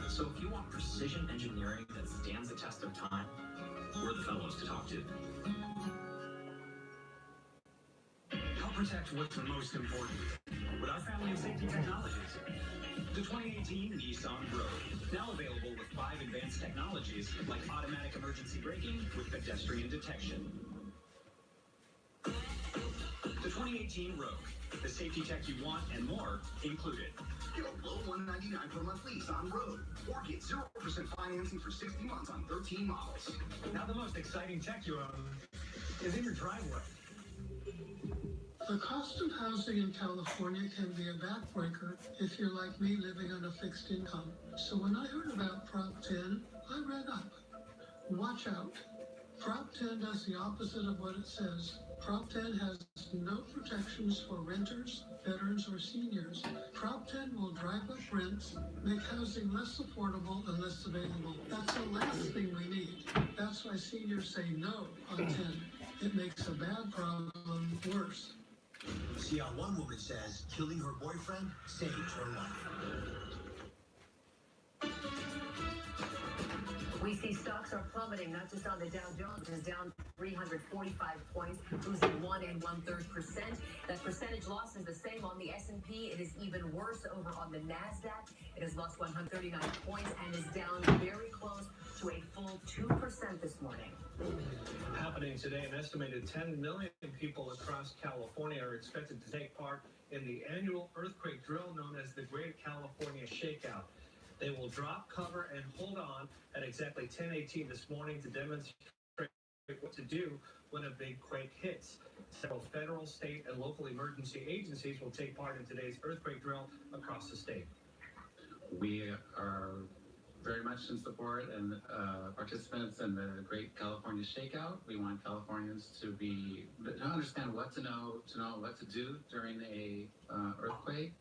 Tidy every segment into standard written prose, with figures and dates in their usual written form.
So if you want precision engineering that stands the test of time, we're the fellows to talk to. Help protect what's most important with our family of safety technologies. The 2018 Nissan Rogue, now available with 5 advanced technologies like automatic emergency braking with pedestrian detection. The 2018 Rogue, the safety tech you want and more included. Get a low $199 per month lease on Rogue, or get 0% financing for 60 months on 13 models. Now the most exciting tech you own is in your driveway. The cost of housing in California can be a backbreaker if you're like me living on a fixed income. So when I heard about Prop 10, I read up. Watch out. Prop 10 does the opposite of what it says. Prop 10 has no protections for renters, veterans, or seniors. Prop 10 will drive up rents, make housing less affordable and less available. That's the last thing we need. That's why seniors say no on 10. It makes a bad problem worse. See how one woman says killing her boyfriend saved her life. We see stocks are plummeting, not just on the Dow Jones, it is down 345 points, losing 1 1/3%. That percentage loss is the same on the S&P. It is even worse over on the NASDAQ. It has lost 139 points and is down very close to a full 2% this morning. Happening today, an estimated 10 million people across California are expected to take part in the annual earthquake drill known as the Great California Shakeout. They will drop, cover, and hold on at exactly 10:18 this morning to demonstrate what to do when a big quake hits. Several federal, state, and local emergency agencies will take part in today's earthquake drill across the state. We are very much in support and participants in the Great California Shakeout. We want Californians to understand what to know what to do during a earthquake.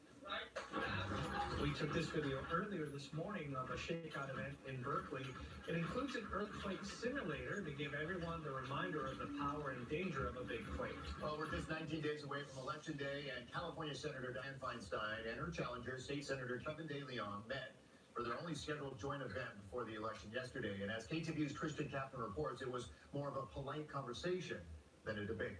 We took this video earlier this morning of a shakeout event in Berkeley. It includes an earthquake simulator to give everyone the reminder of the power and danger of a big quake. Well, we're just 19 days away from Election Day, and California Senator Dianne Feinstein and her challenger, State Senator Kevin De Leon, met for their only scheduled joint event before the election yesterday. And as KTVU's Tristan Kaplan reports, it was more of a polite conversation than a debate.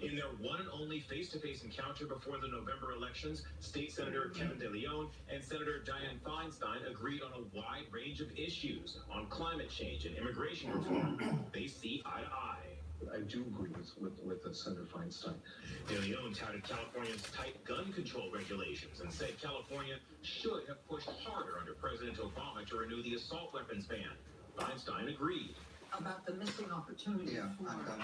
In their one and only face-to-face encounter before the November elections, State Senator Kevin De Leon and Senator Dianne Feinstein agreed on a wide range of issues. On climate change and immigration reform, they see eye to eye. I do agree with Senator Feinstein. De Leon touted California's tight gun control regulations and said California should have pushed harder under President Obama to renew the assault weapons ban. Feinstein agreed. About the missing opportunity. Yeah, I'm done.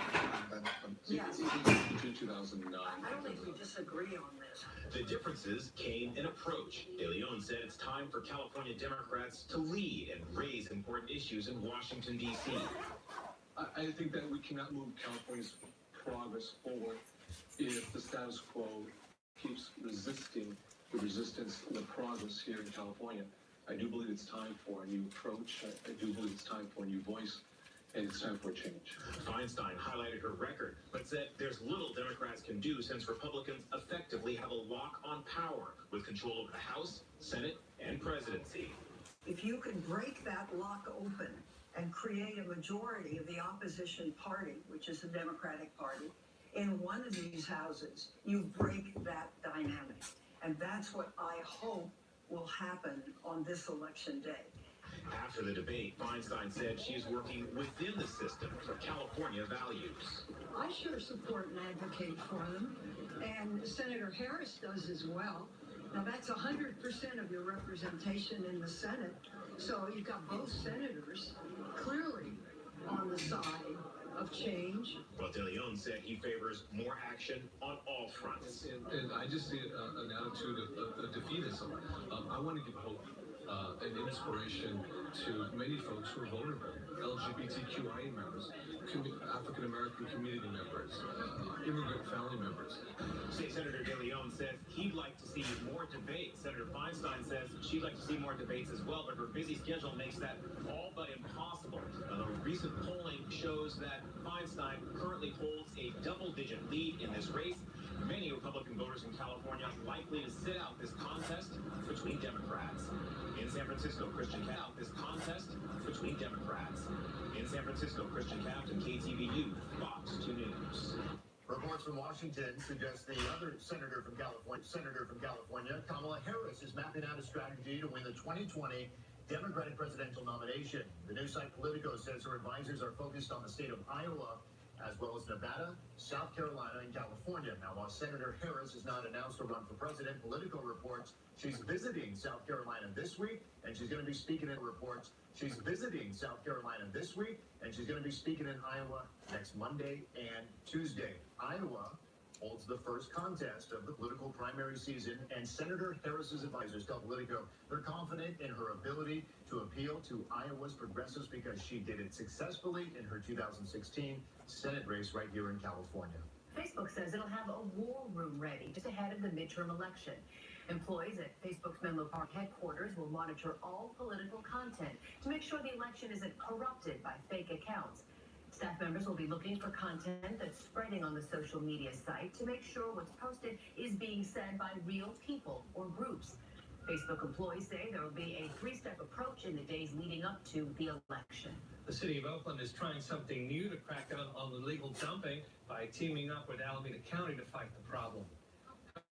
Yes. Between 2009. I don't think we disagree on this. The differences came in approach. De Leon said it's time for California Democrats to lead and raise important issues in Washington, D.C. I think that we cannot move California's progress forward if the status quo keeps resisting the resistance and the progress here in California. I do believe it's time for a new approach. I do believe it's time for a new voice. And it's time for a change. Feinstein highlighted her record, but said there's little Democrats can do since Republicans effectively have a lock on power with control over the House, Senate, and presidency. If you can break that lock open and create a majority of the opposition party, which is the Democratic Party, in one of these houses, you break that dynamic. And that's what I hope will happen on this election day. After the debate, Feinstein said she's working within the system for California values. I sure support and advocate for them, and Senator Harris does as well. Now, that's 100% of your representation in the Senate, so you've got both senators clearly on the side of change. But De Leon said he favors more action on all fronts. And I just see an attitude of defeatism. I want to give hope. an inspiration to many folks who are vulnerable, LGBTQIA members, African American community members, immigrant family members. State Senator De Leon says he'd like to see more debates. Senator Feinstein says she'd like to see more debates as well, but her busy schedule makes that all but impossible. The recent polling shows that Feinstein currently holds a double-digit lead in this race. Many Republican voters in California likely to sit out this contest between Democrats. In San Francisco, Christian Captain, In San Francisco, Christian Captain, KTVU, Fox 2 News. Reports from Washington suggest the other Senator from California, Kamala Harris, is mapping out a strategy to win the 2020 Democratic presidential nomination. The news site Politico says her advisors are focused on the state of Iowa, as well as Nevada, South Carolina, and California. Now, while Senator Harris has not announced a run for president, Politico reports she's visiting South Carolina this week, and she's going to be speaking in Iowa next Monday and Tuesday. Iowa holds the first contest of the political primary season, and Senator Harris's advisors tell Politico they're confident in her ability to appeal to Iowa's progressives because she did it successfully in her 2016 Senate race right here in California. Facebook says it'll have a war room ready just ahead of the midterm election. Employees at Facebook's Menlo Park headquarters will monitor all political content to make sure the election isn't corrupted by fake accounts. Staff members will be looking for content that's spreading on the social media site to make sure what's posted is being said by real people or groups. Facebook employees say there will be a three-step approach in the days leading up to the election. The city of Oakland is trying something new to crack down on illegal dumping by teaming up with Alameda County to fight the problem.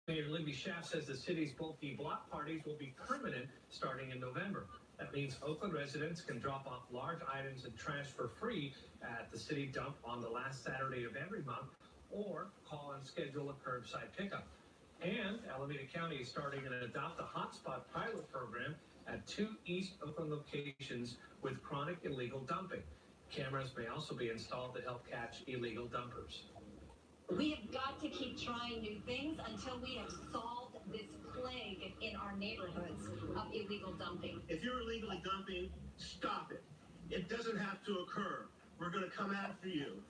Mayor Libby Schaaf says the city's bulky block parties will be permanent starting in November. That means Oakland residents can drop off large items and trash for free at the city dump on the last Saturday of every month, or call and schedule a curbside pickup. And Alameda County is starting an Adopt a Hotspot pilot program at 2 East Oakland locations with chronic illegal dumping. Cameras may also be installed to help catch illegal dumpers. We have got to keep trying new things until we have solved this plague in our neighborhoods of illegal dumping. If you're illegally dumping, stop it. It doesn't have to occur. We're going to come after you.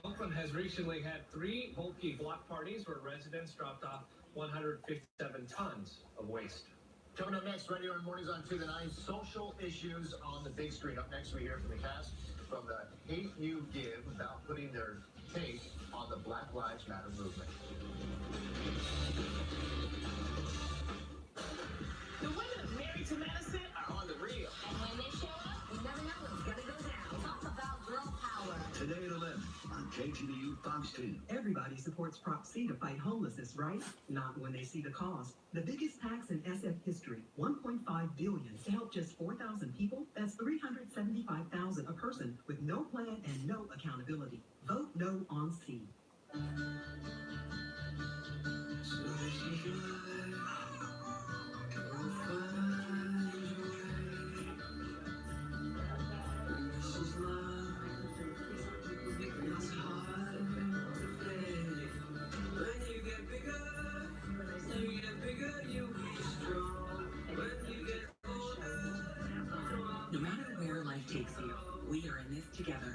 Oakland has recently had 3 bulky block parties where residents dropped off 157 tons of waste. Coming up next, right here on Mornings on 2 to 9, social issues on the big screen. Up next, we hear from the cast from the Hate You Give about putting their take on the Black Lives Matter movement. The women married to medicine are on the real. And when they show up, you never know what's going to go down. Talk about girl power. Today at 11 on KTVU Fox 2. Everybody supports Prop C to fight homelessness, right? Not when they see the cost. The biggest tax in SF history, $1.5 billion to help just 4,000 people. That's $375,000 a person with no plan and no accountability. Vote no on C. No matter where life takes you, we are in this together.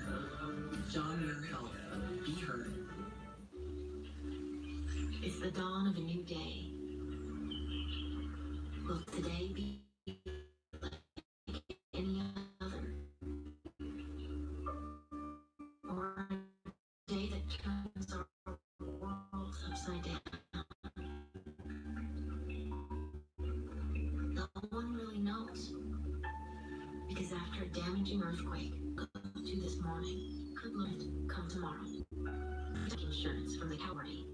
John Muir Health. Be heard. It's the dawn of a new day. Will today be like any other? Or a day that turns our world upside down? No one really knows. Because after a damaging earthquake, go to this morning, could come tomorrow. Insurance from the Calvary.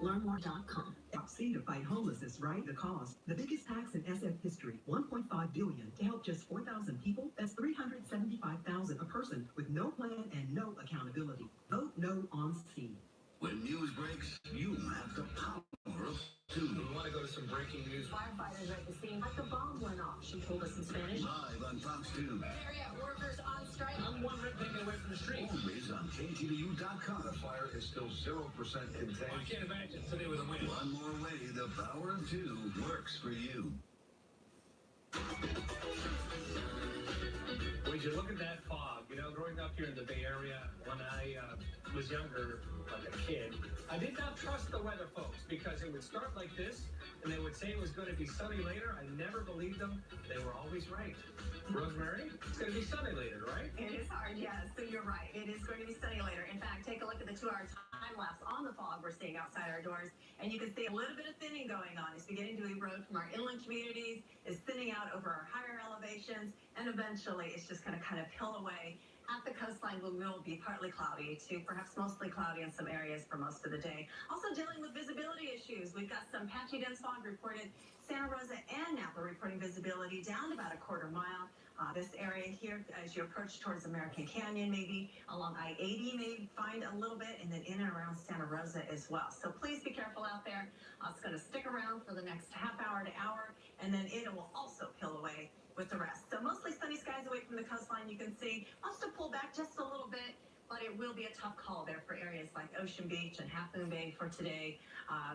LearnMore.com. Prop C to fight homelessness, right? The cost. The biggest tax in SF history, $1.5 billion to help just 4,000 people. That's $375,000 a person with no plan and no accountability. Vote no on C. When news breaks, you have the power of 2. We want to go to some breaking news. Firefighters are at the scene like the bomb went off, she told us in Spanish. Live on Fox 2. Area workers on strike. I'm one red taken away from the street. Always on KTVU.com. The fire is still 0% contained. I can't imagine today with a wind. One more way the power of 2 works for you. Would you look at that fog? You know, growing up here in the Bay Area, when I was younger, like a kid, I did not trust the weather folks because it would start like this, and they would say it was going to be sunny later. I never believed them. They were always right. Rosemary, it's going to be sunny later, right? It is hard, yes. So you're right. It is going to be sunny later. In fact, take a look at the 2-hour time lapse on the fog we're seeing outside our doors, and you can see a little bit of thinning going on. It's beginning to erode from our inland communities. It's thinning out over our higher elevations, and eventually it's just going to kind of peel away. At the coastline, we will be partly cloudy to perhaps mostly cloudy in some areas for most of the day. Also dealing with visibility issues. We've got some patchy dense fog reported. Santa Rosa and Napa reporting visibility down about a quarter mile. This area here, as you approach towards American Canyon, maybe along I-80, may find a little bit, and then in and around Santa Rosa as well. So please be careful out there. It's going to stick around for the next half hour to hour, and then it will also peel away with the rest. So mostly sunny skies away from the coastline. You can see wants to pull back just a little bit, but it will be a tough call there for areas like Ocean Beach and Half Moon Bay for today,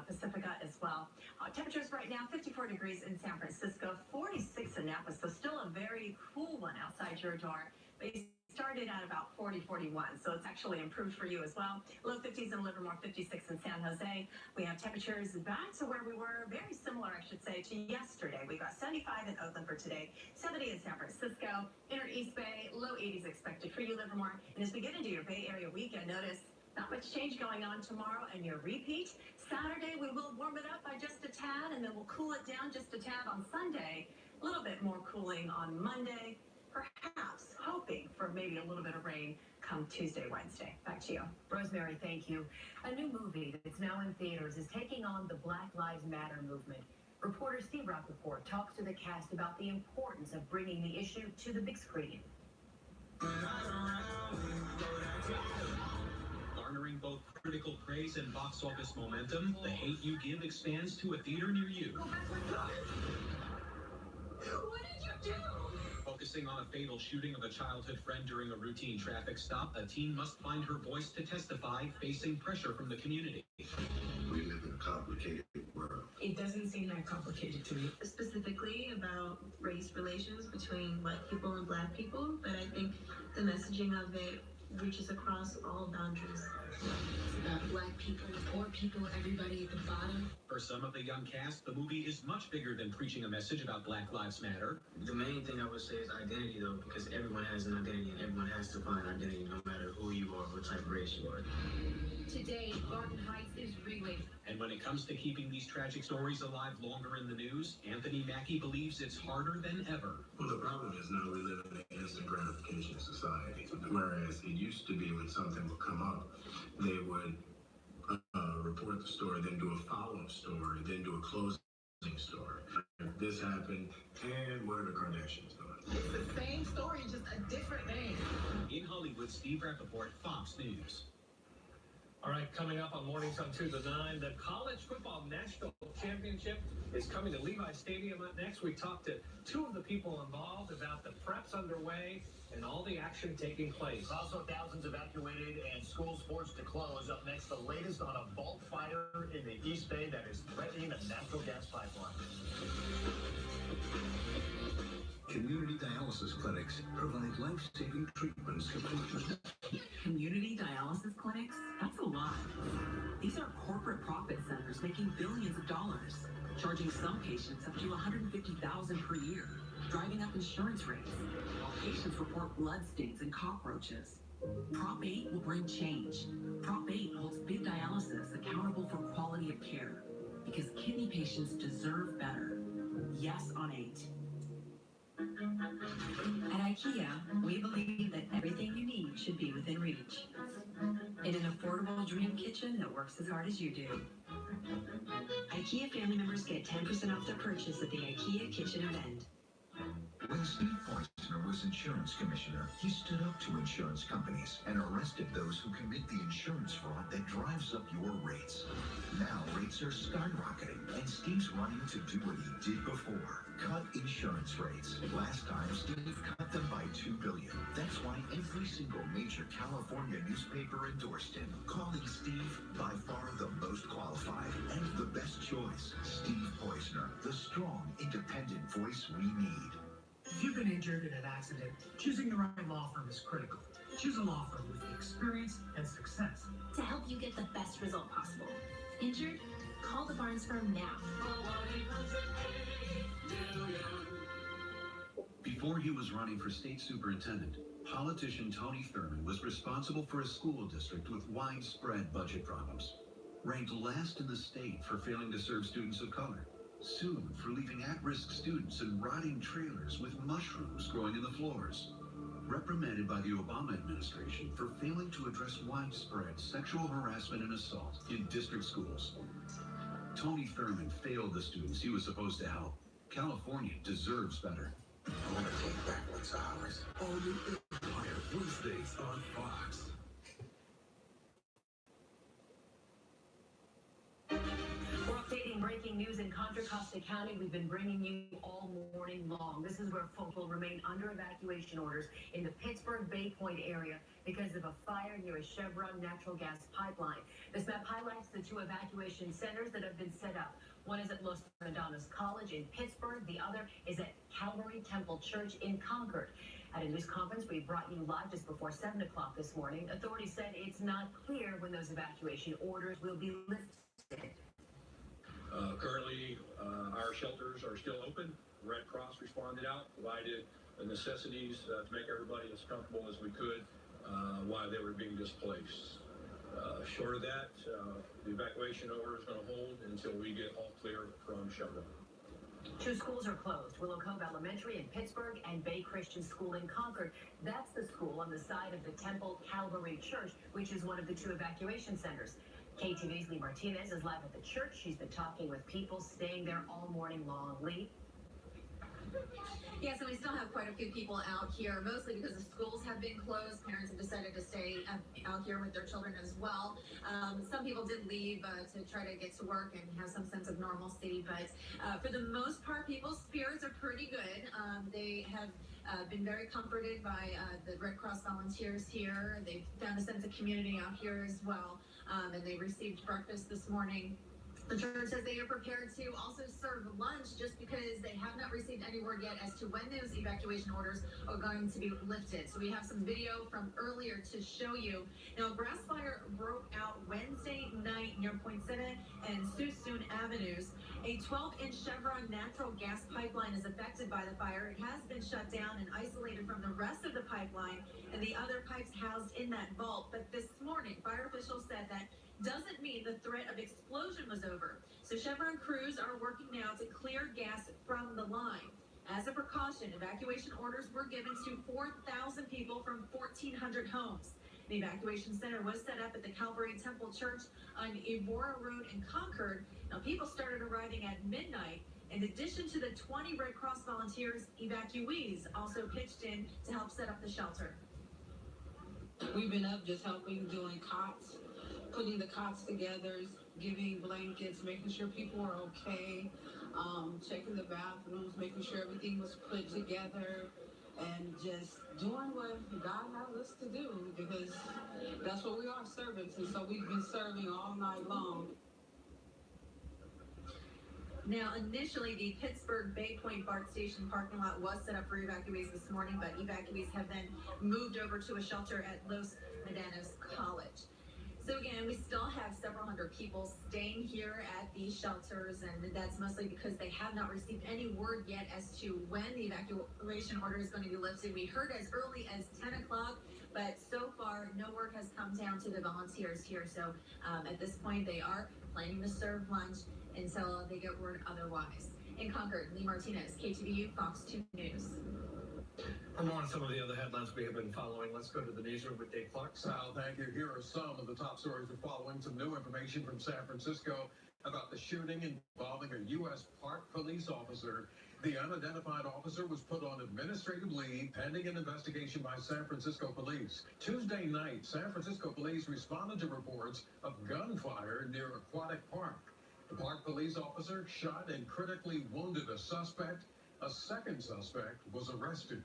Pacifica as well. Temperatures right now, 54 degrees in San Francisco, 46 in Napa, so still a very cool one outside your door. They started at about 40, 41, so it's actually improved for you as well. Low 50s in Livermore, 56 in San Jose. We have temperatures back to where we were, very similar, I should say, to yesterday. We got 75 in Oakland for today, 70 in San Francisco, Inner East Bay, low 80s expected for you, Livermore. And as we get into your Bay Area weekend, notice not much change going on tomorrow, and your repeat. Saturday, we will warm it up by just a tad, and then we'll cool it down just a tad on Sunday. A little bit more cooling on Monday. Perhaps hoping for maybe a little bit of rain come Tuesday, Wednesday. Back to you. Rosemary, thank you. A new movie that's now in theaters is taking on the Black Lives Matter movement. Reporter Steve Rappaport talks to the cast about the importance of bringing the issue to the big screen. Garnering both critical praise and box office momentum, The Hate You Give expands to a theater near you. What did you do? Focusing on a fatal shooting of a childhood friend during a routine traffic stop, a teen must find her voice to testify, facing pressure from the community. We live in a complicated world. It doesn't seem that complicated to me. Specifically about race relations between white people and black people, but I think the messaging of it reaches across all boundaries. It's about black people, poor people, everybody at the bottom. For some of the young cast, the movie is much bigger than preaching a message about Black Lives Matter. The main thing I would say is identity, though, because everyone has an identity and everyone has to find identity no matter who you are, what type of race you are. Today, Garden Heights is reeling. And when it comes to keeping these tragic stories alive longer in the news, Anthony Mackie believes it's harder than ever. Well, the problem is now we live in an instant gratification society, whereas it used to be when something would come up, they would report the story, then do a follow-up story, then do a closing story. This happened, and what are the Kardashians doing? It's the same story, just a different name. In Hollywood, Steve Rappaport, Fox News. All right, coming up on Mornings on 2 to 9, the College Football National Championship is coming to Levi Stadium. Up next, we talked to two of the people involved about the preps underway and all the action taking place. Also, thousands evacuated and schools forced to close. Up next, the latest on a vault fire in the East Bay that is threatening a natural gas pipeline. Community dialysis clinics provide life-saving treatments. Community dialysis clinics? That's a lot. These are corporate profit centers making billions of dollars, charging some patients up to $150,000 per year, driving up insurance rates, while patients report blood stains and cockroaches. Prop 8 will bring change. Prop 8 holds big dialysis accountable for quality of care, because kidney patients deserve better. Yes on 8. At IKEA, we believe that everything you need should be within reach. In an affordable dream kitchen that works as hard as you do. IKEA family members get 10% off their purchase at the IKEA kitchen event. When Steve Poizner was insurance commissioner, he stood up to insurance companies and arrested those who commit the insurance fraud that drives up your rates. Now rates are skyrocketing, and Steve's running to do what he did before. Cut insurance rates. Last time, Steve cut them by $2 billion. That's why every single major California newspaper endorsed him, calling Steve by far the most qualified and the best choice. Steve Poizner, the strong, independent voice we need. If you've been injured in an accident, choosing the right law firm is critical. Choose a law firm with experience and success to help you get the best result possible. Injured? Call the Barnes firm now. Before he was running for state superintendent, politician Tony Thurmond was responsible for a school district with widespread budget problems. Ranked last in the state for failing to serve students of color. Sued for leaving at-risk students in rotting trailers with mushrooms growing in the floors. Reprimanded by the Obama administration for failing to address widespread sexual harassment and assault in district schools. Tony Thurmond failed the students he was supposed to help. California deserves better. I want to take back what's ours. All new Empire Wednesdays on Fox. We're updating breaking news in Contra Costa County. We've been bringing you all morning long. This is where folks will remain under evacuation orders in the Pittsburgh Bay Point area because of a fire near a Chevron natural gas pipeline. This map highlights the two evacuation centers that have been set up. One is at Los Madonnas College in Pittsburgh. The other is at Calvary Temple Church in Concord. At a news conference we brought you live just before 7 o'clock this morning, authorities said it's not clear when those evacuation orders will be lifted. Currently, our shelters are still open. Red Cross responded out, provided the necessities to make everybody as comfortable as we could while they were being displaced. Short of that, the evacuation order is going to hold until we get all clear from Chevron. Two schools are closed, Willow Cove Elementary in Pittsburgh and Bay Christian School in Concord. That's the school on the side of the Temple Calvary Church, which is one of the two evacuation centers. KTV's Lee Martinez is live at the church. She's been talking with people staying there all morning long. Lee? Yeah, so we still have quite a few people out here, mostly because the schools have been closed. Parents have decided to stay out here with their children as well. Some people did leave to try to get to work and have some sense of normalcy, but for the most part, people's spirits are pretty good. They have been very comforted by the Red Cross volunteers here. They've found a sense of community out here as well, and they received breakfast this morning. The church says they are prepared to also serve lunch just because they have not received any word yet as to when those evacuation orders are going to be lifted. So we have some video from earlier to show you. Now, a grass fire broke out Wednesday night near Poinsettia and Suisun Avenues. A 12-inch Chevron natural gas pipeline is affected by the fire. It has been shut down and isolated from the rest of the pipeline and the other pipes housed in that vault. But this morning, fire officials said that doesn't mean the threat of explosion was over. So Chevron crews are working now to clear gas from the line. As a precaution, evacuation orders were given to 4,000 people from 1,400 homes. The evacuation center was set up at the Calvary Temple Church on Evora Road in Concord. Now, people started arriving at midnight. In addition to the 20 Red Cross volunteers, evacuees also pitched in to help set up the shelter. We've been up just helping, doing cots, putting the cots together, giving blankets, making sure people are okay, checking the bathrooms, making sure everything was put together, and just doing what God has us to do, because that's what we are, servants, and so we've been serving all night long. Now, initially, the Pittsburgh Bay Point BART station parking lot was set up for evacuees this morning, but evacuees have then moved over to a shelter at Los Madonnas College. So again, we still have several hundred people staying here at these shelters, and that's mostly because they have not received any word yet as to when the evacuation order is going to be lifted. We heard as early as 10 o'clock, but so far no word has come down to the volunteers here. So at this point, they are planning to serve lunch until they get word otherwise. In Concord, Lee Martinez, KTVU, Fox 2 News. For more on some of the other headlines we have been following, let's go to the newsroom with Dave Clark. Sal, thank you. Here are some of the top stories we're following. Some new information from San Francisco about the shooting involving a U.S. Park police officer. The unidentified officer was put on administrative leave pending an investigation by San Francisco police. Tuesday night, San Francisco police responded to reports of gunfire near Aquatic Park. The park police officer shot and critically wounded a suspect. A second suspect was arrested.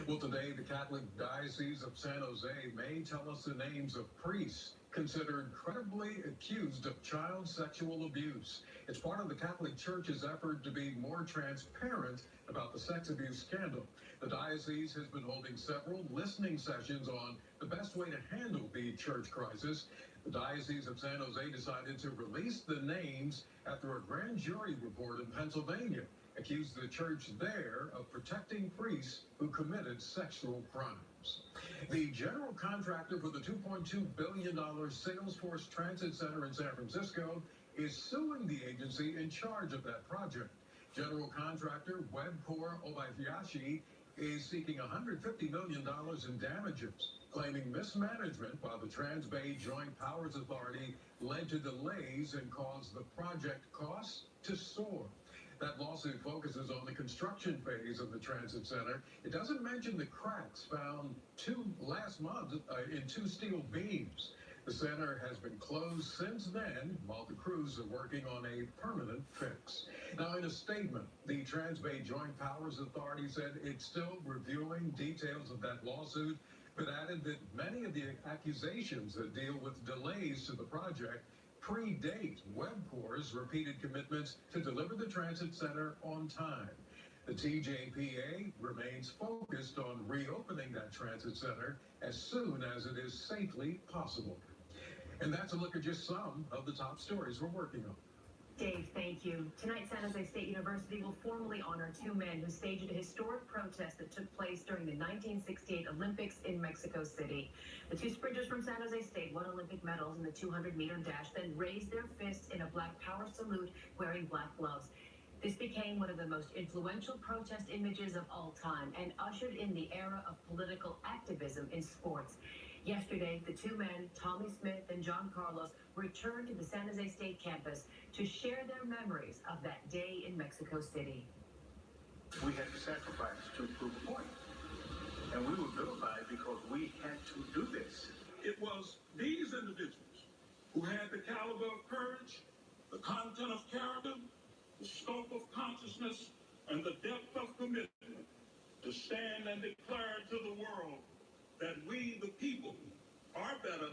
Well, today, the Catholic Diocese of San Jose may tell us the names of priests considered credibly accused of child sexual abuse. It's part of the Catholic Church's effort to be more transparent about the sex abuse scandal. The diocese has been holding several listening sessions on the best way to handle the church crisis. The Diocese of San Jose decided to release the names after a grand jury report in Pennsylvania accused the church there of protecting priests who committed sexual crimes. The general contractor for the $2.2 billion Salesforce Transit Center in San Francisco is suing the agency in charge of that project. General contractor Webcor Obayashi is seeking $150 million in damages, claiming mismanagement by the Trans-Bay Joint Powers Authority led to delays and caused the project costs to soar. That lawsuit focuses on the construction phase of the transit center. It doesn't mention the cracks found last month in two steel beams. The center has been closed since then, while the crews are working on a permanent fix. Now, in a statement, the Trans-Bay Joint Powers Authority said it's still reviewing details of that lawsuit, but added that many of the accusations that deal with delays to the project predate Webcor's repeated commitments to deliver the transit center on time. The TJPA remains focused on reopening that transit center as soon as it is safely possible. And that's a look at just some of the top stories we're working on. Dave, thank you. Tonight, San Jose State University will formally honor two men who staged a historic protest that took place during the 1968 Olympics in Mexico City. The two sprinters from San Jose State won Olympic medals in the 200-meter dash, then raised their fists in a black power salute wearing black gloves. This became one of the most influential protest images of all time and ushered in the era of political activism in sports. Yesterday, the two men, Tommy Smith and John Carlos, returned to the San Jose State campus to share their memories of that day in Mexico City. We had to sacrifice to prove a point. And we were vilified because we had to do this. It was these individuals who had the caliber of courage, the content of character, the scope of consciousness, and the depth of commitment to stand and declare to the world that we, the people, are better,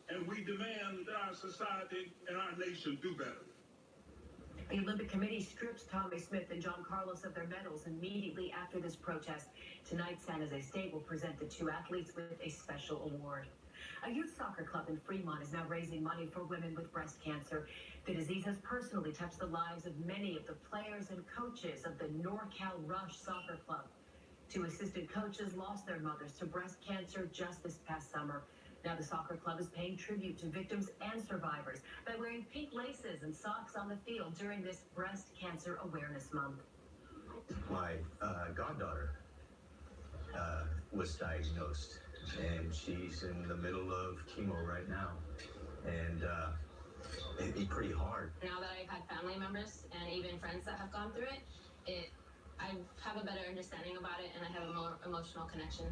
and we demand that our society and our nation do better. The Olympic Committee strips Tommy Smith and John Carlos of their medals immediately after this protest. Tonight, San Jose State will present the two athletes with a special award. A youth soccer club in Fremont is now raising money for women with breast cancer. The disease has personally touched the lives of many of the players and coaches of the NorCal Rush Soccer Club. Two assistant coaches lost their mothers to breast cancer just this past summer. Now the soccer club is paying tribute to victims and survivors by wearing pink laces and socks on the field during this Breast Cancer Awareness Month. My goddaughter was diagnosed, and she's in the middle of chemo right now, and it'd be pretty hard. Now that I've had family members and even friends that have gone through it, I have a better understanding about it, and I have a more emotional connection.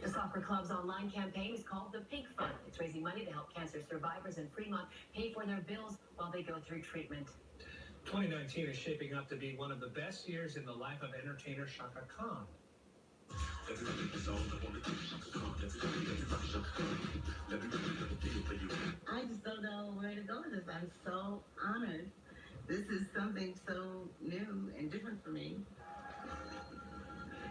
The soccer club's online campaign is called the Pink Fund. It's raising money to help cancer survivors in Fremont pay for their bills while they go through treatment. 2019 is shaping up to be one of the best years in the life of entertainer Shaka Khan. I just don't know where to go with this. I'm so honored. This is something so new and different for me.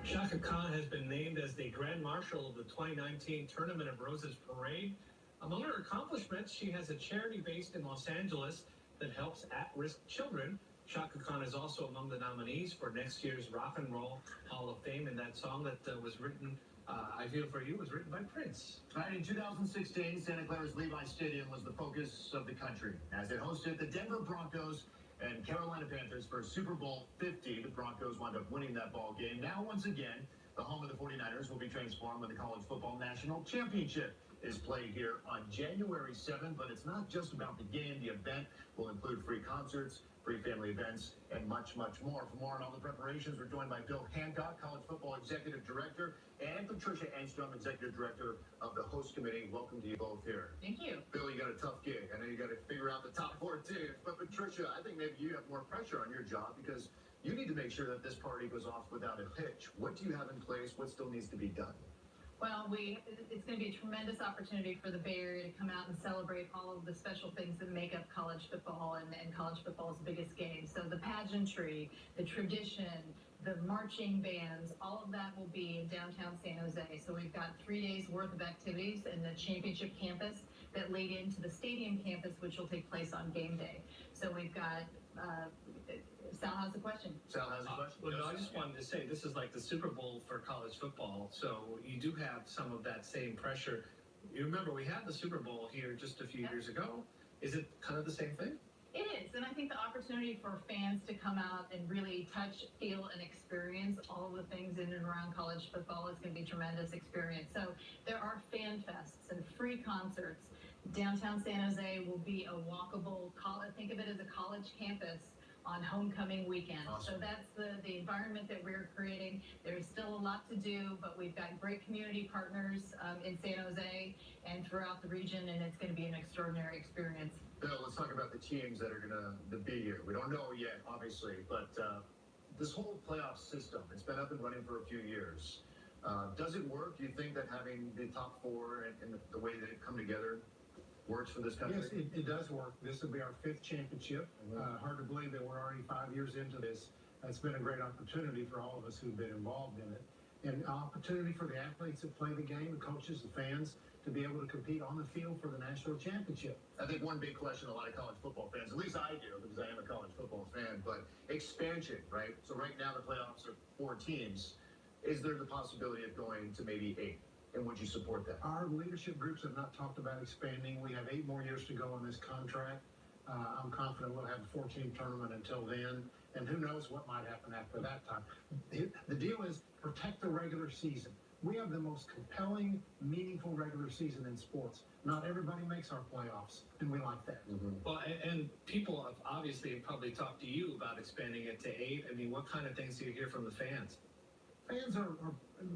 Shaka Khan has been named as the Grand Marshal of the 2019 Tournament of Roses Parade. Among her accomplishments, she has a charity based in Los Angeles that helps at-risk children. Shaka Khan is also among the nominees for next year's Rock and Roll Hall of Fame, and that song that was written, I Feel For You, was written by Prince. In 2016, Santa Clara's Levi Stadium was the focus of the country as it hosted the Denver Broncos and Carolina Panthers for Super Bowl 50. The Broncos wound up winning that ball game. Now, once again, the home of the 49ers will be transformed when the College Football National Championship is played here on January 7th. But it's not just about the game. The event will include free concerts, free family events, and much, much more. For more on all the preparations, we're joined by Bill Hancock, College Football Executive Director, and Patricia Enstrom, Executive Director of the Host Committee. Welcome to you both here. Thank you. Bill, you got a tough gig. I know you got to figure out the top four teams. But Patricia, I think maybe you have more pressure on your job because you need to make sure that this party goes off without a hitch. What do you have in place? What still needs to be done? Well, it's going to be a tremendous opportunity for the Bay Area to come out and celebrate all of the special things that make up college football and college football's biggest game. So the pageantry, the tradition, the marching bands, all of that will be in downtown San Jose. So we've got 3 days worth of activities in the championship campus that lead into the stadium campus, which will take place on game day. So we've got, Sal has a question. Sal has a question. Well, no, I just wanted to say, this is like the Super Bowl for college football, so you do have some of that same pressure. You remember, we had the Super Bowl here just a few years ago. Is it kind of the same thing? It is, and I think the opportunity for fans to come out and really touch, feel, and experience all of the things in and around college football is going to be a tremendous experience. So there are fan fests and free concerts. Downtown San Jose will be a walkable, think of it as a college campus on homecoming weekend. Awesome. So that's the environment that we're creating. There's still a lot to do, but we've got great community partners in San Jose and throughout the region, and it's going to be an extraordinary experience. Bill, let's talk about the teams that are going to be here. We don't know yet, obviously, but this whole playoff system, it's been up and running for a few years. Does it work? Do you think that having the top four and the way that it come together works for this country? Yes, it does work. This will be our 5th championship. Hard to believe that we're already 5 years into this. It's been a great opportunity for all of us who've been involved in it. And an opportunity for the athletes that play the game, the coaches, the fans, to be able to compete on the field for the national championship. I think one big question a lot of college football fans, at least I do, because I am a college football fan, but expansion, right? So right now the playoffs are 4 teams. Is there the possibility of going to maybe 8? And would you support that? Our leadership groups have not talked about expanding. We have 8 more years to go on this contract. I'm confident we'll have a 4-team tournament until then, and who knows what might happen after that time. The deal is protect the regular season. We have the most compelling, meaningful regular season in sports. Not everybody makes our playoffs, and we like that. Well, and people have obviously probably talked to you about expanding it to 8. I mean, what kind of things do you hear from the fans? Fans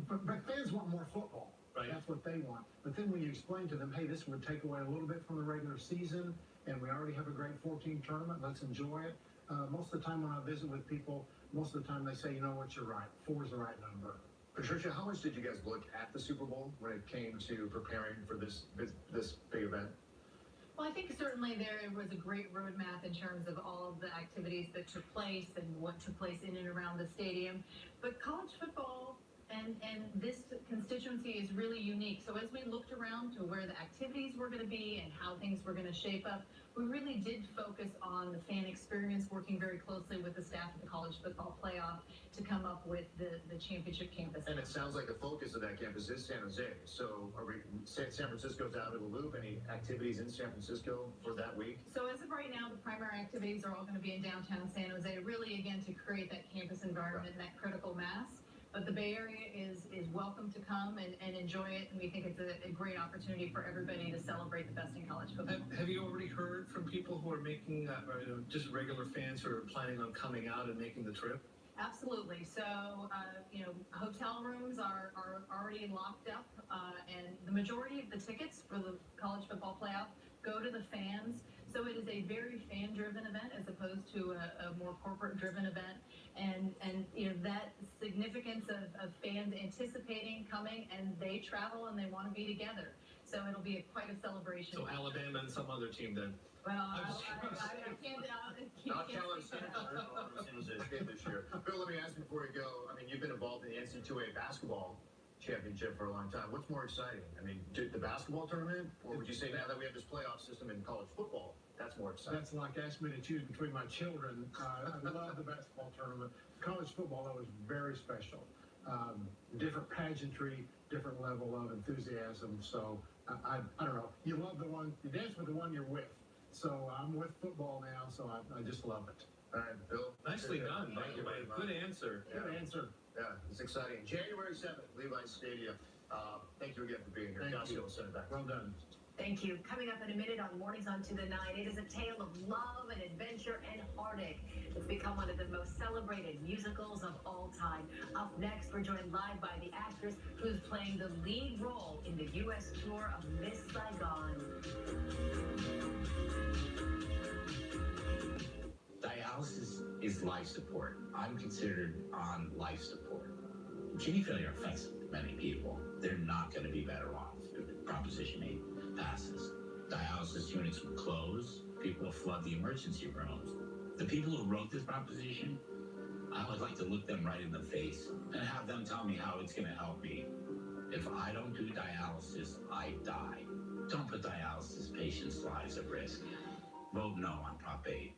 but fans want more football. Right. That's what they want. But then when you explain to them, hey, this would take away a little bit from the regular season, and we already have a great 4-team tournament, let's enjoy it. Most of the time when I visit with people, most of the time they say, you know what, you're right. 4 is the right number. Patricia, how much did you guys look at the Super Bowl when it came to preparing for this big event? Well, I think certainly there was a great roadmap in terms of all of the activities that took place and what took place in and around the stadium. But college football and this constituency is really unique. So as we looked around to where the activities were going to be and how things were going to shape up, we really did focus on the fan experience, working very closely with the staff of the College Football Playoff to come up with the championship campus. And it sounds like the focus of that campus is San Jose. So are San Francisco's out of the loop? Any activities in San Francisco for that week? So as of right now, the primary activities are all going to be in downtown San Jose, really, again, to create that campus environment and that critical mass. But the Bay Area is welcome to come and enjoy it, and we think it's a great opportunity for everybody to celebrate the best in college football. Have you already heard from people who are making, just regular fans who are planning on coming out and making the trip? Absolutely. So, hotel rooms are already locked up, and the majority of the tickets for the College Football Playoff go to the fans. So it is a very fan-driven event as opposed to a more corporate-driven event. And that significance of fans anticipating coming, and they travel and they want to be together. So it'll be quite a celebration. So Alabama and some other team then? Well, I can't Not Challenge Center this year. Bill, let me ask you before you go. I mean, you've been involved in the NCAA basketball championship for a long time. What's more exciting? I mean, the basketball tournament, or would you say now that we have this playoff system in college football, that's more exciting? That's like asking me to choose between my children. I love the basketball tournament. College football, though, is very special. Different pageantry, different level of enthusiasm. So I don't know. You love the one, you dance with the one you're with. So I'm with football now, so I just love it. All right, Bill. Nicely done, by the way. Good answer. Good answer. Yeah, it's exciting. January 7th, Levi's Stadium. Thank you again for being here. Thank you. Send it back. Well done. Thank you. Coming up in a minute on Mornings on To the Night, it is a tale of love and adventure and heartache. It's become one of the most celebrated musicals of all time. Up next, we're joined live by the actress who's playing the lead role in the U.S. tour of Miss Saigon. Dialysis is life support. I'm considered on life support. Kidney failure affects many people. They're not going to be better off if Proposition 8 passes. Dialysis units will close. People will flood the emergency rooms. The people who wrote this proposition, I would like to look them right in the face and have them tell me how it's going to help me. If I don't do dialysis, I die. Don't put dialysis patients' lives at risk. Vote no on Prop 8.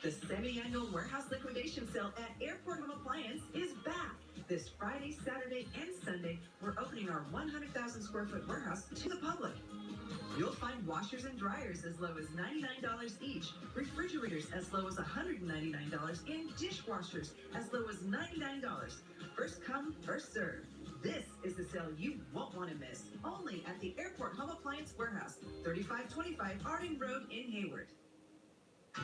The semi-annual warehouse liquidation sale at Airport Home Appliance is back. This Friday, Saturday, and Sunday, we're opening our 100,000 square foot warehouse to the public. You'll find washers and dryers as low as $99 each, refrigerators as low as $199, and dishwashers as low as $99. First come, first serve. This is the sale you won't want to miss. Only at the Airport Home Appliance Warehouse, 3525 Harding Road in Hayward.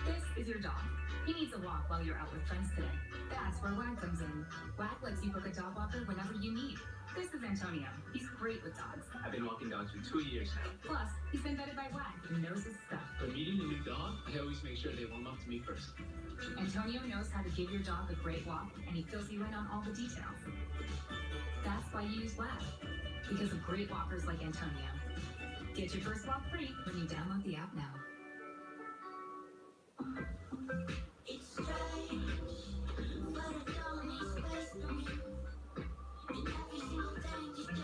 This is your dog. He needs a walk while you're out with friends today. That's where WAG comes in. WAG lets you book a dog walker whenever you need. This is Antonio. He's great with dogs. I've been walking dogs for 2 years now. Plus, he's been vetted by WAG and knows his stuff. When meeting a new dog, I always make sure they warm up to me first. Antonio knows how to give your dog a great walk, and he fills you in on all the details. That's why you use WAG, because of great walkers like Antonio. Get your first walk free when you download the app now. It's strange, but it don't make space for me. And every single thing you do,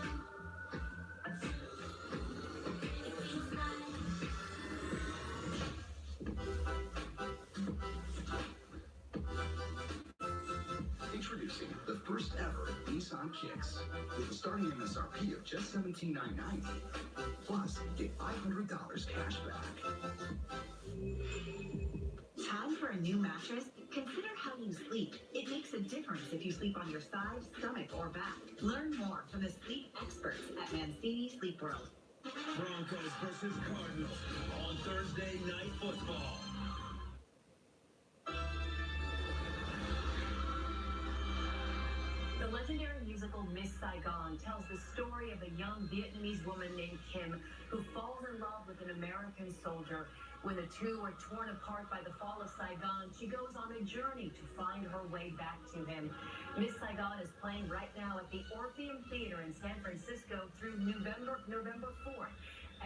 it feels nice. Introducing the first ever Nissan Kicks with a starting MSRP of just $17,990. Plus, get $500 cash back. Time for a new mattress? Consider how you sleep. It makes a difference if you sleep on your side, stomach, or back. Learn more from the sleep experts at Mancini Sleep World. Broncos versus Cardinals on Thursday Night Football. The legendary musical Miss Saigon tells the story of a young Vietnamese woman named Kim who falls in love with an American soldier. When the two are torn apart by the fall of Saigon, she goes on a journey to find her way back to him. Miss Saigon is playing right now at the Orpheum Theater in San Francisco through November 4th.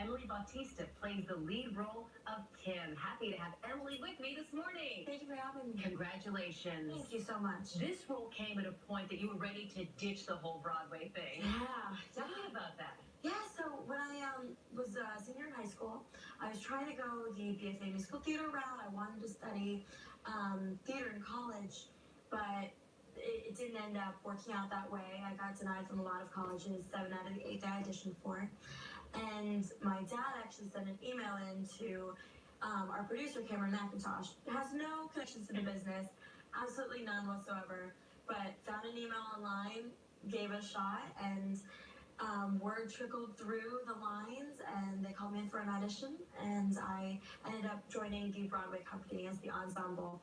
Emily Bautista plays the lead role of Kim. Happy to have Emily with me this morning. Thank you for having me. Congratulations. Thank you so much. This role came at a point that you were ready to ditch the whole Broadway thing. Yeah. Tell me about that. Yeah, so when I was a senior in high school, I was trying to go the BFA musical theater route. I wanted to study theater in college, but it didn't end up working out that way. I got denied from a lot of colleges, 7 out of the 8 that I auditioned for. And my dad actually sent an email in to our producer, Cameron McIntosh. Has no connections to the business, absolutely none whatsoever, but found an email online, gave it a shot, and word trickled through the lines, and they called me in for an audition, and I ended up joining the Broadway company as the ensemble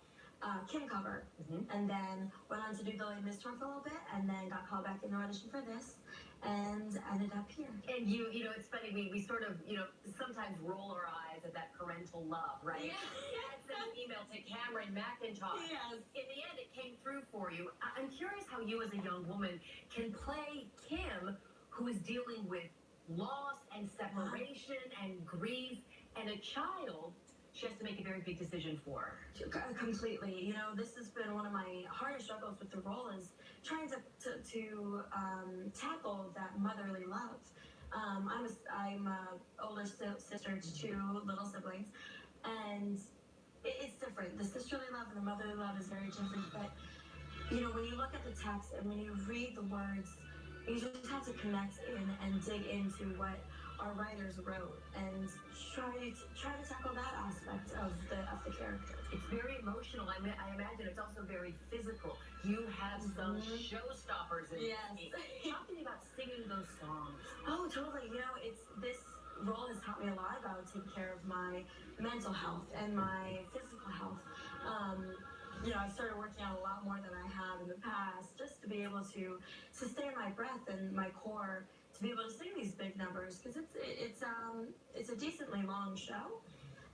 Kim cover, and then went on to do the Les Mis tour for a little bit, and then got called back in to audition for this, and ended up here. And you know, it's funny, we sort of, sometimes roll our eyes at that parental love, right? Yeah. Dad sent an email to Cameron McIntosh. Yes. In the end, it came through for you. I'm curious how you as a young woman can play Kim, who is dealing with loss and separation and grief, and a child she has to make a very big decision for. Completely. This has been one of my hardest struggles with the role, is trying to tackle that motherly love. I'm a older sister to 2 little siblings, and it's different. The sisterly love and the motherly love is very different, but when you look at the text and when you read the words, you just have to connect in and dig into what our writers wrote and try to tackle that aspect of the character. It's very emotional. I imagine it's also very physical. You have some showstoppers in Yes. it. Talk to me about singing those songs. Oh, totally. This role has taught me a lot about taking care of my mental health and my physical health. I started working out a lot more than I have in the past, just to be able to sustain my breath and my core, to be able to sing these big numbers, because it's a decently long show,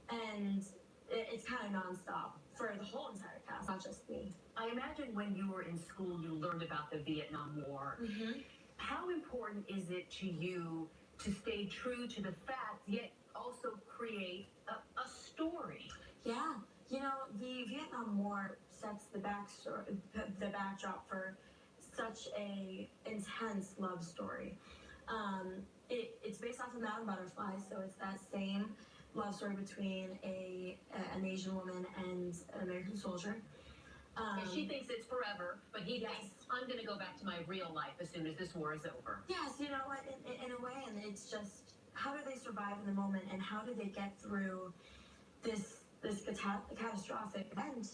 and it's kind of nonstop for the whole entire cast, not just me. I imagine when you were in school, you learned about the Vietnam War. How important is it to you to stay true to the facts, yet also create a story? Yeah. The Vietnam War sets the backdrop for such a intense love story. It's based off of Madame Butterfly, so it's that same love story between an Asian woman and an American soldier. And she thinks it's forever, but he thinks, I'm going to go back to my real life as soon as this war is over. Yes, you know what, in a way, and it's just, how do they survive in the moment, and how do they get through this catastrophic event?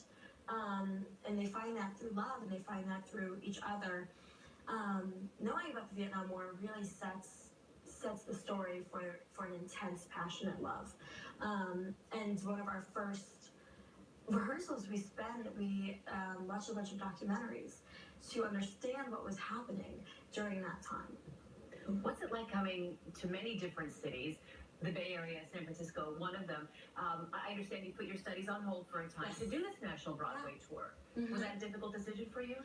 And they find that through love, and they find that through each other. Knowing about the Vietnam War really sets the story for an intense, passionate love. And one of our first rehearsals we watched a bunch of documentaries to understand what was happening during that time. What's it like coming to many different cities? The Bay Area, San Francisco, one of them. I understand you put your studies on hold for a time to do this national Broadway tour. Mm-hmm. Was that a difficult decision for you?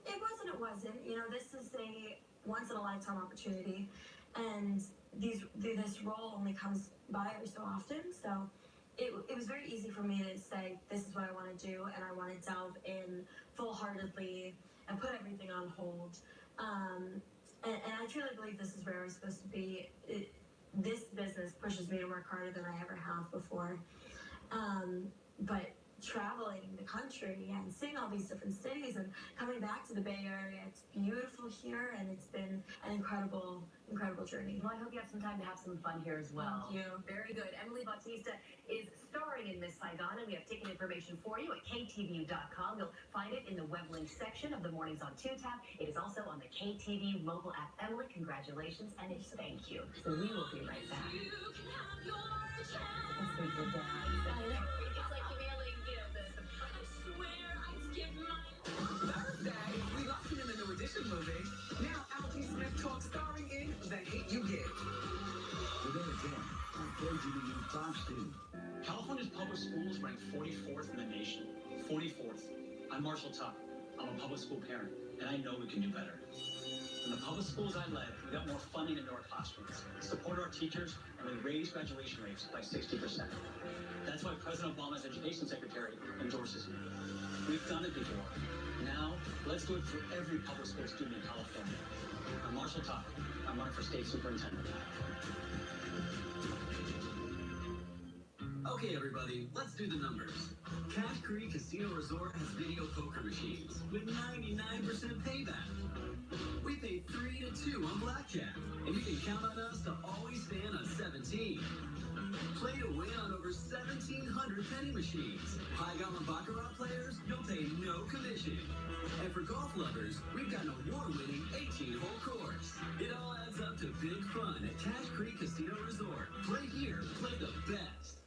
It wasn't. You know, this is a once-in-a-lifetime opportunity, and this role only comes by every so often, so it was very easy for me to say, this is what I want to do, and I want to delve in full-heartedly and put everything on hold. And I truly believe this is where I was supposed to be. This business pushes me to work harder than I ever have before. But traveling the country and seeing all these different cities and coming back to the Bay Area, it's beautiful here, and it's been an incredible journey. Well, I hope you have some time to have some fun here as well. Thank you. Very good. Emily Bautista is starring in Miss Saigon, and we have ticket information for you at ktvu.com. You'll find it in the web link section of the Mornings on 2 tab. It is also on the KTVU mobile app. Emily, congratulations and thank you. So we will be right back. It's like your dad. It's like emailing, Thursday, we locked in the new edition movie. Now Algie Smith talks starring in The Hate You Give. Today again on KTVU Fox 2. California's public schools ranked 44th in the nation. 44th. I'm Marshall Tuck. I'm a public school parent, and I know we can do better. In the public schools I led, we got more funding into our classrooms, supported our teachers, and we raised graduation rates by 60%. That's why President Obama's education secretary endorses me. We've done it before. Now, let's do it for every public school student in California. I'm Marshall Tuck. I'm running for state superintendent. Okay, everybody, let's do the numbers. Cash Creek Casino Resort has video poker machines with 99% payback. We pay 3-2 on blackjack, and you can count on us to always stand on 17. Play to win on over 1,700 penny machines. High-gallon baccarat players, you'll pay no commission. And for golf lovers, we've got an award-winning 18-hole course. It all adds up to big fun at Cash Creek Casino Resort. Play here, play the best.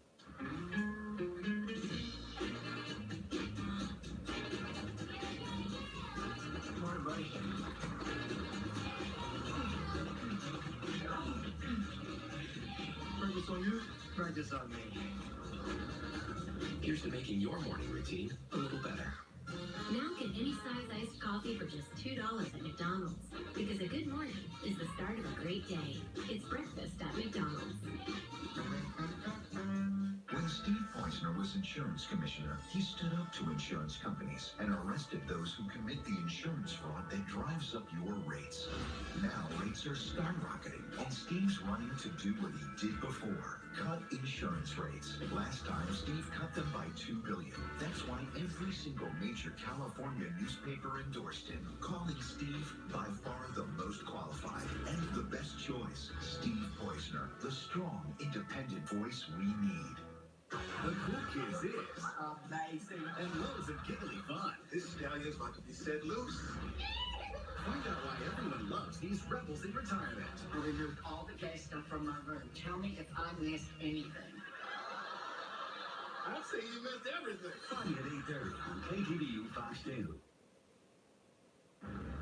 Morning, buddy. Practice on you, practice on me. Here's to making your morning routine a little better. Now get any size iced coffee for just $2 at McDonald's. Because a good morning is the start of a great day. It's breakfast at McDonald's. When Steve Poizner was insurance commissioner, he stood up to insurance companies and arrested those who commit the insurance fraud that drives up your rates. Now rates are skyrocketing, and Steve's running to do what he did before. Cut insurance rates. Last time, Steve cut them by $2 billion. That's why every single major California newspaper endorsed him, calling Steve by far the most qualified and the best choice. Steve Poizner, the strong, independent voice we need. The Cool Kids is amazing and loads of giggly fun. This stallion's about to be set loose. Find out why everyone loves these rebels in retirement. I removed all the gay stuff from my room. Tell me if I missed anything. I'd say you missed everything. Funny at 8:30 on KTVU Fox 2.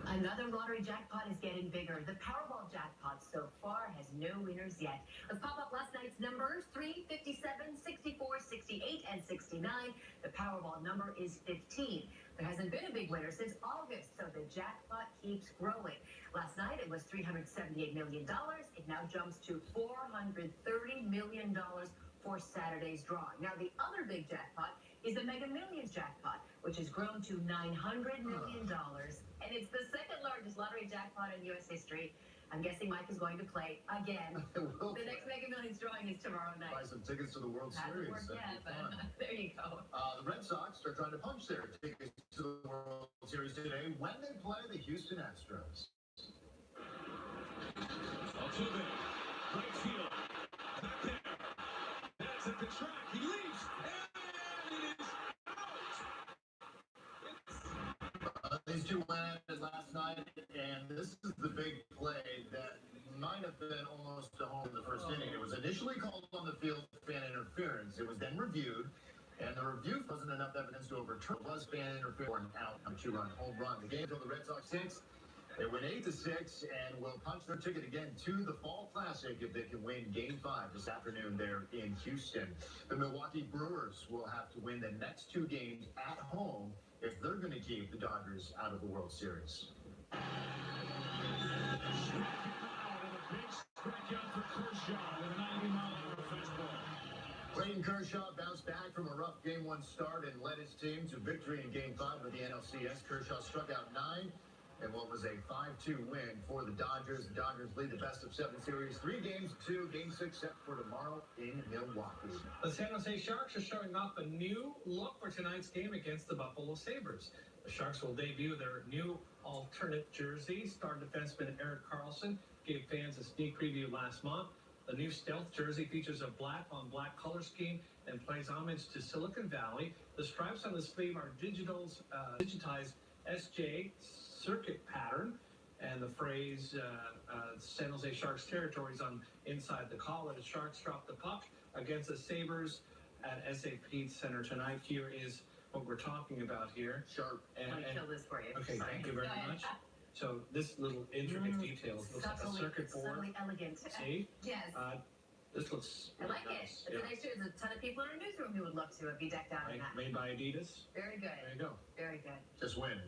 Another lottery jackpot is getting bigger. The Powerball jackpot so far has no winners yet. Let's pop up last night's numbers: 3, 57, 64, 68, and 69. The Powerball number is 15. There hasn't been a big winner since August, so the jackpot keeps growing. Last night it was $378 million. It now jumps to $430 million for Saturday's drawing. Now the other big jackpot is the Mega Millions jackpot, which has grown to $900 million. And it's the second largest lottery jackpot in U.S. history. I'm guessing Mike is going to play again. The next Mega Millions drawing is tomorrow night. Buy some tickets to the World Series. Hasn't worked yet, but there you go. The Red Sox are trying to punch their tickets to the World Series today when they play the Houston Astros. Altuve, right field, back there. That's at the track. He leaps, and it is out. These two went at it last night, and this is the big play that might have been almost a home in the first inning. It was initially called on the field fan interference. It was then reviewed, and the review wasn't enough evidence to overturn. It was fan interference for an out, a two-run home run. The game until the Red Sox 6. They win 8-6 and will punch their ticket again to the Fall Classic if they can win Game 5 this afternoon there in Houston. The Milwaukee Brewers will have to win the next two games at home if they're going to keep the Dodgers out of the World Series. Clayton Kershaw bounced back from a rough Game 1 start and led his team to victory in Game 5 of the NLCS. Kershaw struck out 9 in what was a 5-2 win for the Dodgers. The Dodgers lead the best-of-7 series 3 games to Game 6 set for tomorrow in Milwaukee. The San Jose Sharks are showing off a new look for tonight's game against the Buffalo Sabres. The Sharks will debut their new alternate jersey. Star defenseman Erik Karlsson gave fans a sneak preview last month. The new stealth jersey features a black-on-black color scheme and plays homage to Silicon Valley. The stripes on the sleeve are digitized SJ circuit pattern, and the phrase San Jose Sharks territories on inside the collar. The Sharks dropped the puck against the Sabres at SAP Center tonight. Here is what we're talking about here. Sharp. I'm going to kill this for you. Okay, thank you very much. So this little intricate details looks like a circuit board. Subtly elegant. See? Yes. This looks I like nice. it. It's nice too. There's a ton of people in our newsroom who would love to be decked out in that. Made by Adidas. Very good. There you go. Very good. Just win.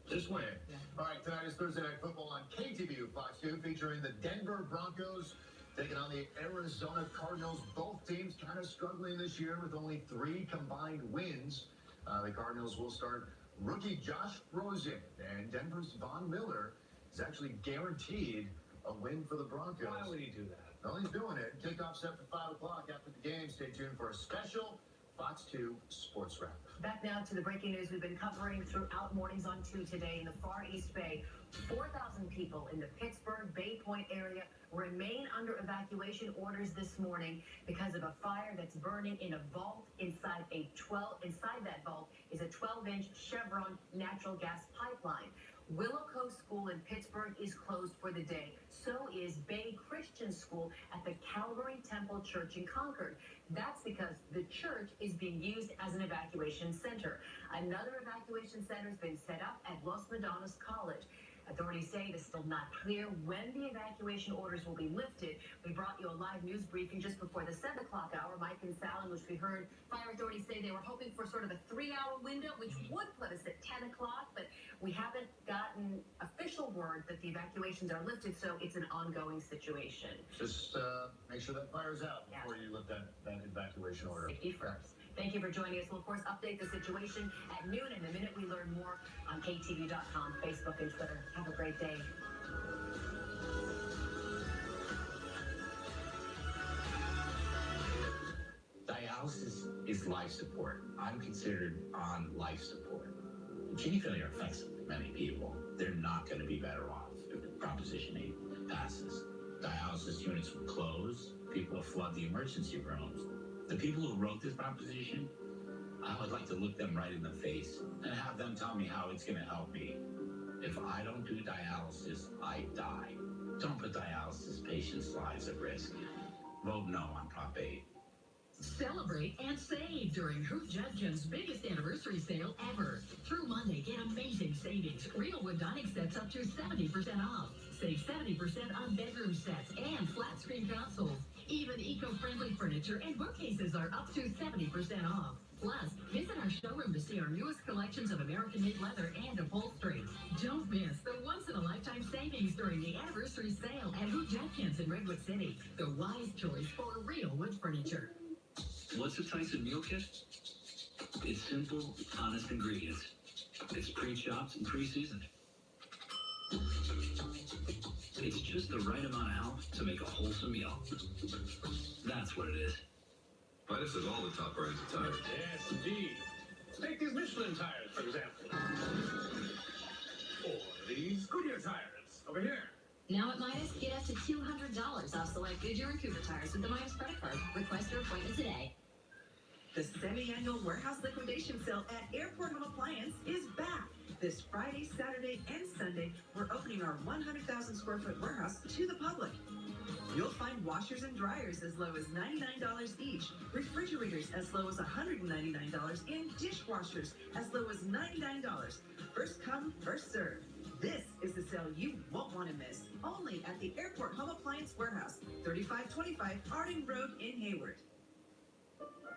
Just win. Yeah. All right, tonight is Thursday Night Football on KTVU Fox 2, featuring the Denver Broncos taking on the Arizona Cardinals. Both teams kind of struggling this year with only 3 combined wins. The Cardinals will start rookie Josh Rosen, and Denver's Von Miller is actually guaranteed a win for the Broncos. Why would he do that? Well, he's doing it. Kickoff set for 5 o'clock after the game. Stay tuned for a special Fox 2 Sports Wrap. Back now to the breaking news we've been covering throughout Mornings on 2 today in the Far East Bay. 4,000 people in the Pittsburgh Bay Point area remain under evacuation orders this morning because of a fire that's burning in a vault inside that vault is a 12-inch Chevron natural gas pipeline. Willow Coast School in Pittsburgh is closed for the day. So is Bay Christian School at the Calvary Temple Church in Concord. That's because the church is being used as an evacuation center. Another evacuation center has been set up at Los Madonnas College. Authorities say it is still not clear when the evacuation orders will be lifted. We brought you a live news briefing just before the 7 o'clock hour. Mike and Sal, in which we heard fire authorities say they were hoping for sort of a 3-hour window, which would put us at 10 o'clock, but we haven't gotten official word that the evacuations are lifted, so it's an ongoing situation. Just make sure that fire's out before you lift that evacuation order. Safety first. Thank you for joining us. We'll, of course, update the situation at noon, and the minute we learn more on KTV.com, Facebook, and Twitter. Have a great day. Dialysis is life support. I'm considered on life support. Kidney failure affects many people. They're not going to be better off if Proposition 8 passes. Dialysis units will close. People will flood the emergency rooms. The people who wrote this proposition, I would like to look them right in the face and have them tell me how it's going to help me. If I don't do dialysis, I die. Don't put dialysis patients' lives at risk. Vote no on Prop 8. Celebrate and save during Hbhh's biggest anniversary sale ever. Through Monday, get amazing savings. Real wood dining sets up to 70% off. Save 70% on bedroom sets and flat screen consoles. Even eco-friendly furniture and bookcases are up to 70% off. Plus, visit our showroom to see our newest collections of American-made leather and upholstery. Don't miss the once-in-a-lifetime savings during the anniversary sale at Hbhh in Redwood City. The wise choice for real wood furniture. What's a Tyson meal kit? It's simple, honest ingredients. It's pre-chopped and pre-seasoned. It's just the right amount of health to make a wholesome meal. That's what it is. Midas has all the top brands of tires. Yes, indeed. Take these Michelin tires, for example. Or these Goodyear tires, over here. Now at Midas, get up to $200 off select Goodyear and Cooper tires with the Midas credit card. Request your appointment today. The semi-annual warehouse liquidation sale at Airport Home Appliance is back. This Friday, Saturday, and Sunday, we're opening our 100,000 square foot warehouse to the public. You'll find washers and dryers as low as $99 each, refrigerators as low as $199, and dishwashers as low as $99. First come, first served. This is the sale you won't want to miss. Only at the Airport Home Appliance Warehouse, 3525 Harding Road in Hayward.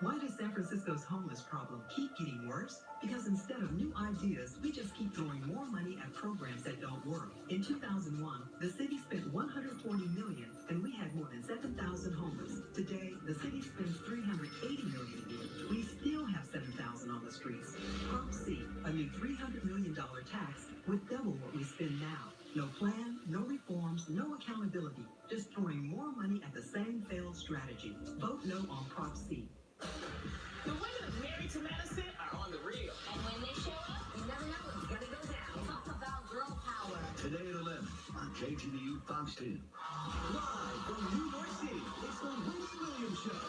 Why does San Francisco's homeless problem keep getting worse? Because instead of new ideas, we just keep throwing more money at programs that don't work. In 2001, the city spent $140 million, and we had more than 7,000 homeless. Today, the city spends $380 million. We still have 7,000 on the streets. Prop C, a new $300 million tax, would double what we spend now. No plan, no reforms, no accountability. Just throwing more money at the same failed strategy. Vote no on Prop C. The women of Married to Medicine are on the real. And when they show up, you never know what's gonna go down. Talk about girl power. Today at 11 on KTVU Fox 2. Live from New York City, it's the Wendy Williams Show.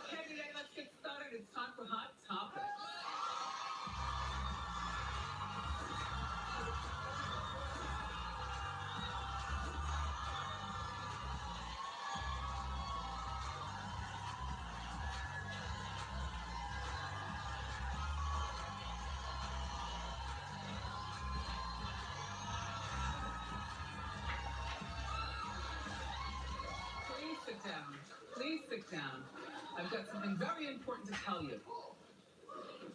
Okay, today let's get started. It's time for Hot Topics. Please sit down. Please sit down. I've got something very important to tell you.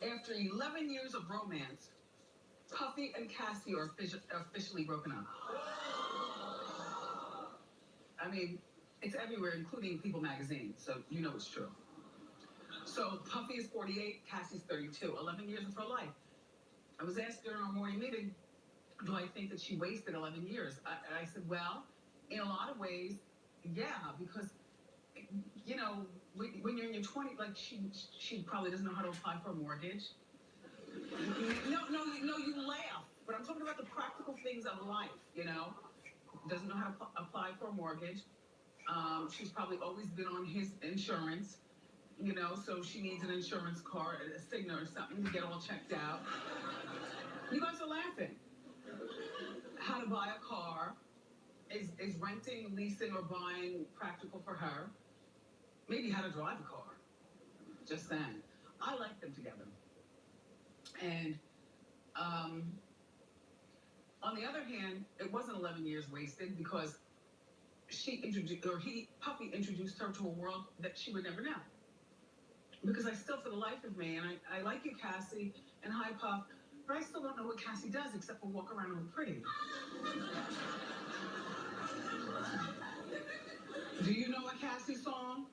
After 11 years of romance, Puffy and Cassie are officially broken up. I mean, it's everywhere, including People magazine, so you know it's true. So Puffy is 48, Cassie's 32, 11 years of her life. I was asked during our morning meeting, do I think that she wasted 11 years? I said, well, in a lot of ways, yeah, because, you know, when you're in your 20s, like she probably doesn't know how to apply for a mortgage. No, you laugh, but I'm talking about the practical things of life, you know. Doesn't know how to apply for a mortgage. She's probably always been on his insurance, you know, so she needs an insurance card, a Cigna or something to get all checked out. You guys are laughing. How to buy a car. Is renting, leasing, or buying practical for her? Maybe how to drive a car. Just saying. I like them together. And on the other hand, it wasn't 11 years wasted because Puffy introduced her to a world that she would never know. Because I still, for the life of me, and I like you, Cassie, and hi, Puff, but I still don't know what Cassie does except for walk around and look pretty. Do you know a Cassie song?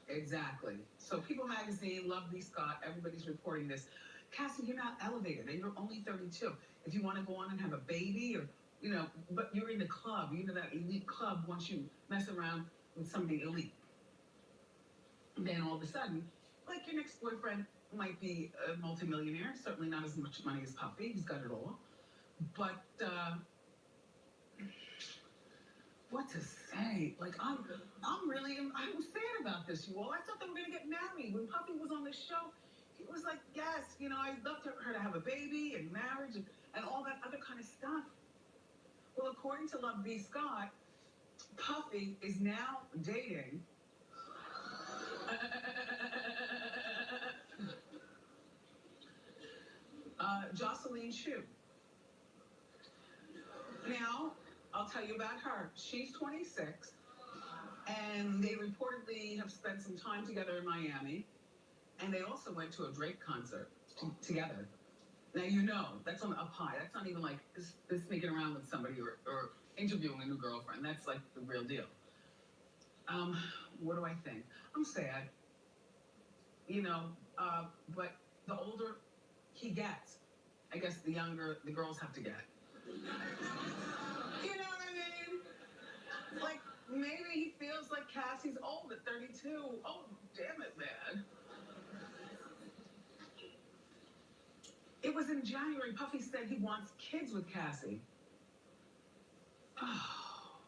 Exactly. So People magazine, Love Lee Scott, everybody's reporting this. Cassie, you're not elevated and you're only 32. If you want to go on and have a baby or, you know, but you're in the club, you know, that elite club once you mess around with somebody elite. And then all of a sudden, like your next boyfriend might be a multimillionaire, certainly not as much money as Puffy, he's got it all. But what to say. Like, I'm sad about this, you all. I thought they were gonna get married. When Puffy was on the show, he was like, yes, you know, I'd love her to have a baby and marriage and all that other kind of stuff. Well, according to Love B. Scott, Puffy is now dating Jocelyn Chu. Now, I'll tell you about her. She's 26, and they reportedly have spent some time together in Miami, and they also went to a Drake concert together. Now, you know, that's on the up high. That's not even like this sneaking around with somebody or interviewing a new girlfriend. That's like the real deal. What do I think? I'm sad. You know, but the older he gets, I guess the younger the girls have to get. You know what I mean? Like, maybe he feels like Cassie's old at 32. Oh, damn it, man. It was in January. Puffy said he wants kids with Cassie. Oh.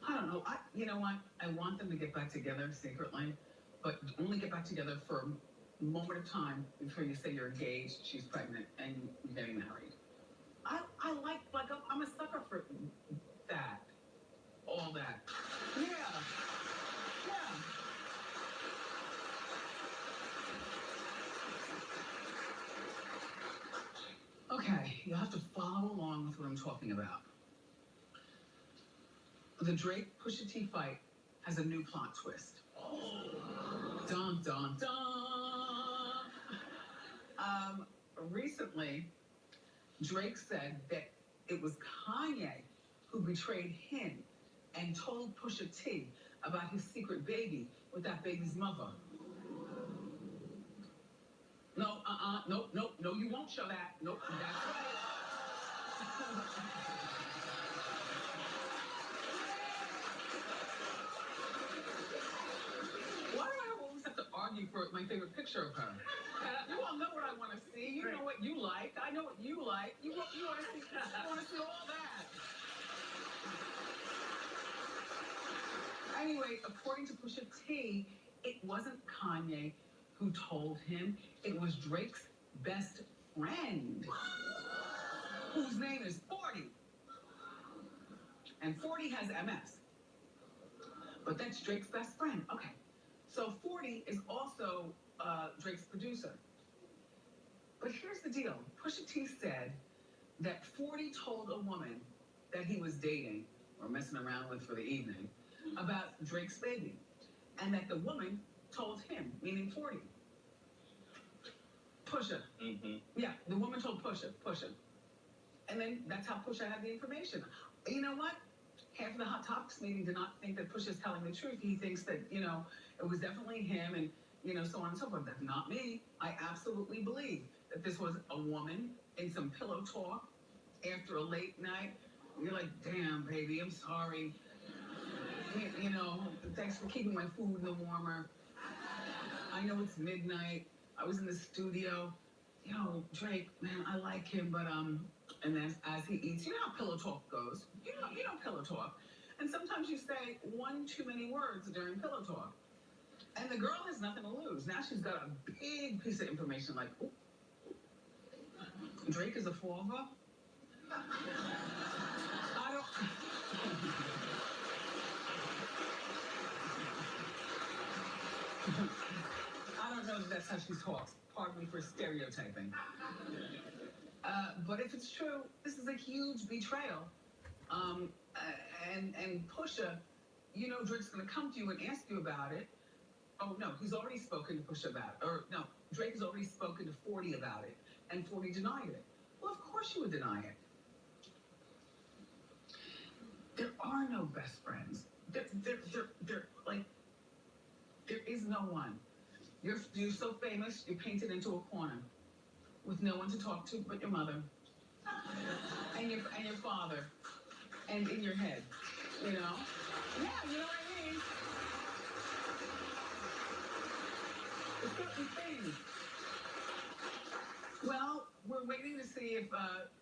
I don't know. You know what? I want them to get back together secretly, but only get back together for a moment of time before you say you're engaged, she's pregnant, and you're getting married. I like I'm a sucker for that. All that. Yeah. Yeah. Okay, you'll have to follow along with what I'm talking about. The Drake-Pusha T fight has a new plot twist. Dun, dun, dun! Recently, Drake said that it was Kanye who betrayed him and told Pusha T about his secret baby with that baby's mother. No, no, you won't show that. Nope, that's right. Why do I always have to argue for my favorite picture of her? You all know what I want to see. You know what you like. I know what you like. You want to see all that. Anyway, according to Pusha T, it wasn't Kanye who told him. It was Drake's best friend, whose name is 40. And 40 has MS. But that's Drake's best friend. Okay. So 40 is also Drake's producer. But here's the deal. Pusha T said that 40 told a woman that he was dating or messing around with for the evening about Drake's baby. And that the woman told him, meaning 40. Pusha. Mm-hmm. Yeah, the woman told Pusha. And then that's how Pusha had the information. You know what? Half of the Hot Topics meeting did not think that Pusha's telling the truth. He thinks that, you know, it was definitely him and, you know, so on and so forth. That's not me. I absolutely believe that this was a woman in some pillow talk after a late night. You're like, damn, baby, I'm sorry. You know, thanks for keeping my food in the warmer. I know it's midnight. I was in the studio. Yo, Drake, man, I like him, but and then as he eats, you know how pillow talk goes. You know pillow talk. And sometimes you say one too many words during pillow talk. And the girl has nothing to lose. Now she's got a big piece of information like, ooh, Drake is a father. I don't know that that's how she talks. Pardon me for stereotyping. But if it's true, this is a huge betrayal. And Pusha, you know Drake's going to come to you and ask you about it. Oh, no, he's already spoken to Pusha about it. Or, no, Drake has already spoken to 40 about it. And 40 denied it. Well, of course you would deny it. There are no best friends. They're like, there is no one. You're so famous, you're painted into a corner with no one to talk to but your mother and your father and in your head, you know? Yeah, you know what I mean? It's certain things. Well, we're waiting to see if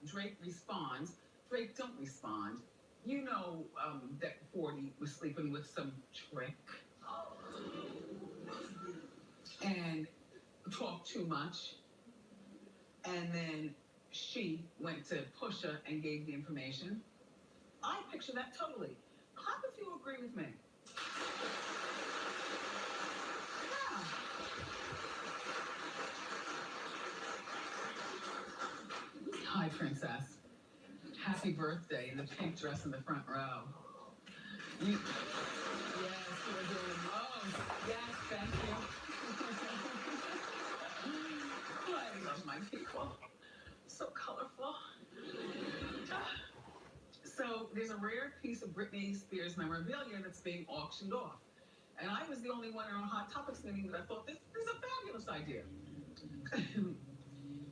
Drake responds. Drake, don't respond. You know that 40 was sleeping with some trick and talked too much. And then she went to Pusha and gave the information. I picture that totally. Clap if you agree with me. Yeah. Hi, Princess. Happy birthday in the pink dress in the front row. Yes, you are doing the most. Yes, thank you. I love my people. So colorful. So there's a rare piece of Britney Spears memorabilia that's being auctioned off. And I was the only one in our Hot Topics meeting that I thought this is a fabulous idea.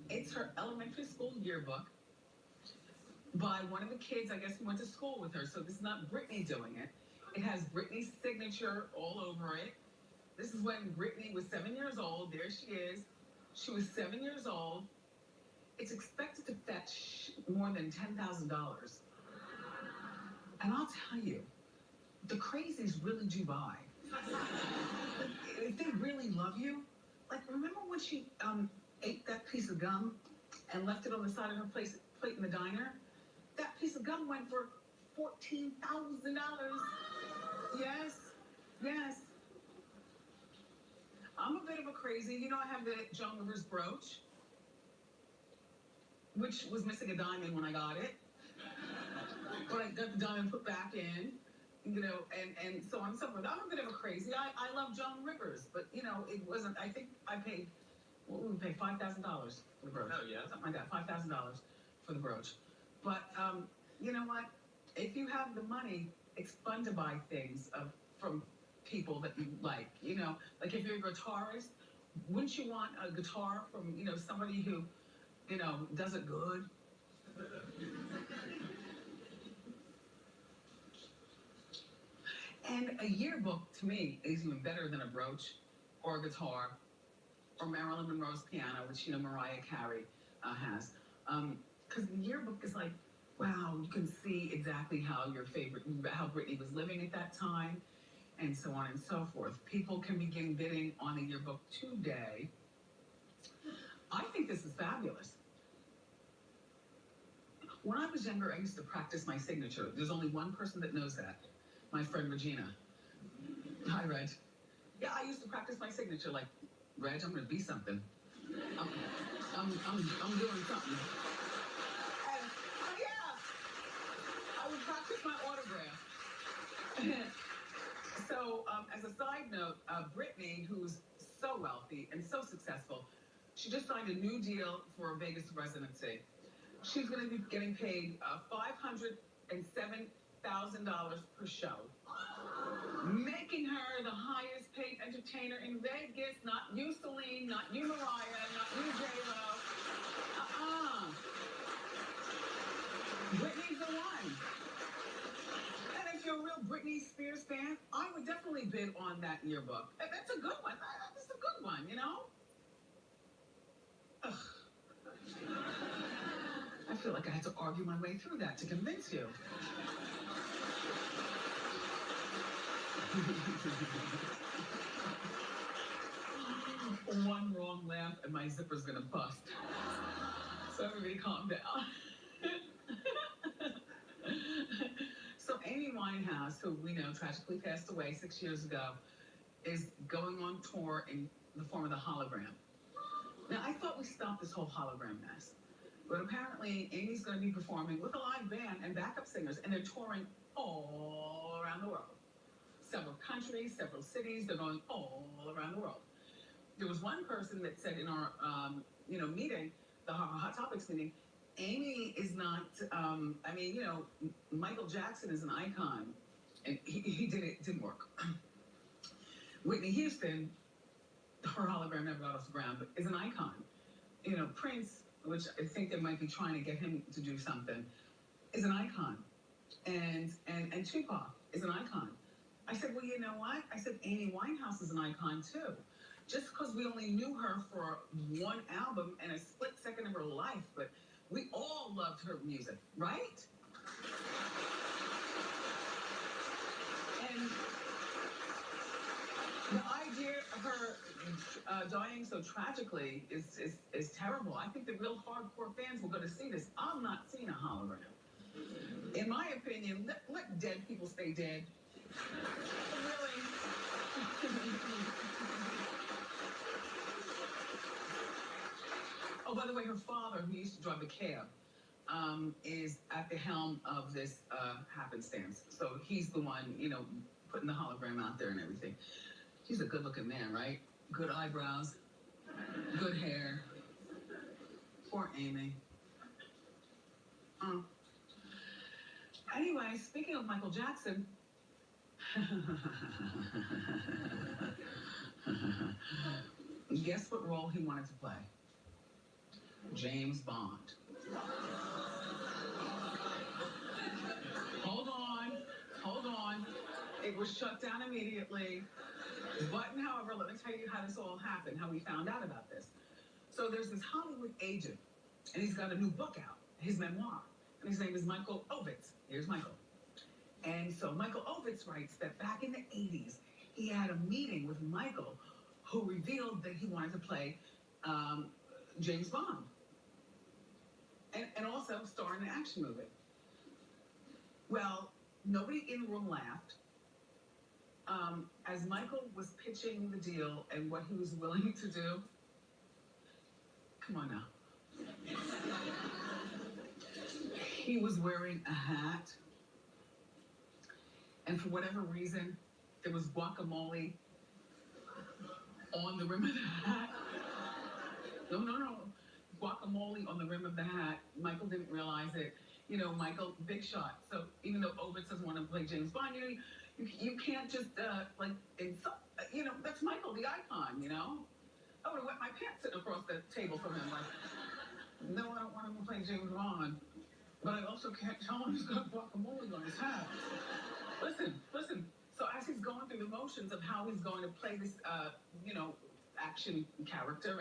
It's her elementary school yearbook by one of the kids, I guess, who went to school with her. So this is not Britney doing it. It has Britney's signature all over it. This is when Britney was 7 years old. There she is. She was 7 years old. It's expected to fetch more than $10,000. And I'll tell you, the crazies really do buy. If they really love you, like remember when she ate that piece of gum and left it on the side of her plate in the diner? That piece of gum went for $14,000. Yes, yes. I'm a bit of a crazy. You know, I have the Joan Rivers brooch, which was missing a diamond when I got it. But I got the diamond put back in, you know, and so on and so forth. I'm a bit of a crazy. I love Joan Rivers, but, you know, it wasn't, I think I paid, what would we pay, $5,000 for the brooch. Oh, yeah. Something like that, $5,000 for the brooch. But, you know what? If you have the money, it's fun to buy things from people that you like, you know. Like if you're a guitarist, wouldn't you want a guitar from, you know, somebody who, you know, does it good? And a yearbook, to me, is even better than a brooch or a guitar or Marilyn Monroe's piano, which, you know, Mariah Carey has. Because the yearbook is like, wow, you can see exactly how how Britney was living at that time, and so on and so forth. People can begin bidding on the yearbook today. I think this is fabulous. When I was younger, I used to practice my signature. There's only one person that knows that. My friend Regina. Hi, Reg. Yeah, I used to practice my signature like, Reg, I'm gonna be something. I'm doing something. And, yeah, I would practice my autograph. So, as a side note, Britney, who's so wealthy and so successful, she just signed a new deal for a Vegas residency. She's going to be getting paid $507,000 per show, making her the highest paid entertainer in Vegas. Not you, Celine, not you, Mariah, not you, J-Lo. Britney's the one. And if you're a real Britney Spears fan, I would definitely bid on that yearbook. That's a good one. That's a good one, you know? Ugh. I feel like I had to argue my way through that to convince you. One wrong laugh and my zipper's gonna bust. So everybody calm down. So Amy Winehouse, who we know tragically passed away 6 years ago, is going on tour in the form of the hologram. Now, I thought we stopped this whole hologram mess. But apparently, Amy's going to be performing with a live band and backup singers, and they're touring all around the world. Several countries, several cities, they're going all around the world. There was one person that said in our, meeting, the Hot Topics meeting, Amy is not, Michael Jackson is an icon, and he did it, didn't work. Whitney Houston, her hologram never got off the ground, but is an icon. You know, Prince, which I think they might be trying to get him to do something, is an icon. And Tupac is an icon. I said, well, you know what? I said, Amy Winehouse is an icon too. Just because we only knew her for one album and a split second of her life, but we all loved her music, right? And the idea of her dying so tragically is terrible. I think the real hardcore fans will go to see this. I'm not seeing a hologram. In my opinion, let dead people stay dead. Really? Oh, by the way, her father, who used to drive a cab, is at the helm of this happenstance. So he's the one, putting the hologram out there and everything. He's a good-looking man, right? Good eyebrows, good hair. Poor Amy. Anyway, speaking of Michael Jackson, guess what role he wanted to play? James Bond. Hold on. It was shut down immediately. But, however, let me tell you how this all happened, how we found out about this. So there's this Hollywood agent, and he's got a new book out, his memoir, and his name is Michael Ovitz. Here's Michael. And so Michael Ovitz writes that back in the 80s, he had a meeting with Michael, who revealed that he wanted to play James Bond, and also star in an action movie. Well, nobody in the room laughed. As Michael was pitching the deal and what he was willing to do, come on now. He was wearing a hat, and for whatever reason, there was guacamole on the rim of the hat. No. Guacamole on the rim of the hat. Michael didn't realize it. Michael, big shot. So even though Ovitz doesn't want to play James Bond, you can't just, insult. That's Michael, the icon, I would have wet my pants sitting across the table from him. Like, no, I don't want him to play James Bond. But I also can't tell him he's got guacamole on his hat. Listen. So as he's going through the motions of how he's going to play this, action character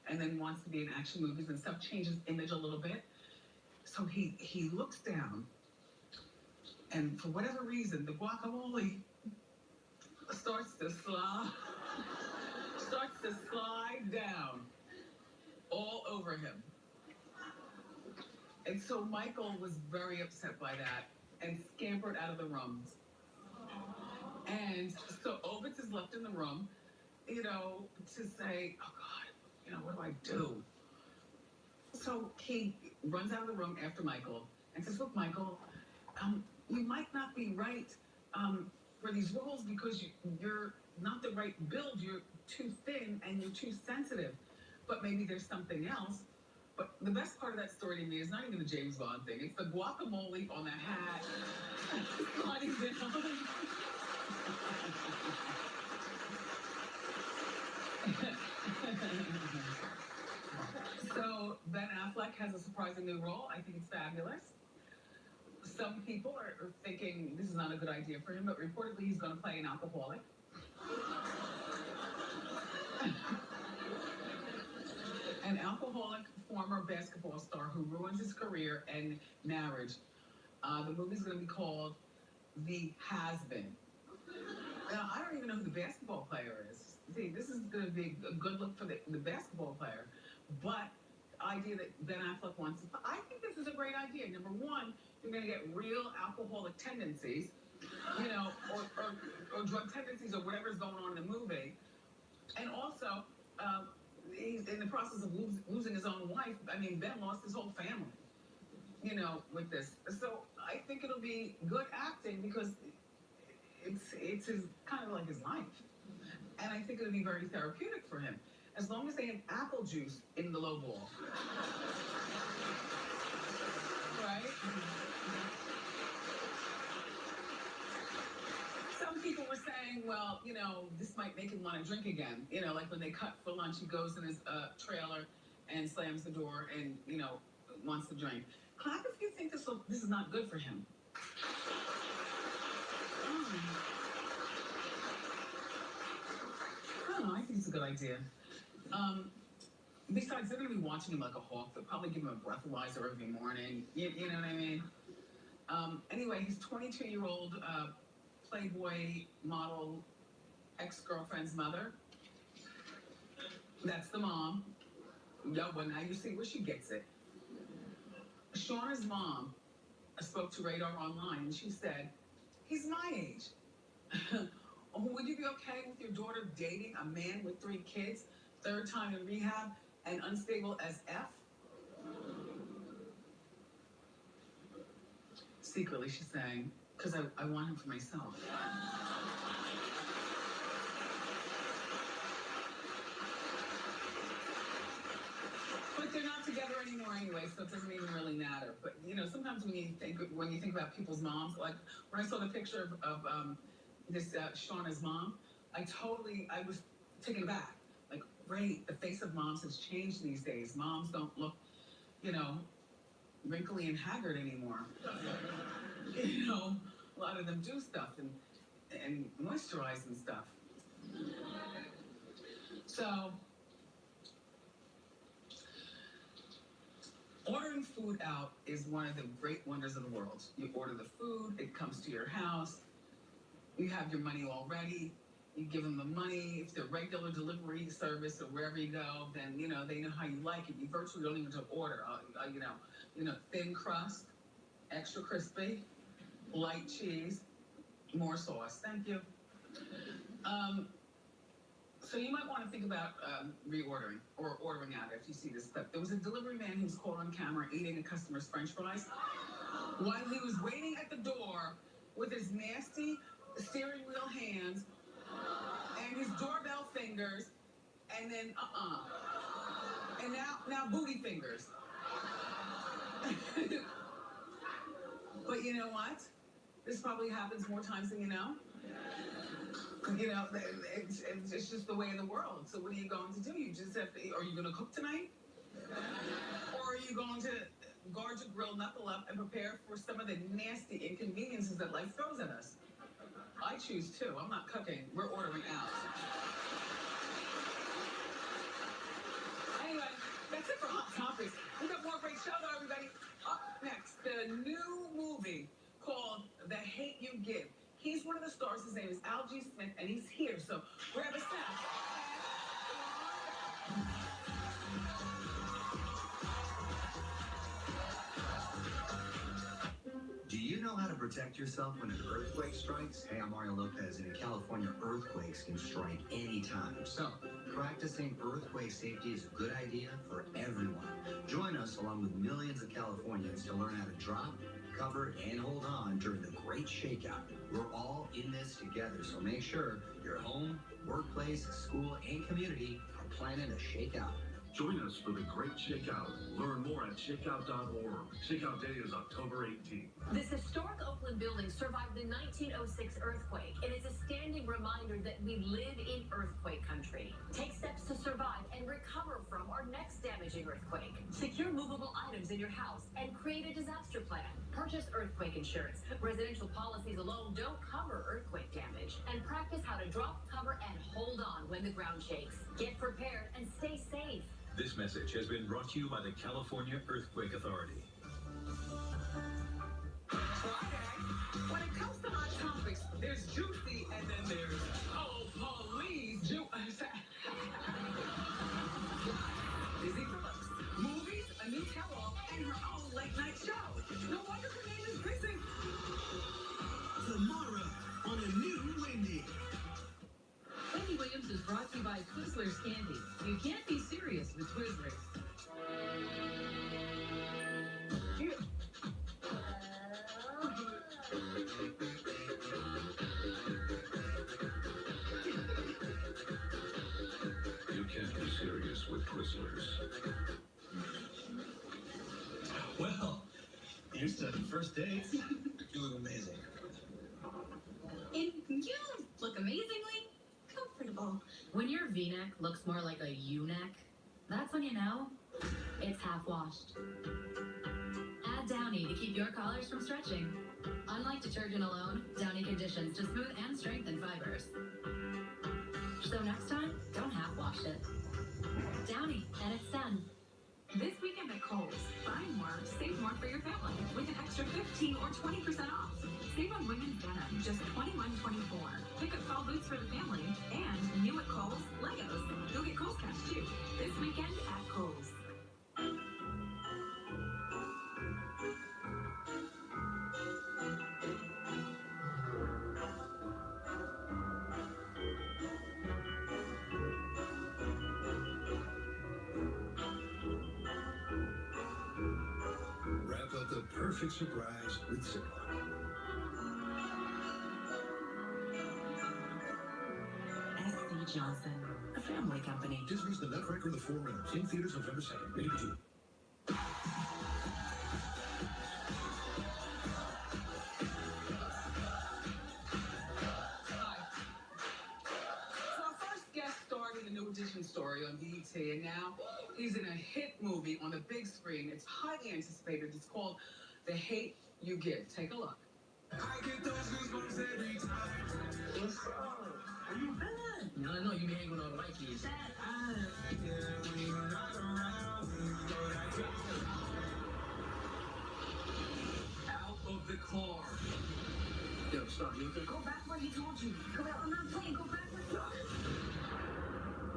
and then wants to be in action movies and stuff, changes image a little bit. So he looks down, and for whatever reason, the guacamole starts to slide down all over him. And so Michael was very upset by that and scampered out of the room. And so Ovitz is left in the room, to say, oh God, what do I do? So he runs out of the room after Michael and says, look, Michael, you might not be right for these roles because you're not the right build. You're too thin and you're too sensitive. But maybe there's something else. But the best part of that story to me is not even the James Bond thing. It's the guacamole on the hat sliding down. So Ben Affleck has a surprising new role. I think it's fabulous. Some people are thinking this is not a good idea for him, but reportedly he's going to play an alcoholic. An alcoholic former basketball star who ruins his career and marriage. The movie's going to be called The Has-Been. Now, I don't even know who the basketball player is. See, this is going to be a good look for the basketball player. But the idea that Ben Affleck wants to, I think this is a great idea. Number one, you're going to get real alcoholic tendencies, or drug tendencies or whatever's going on in the movie. And also, he's in the process of losing his own wife. I mean, Ben lost his whole family, with this. So I think it'll be good acting because it's his kind of like his life. And I think it'll be very therapeutic for him. As long as they have apple juice in the low ball. Right? Some people were saying, well, this might make him want to drink again. Like when they cut for lunch, he goes in his trailer and slams the door and, wants to drink. Clap if you think this is not good for him. I don't know, I think it's a good idea. Besides, they're going to be watching him like a hawk. They'll probably give him a breathalyzer every morning. You know what I mean? Anyway, his 22-year-old Playboy model ex-girlfriend's mother. That's the mom. Yeah, well, now you see where she gets it. Shauna's mom spoke to Radar Online, and she said, he's my age. Would you be okay with your daughter dating a man with 3 kids, 3rd time in rehab, and unstable as F? Secretly, she's saying, because I want him for myself. But they're not together anymore anyway, so it doesn't even really matter. But, you know, sometimes when you think about people's moms, like when I saw the picture of this Shauna's mom, I was taken aback. Like, great, the face of moms has changed these days. Moms don't look, you know, wrinkly and haggard anymore. You know, a lot of them do stuff and moisturize and stuff. So, ordering food out is one of the great wonders of the world. You order the food, it comes to your house, you have your money already, you give them the money. If they're regular delivery service or wherever you go, then, you know, they know how you like it. You virtually don't even have to order, you know, thin crust, extra crispy, light cheese, more sauce. Thank you. So you might want to think about reordering or ordering out after you see this clip. There was a delivery man who was caught on camera eating a customer's French fries while he was waiting at the door with his nasty steering wheel hands and his doorbell fingers, and then and now booty fingers. But you know what? This probably happens more times than you know. You know, it's just the way of the world. So what are you going to do? You just have to, are you going to cook tonight? Or are you going to guard your grill, knuckle up, and prepare for some of the nasty inconveniences that life throws at us? I choose to. I'm not cooking. We're ordering out. Anyway, that's it for Hot Topics. We've got more great show, though, everybody. Up next, the new movie called The Hate You Give. He's one of the stars. His name is Hbhh Smith, and he's here. So grab a snack. Do you know how to protect yourself when an earthquake strikes? Hey, I'm Mario Lopez, and in California, earthquakes can strike anytime. So, practicing earthquake safety is a good idea for everyone. Join us along with millions of Californians to learn how to drop, cover, and hold on during the Great Shakeout. We're all in this together, so make sure your home, workplace, school, and community are planning a shakeout. Join us for the Great Shakeout. Learn more at shakeout.org. Shakeout Day is October 18th. This historic Oakland building survived the 1906 earthquake, and it's a standing reminder that we live in earthquake country. Take steps to survive and recover from our next damaging earthquake. Secure movable items in your house and create a disaster plan. Purchase earthquake insurance. Residential policies alone don't cover earthquake damage. And practice how to drop, cover, and hold on when the ground shakes. Get prepared and stay safe. This message has been brought to you by the California Earthquake Authority. Friday, when it comes to Hot Topics, there's juicy and then there's, oh, police. Busy Phillips. Movies, a new tell-all, and her own late-night show. No wonder her name is Busy. Tomorrow on a new Wendy. Wendy Williams is brought to you by Twizzlers Candy. You can't be serious with Twizzlers. You can't be serious with Twizzlers. Well, here's to first dates. You look amazing. And you look amazingly comfortable. When your V-neck looks more like a U-neck, that's when you know it's half washed. Add Downy to keep your collars from stretching. Unlike detergent alone, Downy conditions to smooth and strengthen fibers. So next time, don't half wash it. Downy, and it's done. This weekend, at Kohl's. Buy more, save more for your family with an extra 15 or 20% off. Save on women's denim, just $21.24. Pick up fall boots for the family and new at Kohl's, Legos. You'll get Kohl's cash too. This weekend at Kohl's. Wrap up the perfect surprise with Ziploc. S.C. Johnson, a family company. Disney's The Nutcracker and the Four Realms in theaters November 2nd. Rated PG. New Edition story on BET, and now he's in a hit movie on the big screen. It's highly anticipated. It's called The Hate You Give. Take a look. I get those goosebumps every time. What's up? Are you bad? No, I know you be hanging with all the white kids. Out of the car. Yo, stop, Luther. Go back where he told you. Go back. I'm not playing. Go back where he told you.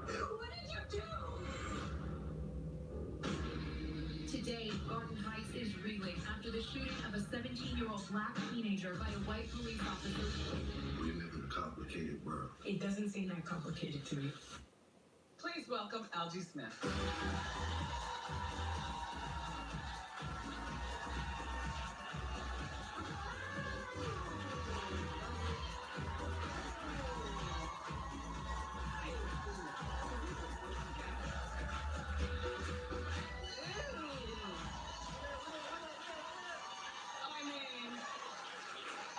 What did you do? Today, Garden Heights is reeling after the shooting of a 17-year-old black teenager by a white police officer. We live in a complicated world. It doesn't seem that complicated to me. Please welcome Algie Smith.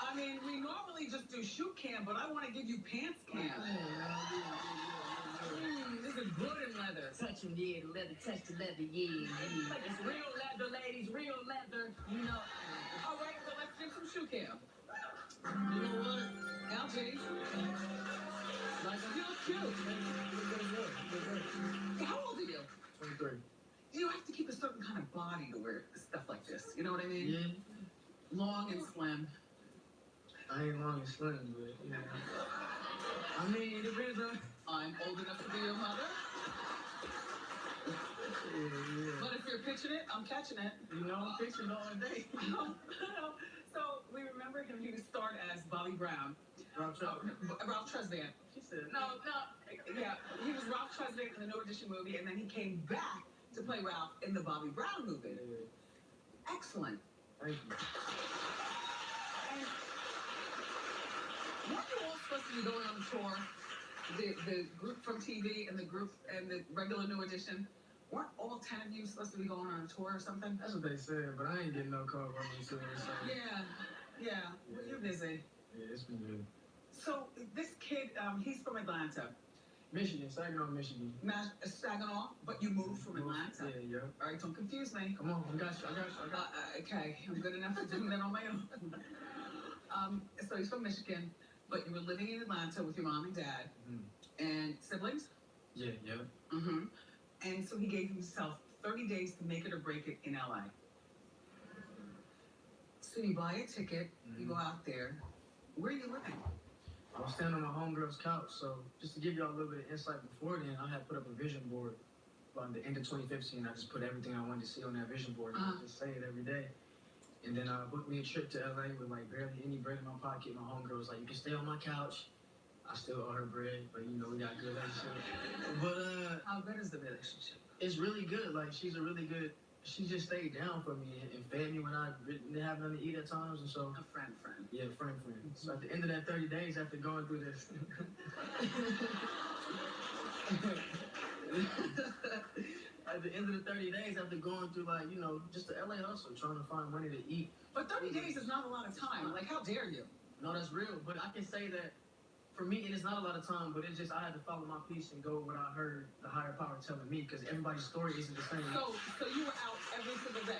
I mean, we normally just do shoe cam, but I want to give you pants cam. This is good in leather. Touch him, yeah, the leather, touch the leather, yeah. Like it's real leather, ladies, real leather, you know. All right, so let's do some shoe cam. You know what? Algie. Like, you're cute. How old are you? 23. You have to keep a certain kind of body to wear stuff like this. You know what I mean? Yeah. Long and slim. I ain't long and slim, but yeah. I mean, it depends on. I'm old enough to be your mother. Yeah. But if you're pitching it, I'm catching it. You know, I'm pitching all day. So we remember him. He was starred as Bobby Brown. Ralph Tresvant. She said. No. Yeah, he was Ralph Tresvant in the New Edition movie, and then he came back to play Ralph in the Bobby Brown movie. Yeah. Excellent. Thank you. And weren't you all supposed to be going on a tour? The group from TV and the group and the regular New Edition, weren't all 10 of you supposed to be going on a tour or something? That's what they said, but I ain't getting no call from me soon. So. Yeah. Well, you're busy. Yeah, it's been good. So this kid, he's from Atlanta. Michigan, Saginaw, Michigan. Saginaw, but you moved from Atlanta. Yeah. All right, don't confuse me. Come on, I got you. Okay, I'm good enough to do that on my own. So he's from Michigan, but you were living in Atlanta with your mom and dad, and siblings? Yeah. Mm-hmm. And so he gave himself 30 days to make it or break it in LA. So you buy a ticket, you go out there. Where are you living? I was standing on my homegirl's couch, so just to give y'all a little bit of insight before then, I had put up a vision board by the end of 2015. I just put everything I wanted to see on that vision board and I just say it every day. And then I booked me a trip to LA with like barely any bread in my pocket. My homegirl was like, you can stay on my couch. I still owe her bread, but you know, we got a good relationship. But how good is the relationship? It's really good. Like she just stayed down for me and fed me when I didn't have nothing to eat at times, and so. A friend. Yeah, friend. So at the end of that 30 days, after going through this. At the end of the 30 days, after going through like, you know, just the LA hustle, trying to find money to eat. But 30 days is not a lot of time. Like, how dare you? No, that's real. But I can say that for me, it is not a lot of time, but it's just I had to follow my peace and go what I heard the higher power telling me, because everybody's story isn't the same. So you were out every single day,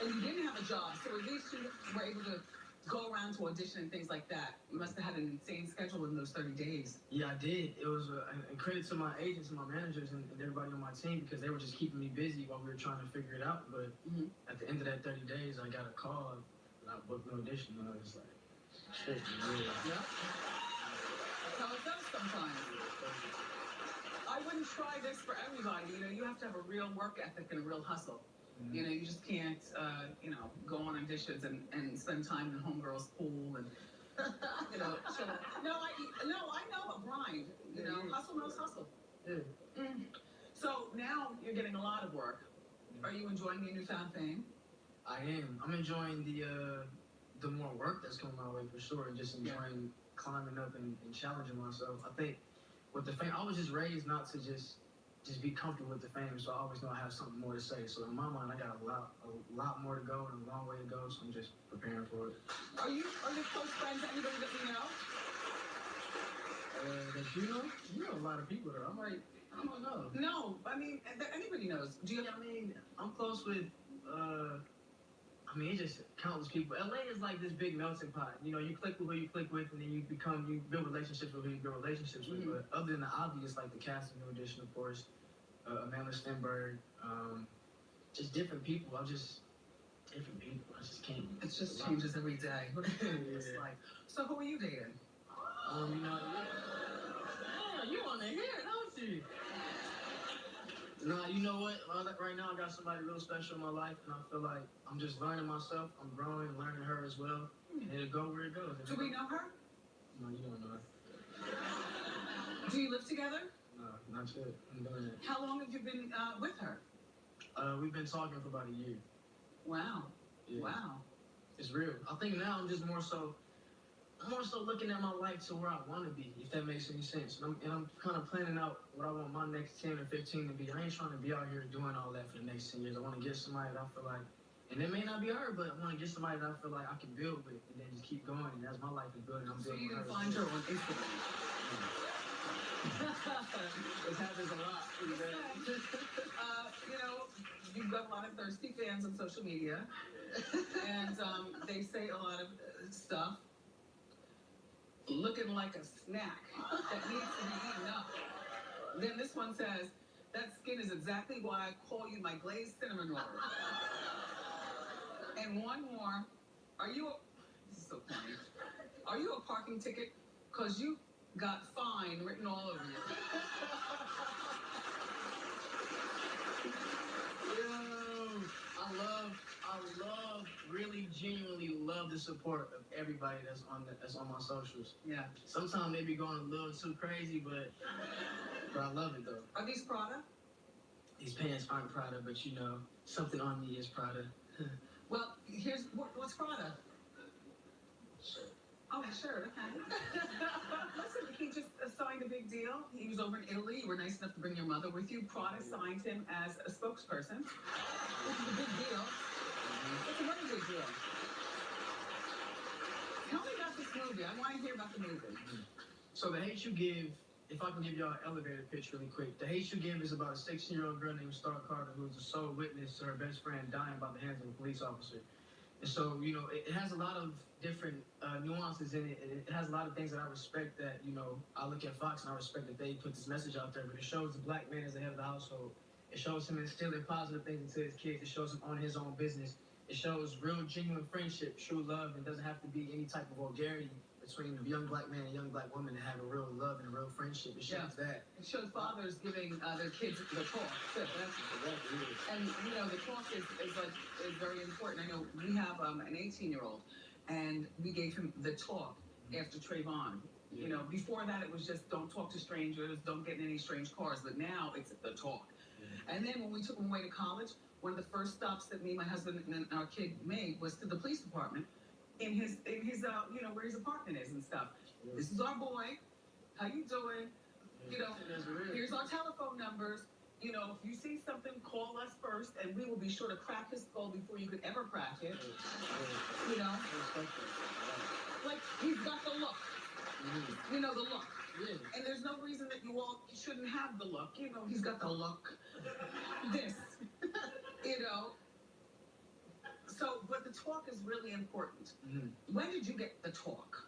and you didn't have a job, so at least you were able to go around to audition and things like that. You must have had an insane schedule in those 30 days. Yeah, I did. It was and credit to my agents and my managers and everybody on my team because they were just keeping me busy while we were trying to figure it out. But at the end of that 30 days, I got a call and I booked an audition and I was like, shit, Yeah. That's how it goes sometimes. I wouldn't try this for everybody. You know, you have to have a real work ethic and a real hustle. You know, you just can't, go on auditions and spend time in homegirls' pool and, chill. No, I know a grind. You know, hustle knows hustle. Yeah. So now you're getting a lot of work. Are you enjoying your newfound fame? I am. I'm enjoying the more work that's coming my way for sure, and just enjoying climbing up and challenging myself. I think with the fame, I was just raised not to just be comfortable with the fame, so I always know I have something more to say. So in my mind, I got a lot more to go and a long way to go. So I'm just preparing for it. Are you close friends with anybody that you know? That you know? You know a lot of people there. I'm like, I don't know. No, I mean that anybody knows. Do you? I mean, I'm close with. It's just countless people. LA is like this big melting pot. You know, you click with who you click with, and then you build relationships with who you build relationships with. But other than the obvious, like the cast of New Edition, of course, Amanda Stenberg, just different people. Different people. I just can't. It just changes every day. It's like, so who are you dating? You want to hear it, don't you? Nah, you know what? Right now I got somebody real special in my life, and I feel like I'm just learning myself. I'm growing, learning her as well, and it'll go where it goes. Do we know her? No, you don't know her. Do you live together? No, not yet. I'm doing it. How long have you been with her? We've been talking for about a year. Wow. Yeah. Wow. It's real. I think now I'm just more so looking at my life to where I want to be, if that makes any sense. And I'm kind of planning out what I want my next 10 or 15 to be. I ain't trying to be out here doing all that for the next 10 years. I want to get somebody that I feel like, and it may not be her, but I want to get somebody that I feel like I can build with, and then just keep going. And as my life is building, I'm building. So you can find her on Instagram. It happens a lot. You've got a lot of thirsty fans on social media, and they say a lot of stuff. Looking like a snack that needs to be eaten up. Then this one says, that skin is exactly why I call you my glazed cinnamon roll. And one more, this is so funny. Are you a parking ticket? Because you got fine written all over you. I really genuinely love the support of everybody that's on my socials. Yeah. Sometimes they be going a little too crazy, but I love it though. Are these Prada? These pants aren't Prada, but something on me is Prada. Well, what's Prada? Oh, sure, okay. Listen, he just signed a big deal. He was over in Italy. You were nice enough to bring your mother with you. Prada signed him as a spokesperson, which is a big deal. It's a very big deal. Tell me about this movie. I want to hear about the movie. So The Hate You Give, if I can give y'all an elevator pitch really quick. The Hate You Give is about a 16-year-old girl named Star Carter who's the sole witness to her best friend dying by the hands of a police officer. And so, it has a lot of different nuances in it. And it has a lot of things that I respect that, I look at Fox and I respect that they put this message out there. But it shows the black man as the head of the household. It shows him instilling positive things into his kids. It shows him on his own business. It shows real, genuine friendship, true love, and doesn't have to be any type of vulgarity between a young black man and a young black woman to have a real love and a real friendship. It shows that. It shows fathers giving their kids the talk. That's exactly it. And the talk is very important. I know we have an 18-year-old, and we gave him the talk after Trayvon. Yeah. Before that it was just don't talk to strangers, don't get in any strange cars. But now it's the talk. Yeah. And then when we took him away to college, one of the first stops that me, my husband, and our kid made was to the police department. In his where his apartment is and stuff. Yeah. This is our boy. How you doing? Here's our telephone numbers. If you see something, call us first, and we will be sure to crack his skull before you could ever crack it. Like he's got the look. The look. Yeah. And there's no reason that you all shouldn't have the look. He's got the look. This. So, but the talk is really important. When did you get the talk?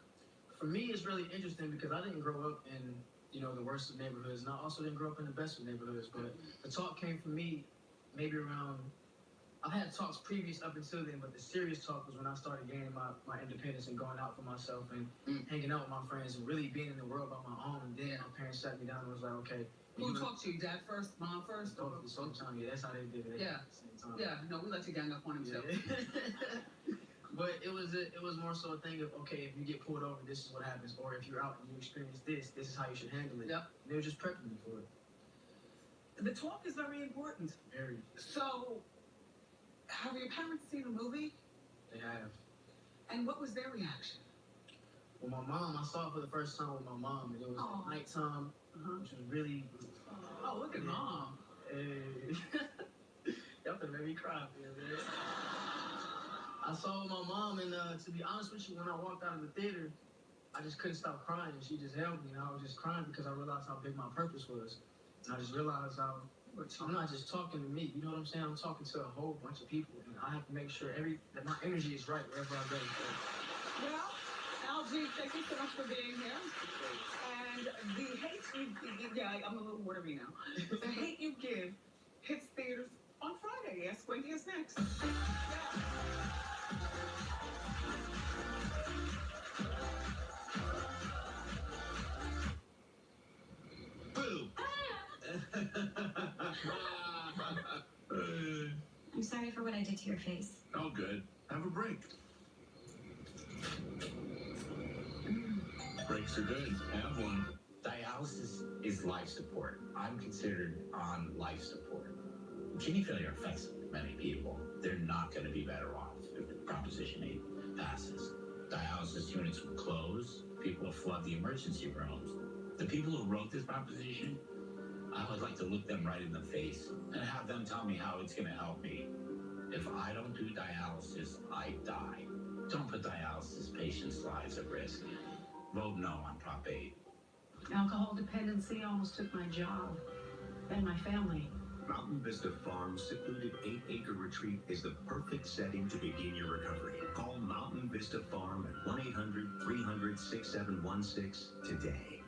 For me, it's really interesting because I didn't grow up in, the worst of neighborhoods, and I also didn't grow up in the best of neighborhoods. But the talk came from me maybe around. I've had talks previous up until then, but the serious talk was when I started gaining my independence and going out for myself and hanging out with my friends and really being in the world by my own. And then my parents sat me down and was like, okay. Who talked to you? Dad first? Mom first? Both at the same time. Yeah, that's how they did it. Yeah. Yeah, no, we let you gang up on him too. But it was more so a thing of, okay, if you get pulled over, this is what happens. Or if you're out and you experience this is how you should handle it. Yep. And they were just prepping me for it. The talk is very important. Very. So, have your parents seen the movie? They have. And what was their reaction? Well, my mom, I saw it for the first time with my mom, and it was at nighttime, which was really... Oh, look at Mom. Hey. Y'all finna make me cry here, man. I saw it with my mom, and to be honest with you, when I walked out of the theater, I just couldn't stop crying, and she just held me, and I was just crying because I realized how big my purpose was. And I just realized how I'm not just talking to me, you know what I'm saying? I'm talking to a whole bunch of people, and I have to make sure that my energy is right wherever I go. Well, Hbhh, thank you so much for being here. And the hate I'm a little watery now. The Hate You Give hits theaters on Friday. Yes, Wendy is next. Boo! I'm sorry for what I did to your face. Oh, good. Have a break. Breaks are good. Have one. Dialysis is life support. I'm considered on life support. Kidney failure affects many people. They're not going to be better off if the Proposition 8 passes. Dialysis units will close. People will flood the emergency rooms. The people who wrote this proposition, I would like to look them right in the face and have them tell me how it's going to help me. If I don't do dialysis, I die. Don't put dialysis patients' lives at risk. Vote no on Prop 8. Alcohol dependency almost took my job and my family. Mountain Vista Farm's secluded 8-acre retreat is the perfect setting to begin your recovery. Call Mountain Vista Farm at 1-800-300-6716 today.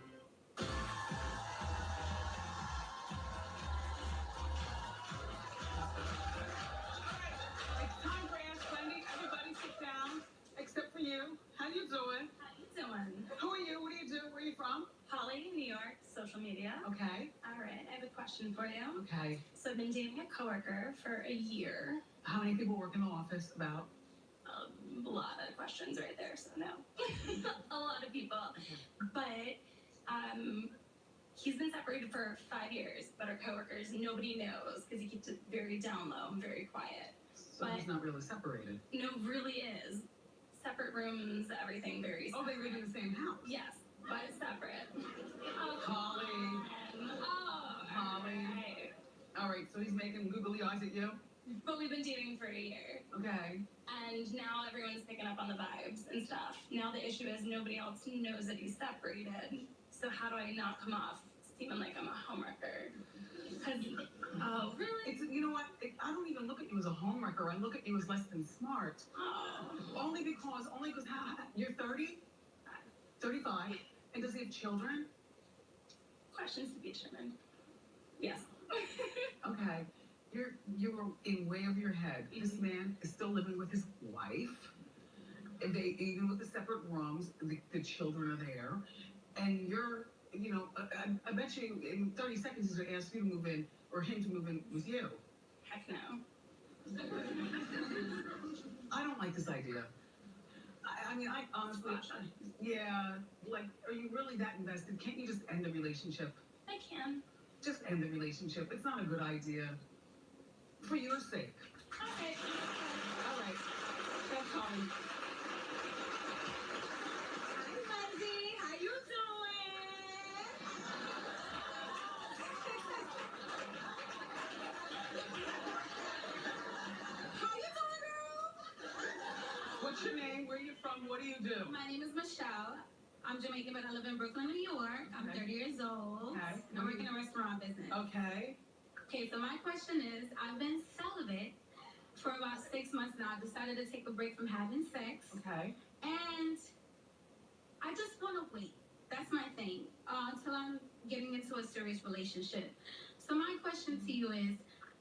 It's time for Ask Wendy. Everybody sit down, except for you. How you doing? How you doing? Who are you? What do you do? Where are you from? Holly, New York, social media. Okay. All right, I have a question for you. Okay. So I've been dating a coworker for a year. How many people work in the office? About? A lot of questions right there, so no. A lot of people. But he's been separated for 5 years, but our coworkers, nobody knows because he keeps it very down low and very quiet. So he's not really separated. No, really is. Separate rooms, everything very separate. Oh, they live in the same house? Yes, but separate. Holly. Holly. Right. All right, so he's making googly eyes at you? But we've been dating for a year. Okay. And now everyone's picking up on the vibes and stuff. Now the issue is nobody else knows that he's separated. So how do I not come off seeming like I'm a homewrecker? Oh, really? It's, you know what? I don't even look at you as a homewrecker. I look at you as less than smart. Oh. Only because you're 30? 35? And does he have children? Questions to be determined. Yes. Okay. You're in way over your head. This man is still living with his wife. And they, even with the separate rooms, the children are there. And you're, I bet you in 30 seconds he's going to ask you to move in or him to move in with you. Heck no. I don't like this idea. I mean, I honestly, yeah, like, are you really that invested? Can't you just end the relationship? I can. Just end the relationship. It's not a good idea. For your sake. Okay. All right. That's Holly. Hi, Lindsay. How you doing? How you doing, girl? What's your name? Where are you from? What do you do? My name is Michelle. I'm Jamaican, but I live in Brooklyn, New York. I'm 30 years old. Okay. I work in a restaurant business. Okay. Okay, so my question is, I've been celibate for about 6 months now. I decided to take a break from having sex. Okay. And I just want to wait. That's my thing. Until I'm getting into a serious relationship. So my question to you is,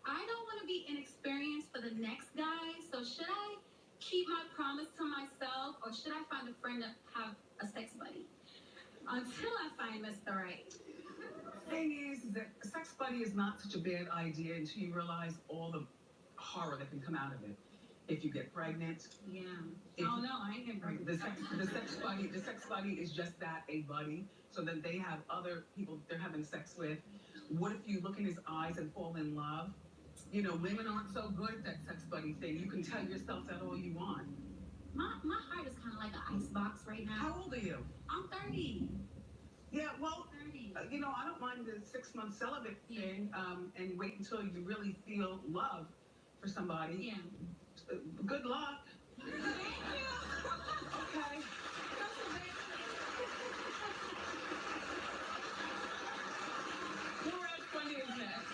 I don't want to be inexperienced for the next guy. So should I keep my promise to myself, or should I find a friend to have a sex buddy until I find Mr. Right? Thing is that a sex buddy is not such a bad idea until you realize all the horror that can come out of it. If you get pregnant. Yeah. Oh no, I ain't getting pregnant. The sex buddy is just that, a buddy. So that they have other people they're having sex with. What if you look in his eyes and fall in love? You know, women aren't so good at that sex buddy thing. You can tell yourself that all you want. My heart is kind of like an icebox right now. How old are you? I'm 30. Yeah, well, 30. You know, I don't mind the 6-month celibate thing, and wait until you really feel love for somebody. Yeah. Good luck. Thank you. Okay. Laura Funny is next.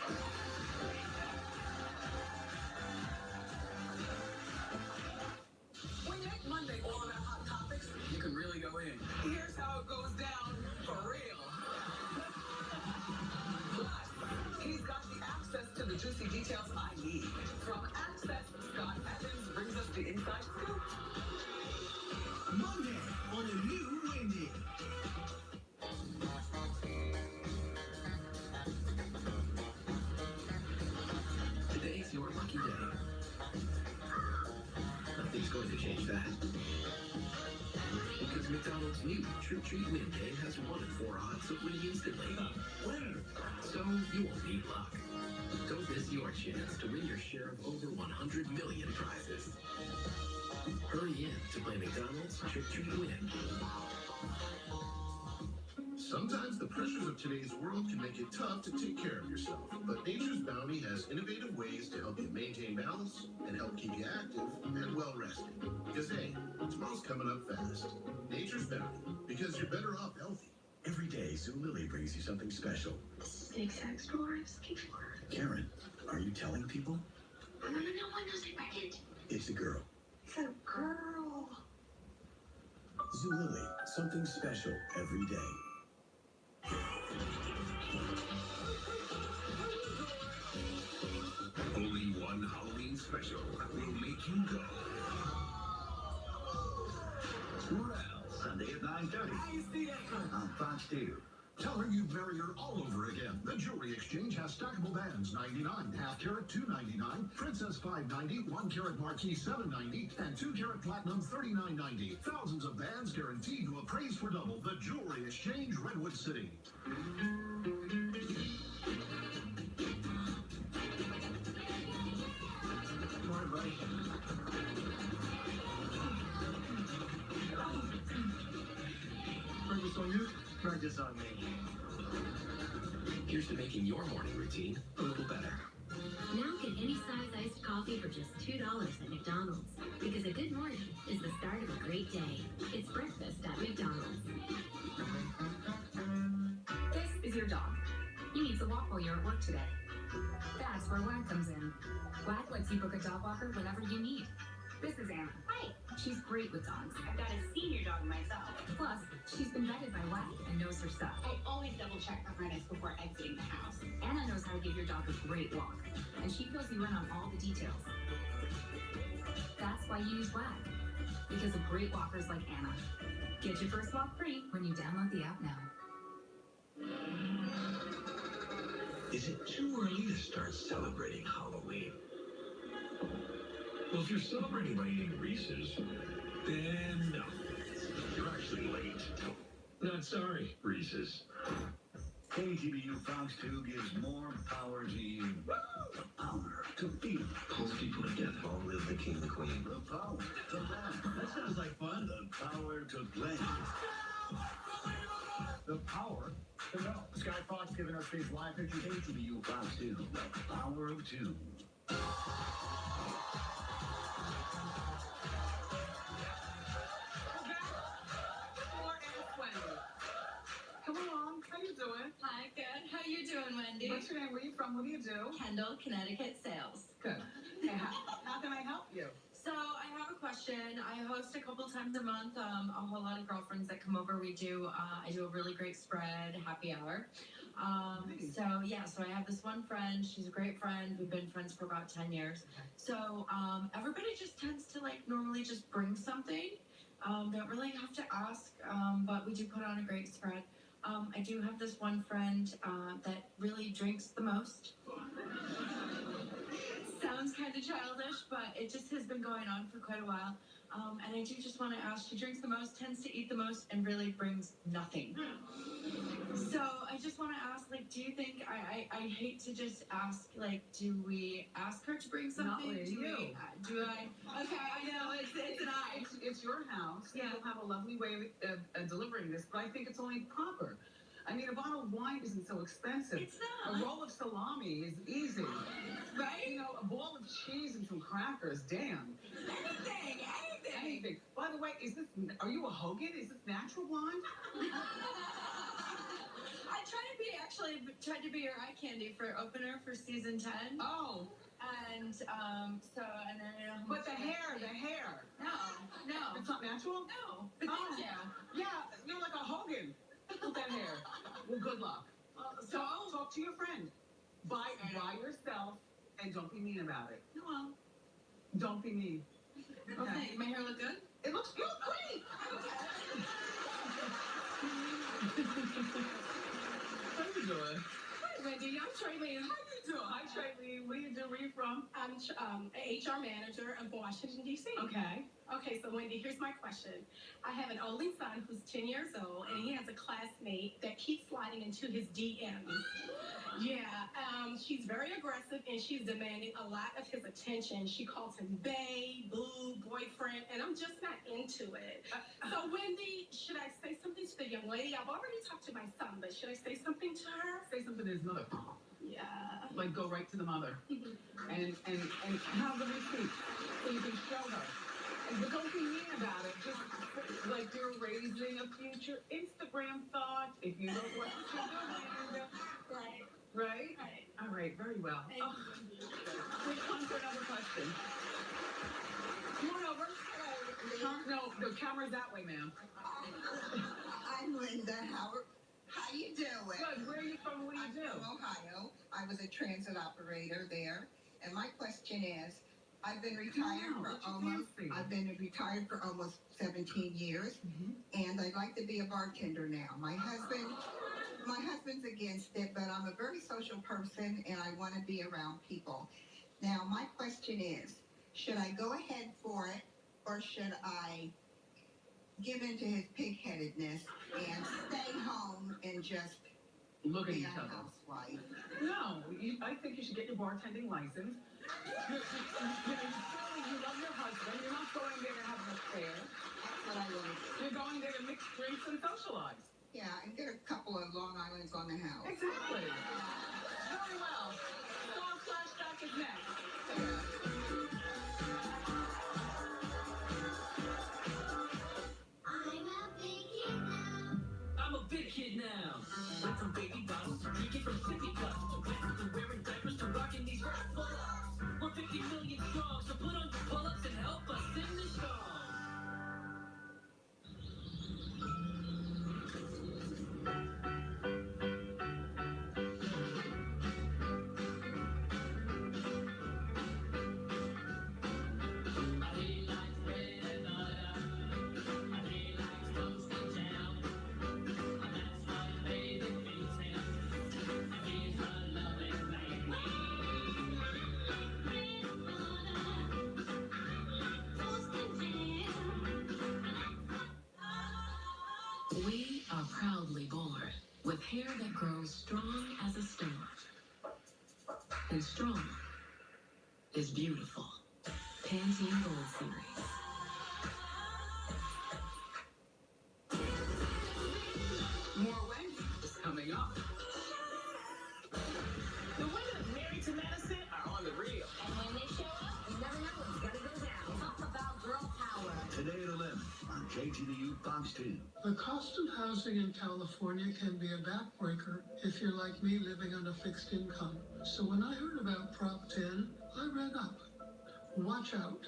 When you make Monday all about hot topics, you can really go in. Here's how it goes down for real. Plus, he's got the access to the juicy details I need. From Access, Scott Evans brings us the inside scoop. Monday on a new Wendy. Today's your lucky day. Nothing's going to change that. Because McDonald's new Trick Treat Win Game has 1 in 4 odds of winning instantly. Winner. So you won't need luck. Don't miss your chance to win your share of over 100 million prizes. Hurry in to play McDonald's Trick Treat Win. Sometimes the pressures of today's world can make it tough to take care of yourself. But Nature's Bounty has innovative ways to help you maintain balance and help keep you active and well rested. Because hey, tomorrow's coming up fast. Nature's Bounty, because you're better off healthy. Every day, Zoo Lily brings you something special. This is the exact store I was looking for. Karen, are you telling people? No one knows I'm pregnant. It's a girl. It's a girl. Zoo Lily, something special every day. Only one Halloween special will make you go. Morale, Sunday at 9:30 on Fox 2. Tell her you marry her all over again. The Jewelry Exchange has stackable bands, $99, half carat, $2.99, Princess $5.90, 1 carat marquise $7.90, and 2 carat platinum $39.90. Thousands of bands guaranteed to appraise for double. The Jewelry Exchange, Redwood City. Morning, buddy. Practice on you, practice on me. Here's to making your morning routine a little better. Now get any size iced coffee for just $2 at McDonald's. Because a good morning is the start of a great day. It's breakfast at McDonald's. This is your dog. He needs a walk while you're at work today. That's where WAG comes in. WAG lets you book a dog walker whenever you need. This is Anna. Hi. She's great with dogs. I've got a senior dog myself. Plus, she's been vetted by WAG and knows her stuff. I always double check harness before exiting the house. Anna knows how to give your dog a great walk, and she fills you in on all the details. That's why you use WAG, because of great walkers like Anna. Get your first walk free when you download the app now. Is it too early to start celebrating Halloween? Well, if you're celebrating by eating Reese's, then no. You're actually late. Not sorry, Reese's. KTBU Fox 2 gives more power to you. The power to feel. Pulls people together. Long live the king, the queen. The power to laugh. That sounds like fun. The power to blend. The power to know. Sky Fox giving us these live pictures. KTBU Fox 2. The power of two. Come along. How you doing? Hi, good. How you doing, Wendy? What's your name? Where you from? What do you do? Kendall, Connecticut Sales. Good. Hey, how can I help you? So I have a question. I host a couple times a month. A whole lot of girlfriends that come over. I do a really great spread, happy hour. Nice. So I have this one friend. She's a great friend. We've been friends for about 10 years. So everybody just tends to normally just bring something. Don't really have to ask, but we do put on a great spread. I do have this one friend that really drinks the most. Sounds kind of childish, but it just has been going on for quite a while. And I do just want to ask, she drinks the most, tends to eat the most, and really brings nothing. So I just want to ask, do you think, I hate to just ask, do we ask her to bring something? Not with you. Do I? Okay, I know, it's an I. It's your house. Yeah. You'll have a lovely way of delivering this, but I think it's only proper. I mean, a bottle of wine isn't so expensive. It's not. A roll of salami is easy. Right? You know, a ball of cheese and some crackers, damn. Anything. By the way, are you a Hogan? Is this natural blonde? I tried to be your eye candy for opener for season 10. Oh. And then But the hair. No. It's not natural? No. But thank you. Yeah, you're like a Hogan with that hair. Well, good luck. So Talk to your friend. Buy yourself and don't be mean about it. well, Don't be mean. okay. My hair look good? You look great. How you doing? Hi, Wendy. I'm Traylene. How you doing? Hi, Traylene. What do you do? Where you from? I'm an HR manager in Washington, D.C. Okay. Okay, so Wendy, here's my question. I have an only son who's 10 years old, and he has a classmate that keeps sliding into his DMs. Yeah, she's very aggressive, and she's demanding a lot of his attention. She calls him bae, boo, boyfriend, and I'm just not into it. So, Wendy, should I say something to the young lady? I've already talked to my son, but should I say something to her? Say something to his mother. Yeah. Go right to the mother. and have the receipt so you can show her. But don't be mean about it. Just like you're raising a future Instagram thought. If you know what you're doing. Right. Right? Right. All right, very well. Thank you. Wait, on for another question. Come on over. No, the camera's that way, ma'am. I'm Linda. How you doing? Good. Where are you from? What do you do? I'm from Ohio. I was a transit operator there. And my question is, I've been retired for almost 17 years, and I'd like to be a bartender now. My husband's against it, but I'm a very social person, and I want to be around people. Now, my question is, should I go ahead for it, or should I give in to his pig-headedness and stay home and just look at be each a other? housewife? No, I think you should get your bartending license. You love your husband. You're not going there to have an affair. That's what I want to do. You're going there to mix drinks and socialize. Yeah, and get a couple of Long Islands on the house. Exactly. Very well. Star Flashback is next. I'm a big kid now. Went from baby bottles to drinking from sippy cups to whippers to wearing diapers to rocking these red pull-ups. We're 50 million strong, so put on your pull-ups and help us sing this song. We are proudly born with hair that grows strong as a stone. And strong is beautiful. Pantene Gold Series. More Wendy is coming up. The women married to Madison are on the reel. And when they show up, you never know what's gonna go down. Talk about girl power. Today at 11 on KTVU 5. Fox 10. The cost of housing in California can be a backbreaker if you're like me living on a fixed income. So when I heard about Prop 10, I read up. Watch out.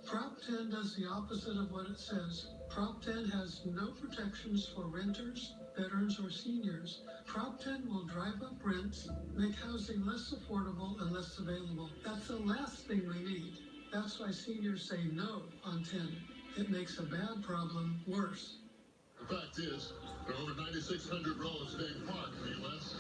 Prop 10 does the opposite of what it says. Prop 10 has no protections for renters, veterans, or seniors. Prop 10 will drive up rents, make housing less affordable and less available. That's the last thing we need. That's why seniors say no on 10. It makes a bad problem worse. The fact is, there are over 9,600 roads named Park in the U.S.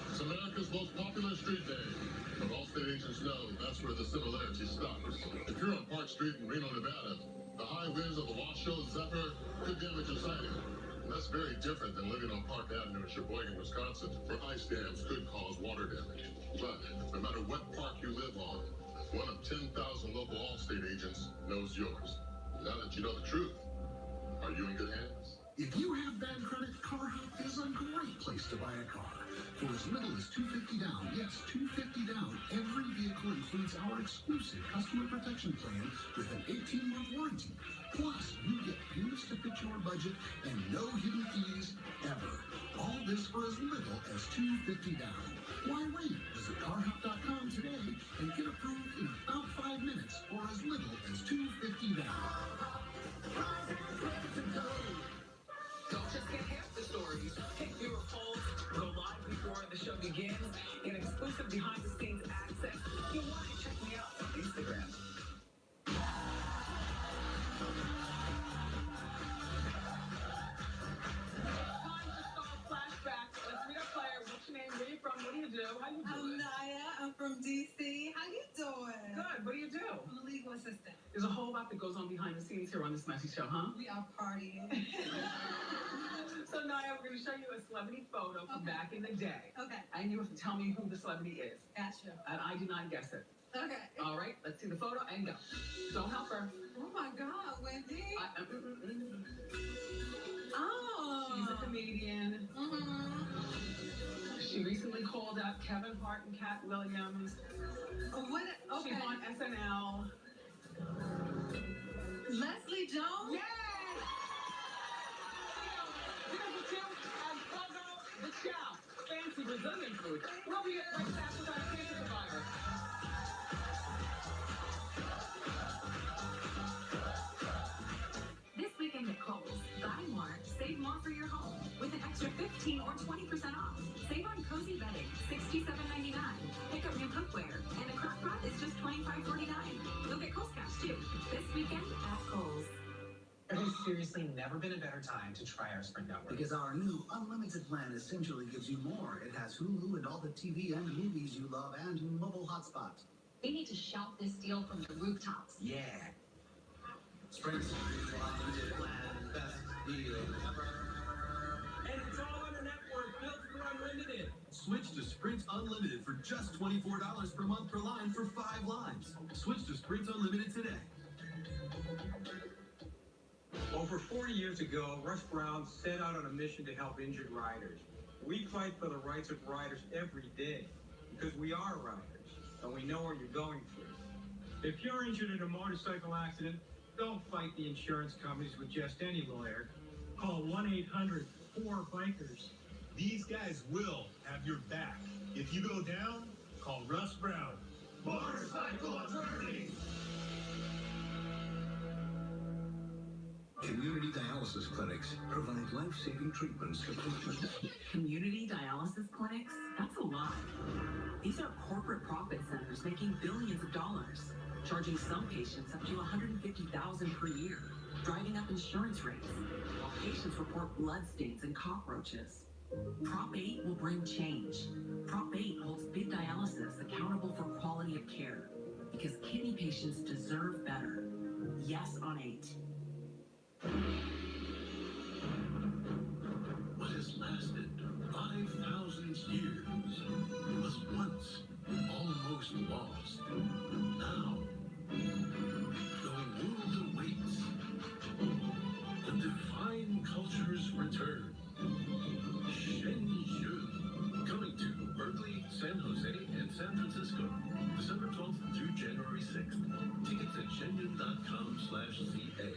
It's America's most popular street name, but all state agents know that's where the similarity stops. If you're on Park Street in Reno, Nevada, the high winds of the Washoe Zephyr could damage your sighting. And that's very different than living on Park Avenue in Sheboygan, Wisconsin, where ice dams could cause water damage. But no matter what park you live on, one of 10,000 local Allstate agents knows yours. Now that you know the truth, are you in good hands? If you have bad credit, Hbhh is a great place to buy a car. For as little as $250 down, yes, $250 down, every vehicle includes our exclusive customer protection plan with an 18-month warranty. Plus, you get payments to fit your budget and no hidden fees ever. All this for as little as $250 down. Why wait? Visit Hbhh.com today and get approved in about 5 minutes or as little as $250 down. Don't just get half the stories. Take viewer polls, go live before the show begins, get exclusive behind-the-scenes access. You want to check me out on Instagram. Time to start flashback. Let's meet our player. What's your name? Where are you from? What do you do? How you doing? I'm Naya. I'm from D.C. How you doing? Good. What do you do? I'm a legal assistant. There's a whole lot that goes on behind the scenes here on this messy show, huh? We are partying. So, Naya, we're going to show you a celebrity photo from back in the day. Okay. And you have to tell me who the celebrity is. Gotcha. And I do not guess it. Okay. All right, let's see the photo and go. Don't help her. Oh my God, Wendy. Oh. She's a comedian. She recently called out Kevin Hart and Cat Williams. What? Okay. She's on SNL. Leslie Jones? Yay! Number 2, and Pogo the Chow. Fancy Brazilian food. We'll be right back with our cancer survivor. This weekend at Kohl's, buy more, save more for your home with an extra 15 or 20% off. Save on cozy bedding, $67.99. Pick up new cookware, and a crock pot is just $25.49. You'll get Kohl's cash too. This weekend at Kohl's. There has seriously never been a better time to try our Sprint network. Because our new unlimited plan essentially gives you more. It has Hulu and all the TV and movies you love and mobile hotspot. We need to shout this deal from the rooftops. Yeah. Sprint's unlimited plan, best deal ever. And it's all on a network built for unlimited. Switch to Sprint Unlimited for just $24 per month per line for 5 lines. Switch to Sprint Unlimited today. Over 40 years ago, Russ Brown set out on a mission to help injured riders. We fight for the rights of riders every day because we are riders and we know what you're going through. If you're injured in a motorcycle accident, don't fight the insurance companies with just any lawyer. Call 1-800-4BIKERS. These guys will have your back. If you go down, call Russ Brown. Motorcycle attorneys. Community dialysis clinics provide life-saving treatments to patients. Community dialysis clinics? That's a lot. These are corporate profit centers making billions of dollars, charging some patients up to $150,000 per year, driving up insurance rates, while patients report blood stains and cockroaches. Prop 8 will bring change. Prop 8 holds big dialysis accountable for quality of care, because kidney patients deserve better. Yes on 8. What has lasted 5,000 years was once almost lost. Now, the world awaits. The divine culture's return. Hbhh, coming to Berkeley, San Jose, and San Francisco, December 12th through January 6th. Tickets at Hbhh.com/CA.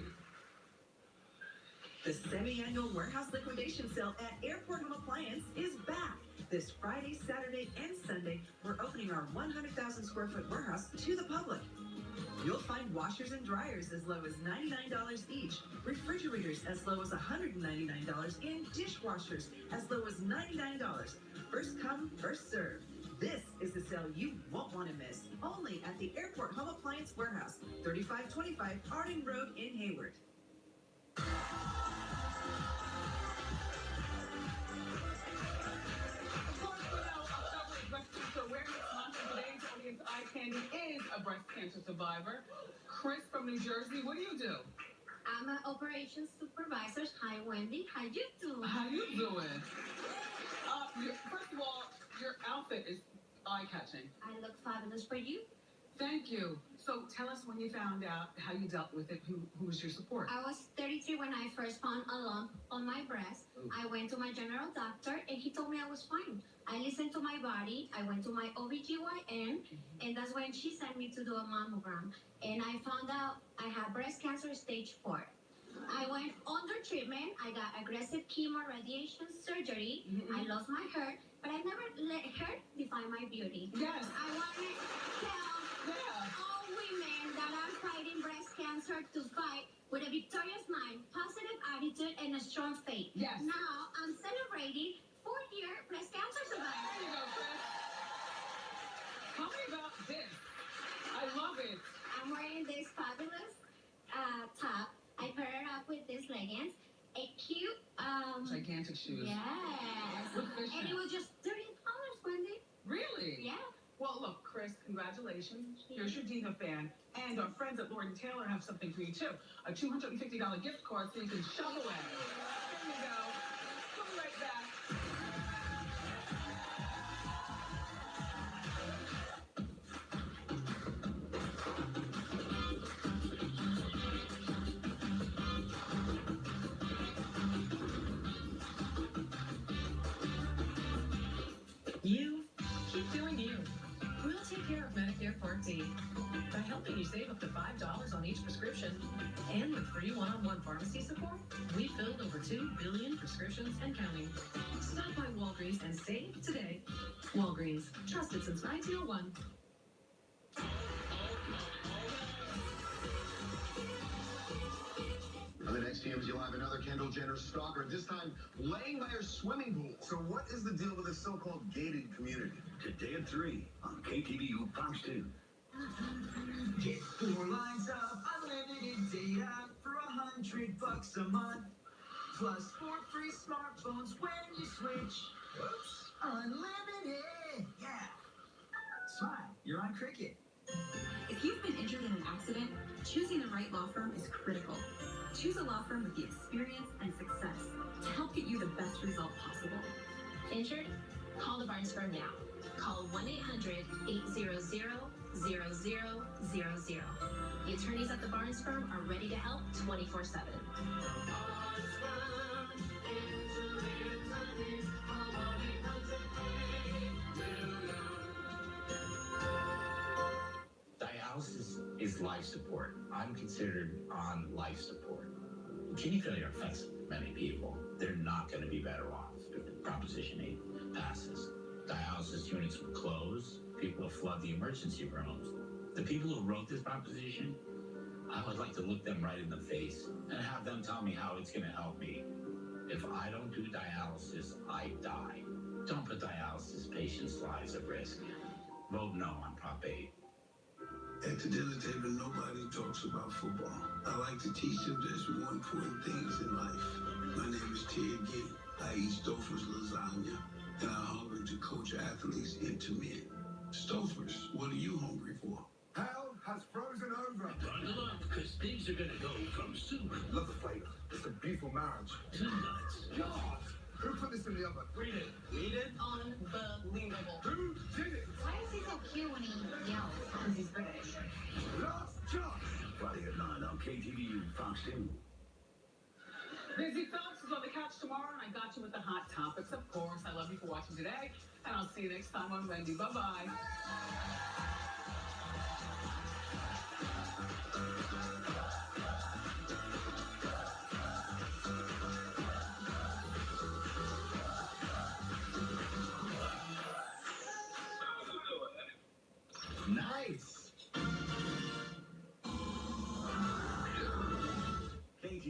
The semi-annual warehouse liquidation sale at Airport Home Appliance is back. This Friday, Saturday, and Sunday, we're opening our 100,000 square foot warehouse to the public. You'll find washers and dryers as low as $99 each, refrigerators as low as $199, and dishwashers as low as $99. First come, first serve. This is the sale you won't want to miss. Only at the Airport Home Appliance Warehouse, 3525 Harding Road in Hayward. Today's audience eye candy is a breast cancer survivor. Chris from New Jersey, what do you do? I'm an operations supervisor. Hi, Wendy. How you doing? How you doing? First of all, your outfit is eye-catching. I look fabulous for you. Thank you. So tell us when you found out, how you dealt with it, who was your support? I was 33 when I first found a lump on my breast. Ooh. I went to my general doctor and he told me I was fine. I listened to my body. I went to my OBGYN and that's when she sent me to do a mammogram. And I found out I had breast cancer stage 4. I went under treatment. I got aggressive chemo radiation surgery. I lost my hair, but I never let hair define my beauty. Yes. I want to tell all women that are fighting breast cancer to fight with a victorious mind, positive attitude, and a strong faith. Yes. Now I'm celebrating 4-year breast cancer survivor. There you go, Chris. Tell me about this. I love it. I'm wearing this fabulous top. I pair it up with these leggings. A cute Gigantic shoes. Yes. Look fishnet. And it was just $30, Wendy. Really? Yeah. Well, look, Chris, congratulations. Here's your Diva fan. And our friends at Lord & Taylor have something for you, too. A $250 gift card so you can shop away. There you go. Come right back. You keep doing you. We'll take care of Medicare Part D by helping you save up to $5 on each prescription. And with free one-on-one pharmacy support, we filled over 2 billion prescriptions and counting. Stop by Walgreens and save today. Walgreens, trusted since 1901. On the next TMZ, you'll have another Kendall Jenner stalker, this time laying by her swimming pool. So what is the deal with this so-called gated community? Today at 3 on KTVU Fox 2. Get 4 lines of unlimited data for $100 a month. Plus 4 free smartphones when you switch. Whoops. Unlimited. Yeah. Smile. You're on Cricket. If you've been injured in an accident, choosing the right law firm is critical. Choose a law firm with the experience and success to help get you the best result possible. Injured? Call the Barnes firm now. Call 1-800-800-0000. The attorneys at the Barnes firm are ready to help 24/7. Dialysis is life support. I'm considered on life support. Kidney failure affects many people. They're not going to be better off if Proposition 8 passes. Dialysis units will close. People will flood the emergency rooms. The people who wrote this proposition, I would like to look them right in the face and have them tell me how it's going to help me. If I don't do dialysis, I die. Don't put dialysis patients' lives at risk. Vote no on Prop 8. At the dinner table, nobody talks about football. I like to teach them there's more important things in life. My name is Ted Ginn. I eat Stouffer's lasagna, and I'm hungry to coach athletes into men. Stouffer's, what are you hungry for? Hell has frozen over. Bundle up, because things are going to go from soup. Love the flavor. It's a beautiful marriage. To nuts. God! Who put this in the oven? Read it. Read it? Unbelievable. Who did it? Why is he so cute when he yells? Because he's British. Last chance. Friday at 9 on KTVU Fox 2. Busy Phillips is on the couch tomorrow, and I got you with the hot topics. Of course, I love you for watching today, and I'll see you next time on Wendy. Bye-bye.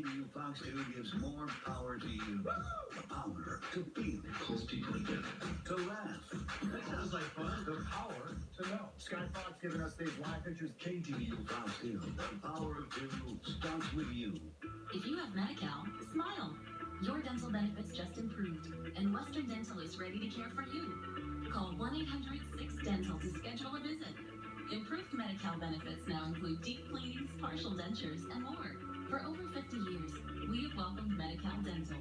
KTVU Fox 2 gives more power to you. Power to feel. Pulls people together. To laugh. That sounds like fun. The power to know. Sky Fox giving us these live pictures. KTVU Fox 2. The power to starts with you. If you have Medi-Cal, smile. Your dental benefits just improved, and Western Dental is ready to care for you. Call 1-800-6-DENTAL to schedule a visit. Improved Medi-Cal benefits now include deep cleanings, partial dentures, and more. For over 50 years, we have welcomed Medi-Cal Dental.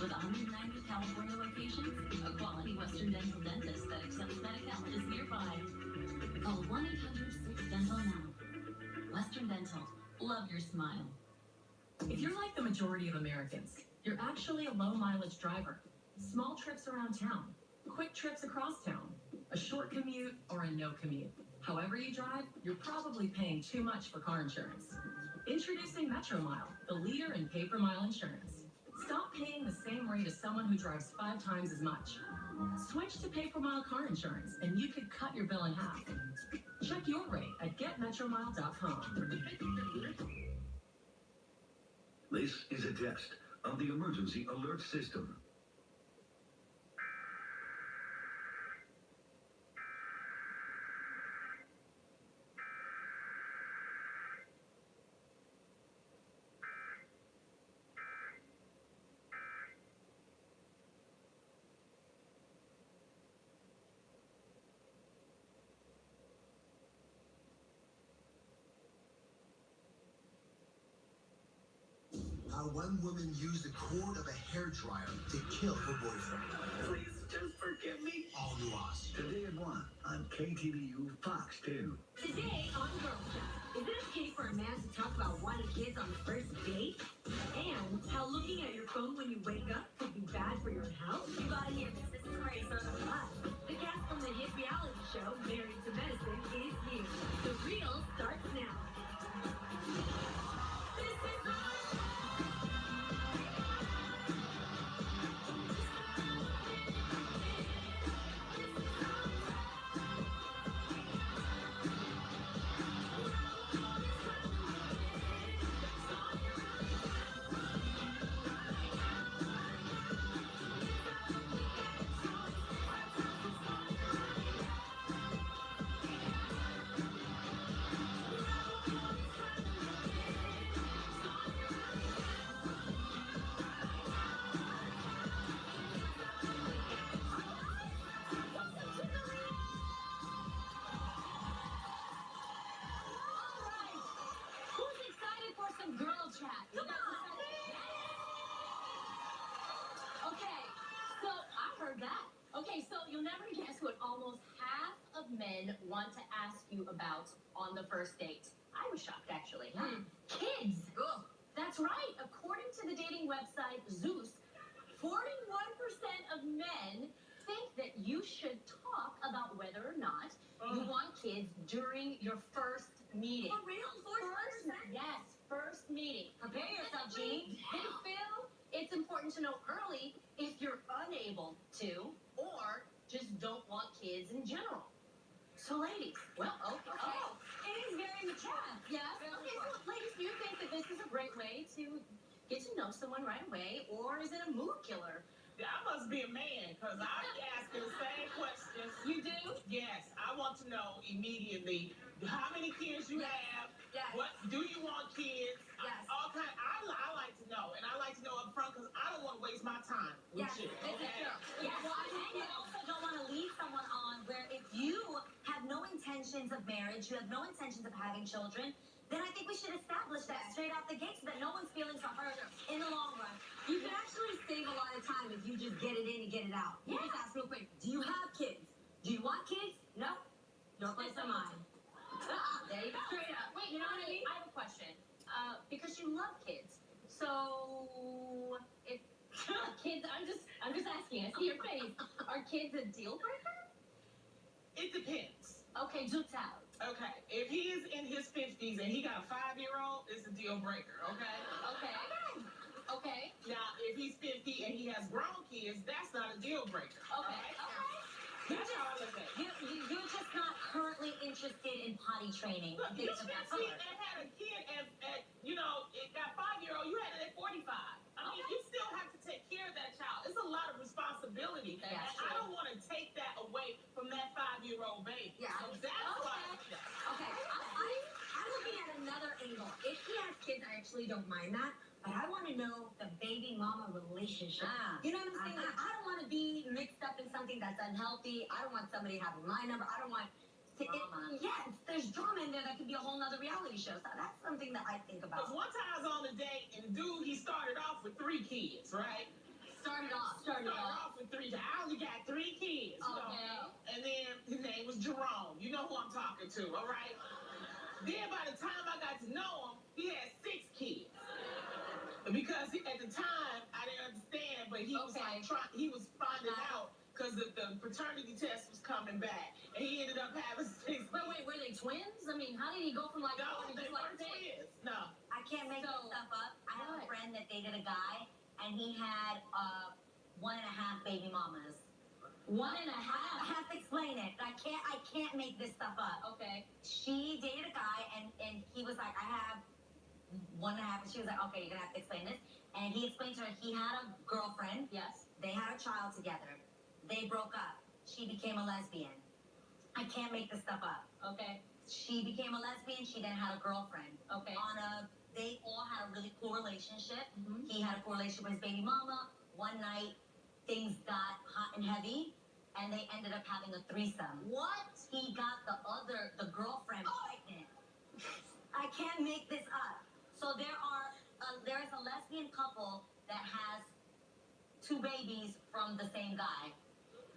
With 190 California locations, a quality Western Dental dentist that accepts Medi-Cal is nearby. Call 1-800-6-DENTAL now. Western Dental. Love your smile. If you're like the majority of Americans, you're actually a low-mileage driver. Small trips around town, quick trips across town, a short commute, or a no commute. However you drive, you're probably paying too much for car insurance. Introducing Metro Mile, the leader in pay-per-mile insurance. Stop paying the same rate as someone who drives 5 times as much. Switch to pay-per-mile car insurance, and you could cut your bill in half. Check your rate at getmetromile.com. This is a test of the emergency alert system. How one woman used the cord of a hairdryer to kill her boyfriend. Please just forgive me. All new Oz. Today at 1 on KTVU Fox 2. Today on Girl Chat, is it okay for a man to talk about wanting kids on the first date? And how looking at your phone when you wake up could be bad for your health? You gotta hear this. This is Grace on the Plus. The cast from the hit reality show, Married to Medicine, is here. The Real starts now. This is men want to ask you about on the first date. I was shocked, actually. Kids! Ugh. That's right. According to the dating website Zeus, 41% of men think that you should talk about whether or not you want kids during your first meeting. For real? 41%? Yes, first meeting. Prepare yourself, Jeannie. They feel it's important to know early if you're unable to or just don't want kids in general. So, ladies, well, okay. Oh, it is very mature. Yes. Okay, so, ladies, do you think that this is a great way to get to know someone right away, or is it a mood killer? I must be a man, because I ask the same questions. You do? Yes. I want to know immediately how many kids you have. Yes. What do you want kids? Yes. Okay, I like to know, and I like to know up front because I don't want to waste my time with you. Okay? Yes, well, I think you also don't want to lead someone on where if you have no intentions of marriage, you have no intentions of having children, then I think we should establish that straight out the gate so that no one's feelings are hurt in the long run. You can actually save a lot of time if you just get it in and get it out. You just ask real quick, do you have kids? Do you want kids? No. Your place or mine. There you go. Straight up. Wait, you know what I mean? I have a question. Because you love kids. So if kids, I'm just asking, I see your face. Are kids a deal breaker? It depends. Okay, do tell. Okay, if he is in his 50s and he got a 5-year-old, it's a deal breaker, okay? Okay. Okay. Now, if he's 50 and he has grown kids, that's not a deal breaker. Okay. Right? Okay. That's how I look at it. You're just not currently interested in potty training. Look, you 50 and had a kid at it got 5-year-old, you had it at 45. I mean, you still have to take care of that child. It's a lot of responsibility. And I don't want to take that away from that 5-year-old baby. Yeah. So that's why. Okay, I'm looking at another angle. If he has kids, I actually don't mind that. But I want to know the baby mama relationship. You know what I'm saying? Like, I don't want to be mixed up in something that's unhealthy. I don't want somebody having my number. I don't want there's drama in there that could be a whole nother reality show. So that's something that I think about. Because one time I was on a date, and dude, he started off with 3 kids, right? Started off with 3. I only got 3 kids. You know? And then his name was Jerome. You know who I'm talking to, all right? Then by the time I got to know him, he had 6 kids. Because at the time, I didn't understand, but he was like he was finding out because the paternity test was coming back, and he ended up having 6. But wait, were they twins? I mean, how did he go from like no, to they just like weren't twins. No. I can't make this stuff up. I have a friend that dated a guy, and he had 1.5 baby mamas. 1.5. I have to explain it. I can't make this stuff up. Okay. She dated a guy, and he was like, I have 1.5, and she was like, okay, you're gonna have to explain this. And he explained to her he had a girlfriend. Yes. They had a child together. They broke up. She became a lesbian. I can't make this stuff up. Okay. She became a lesbian. She then had a girlfriend. Okay. They all had a really cool relationship. Mm-hmm. He had a cool relationship with his baby mama. One night, things got hot and heavy, and they ended up having a threesome. What? He got the girlfriend pregnant. I can't make this up. So there is a lesbian couple that has 2 babies from the same guy.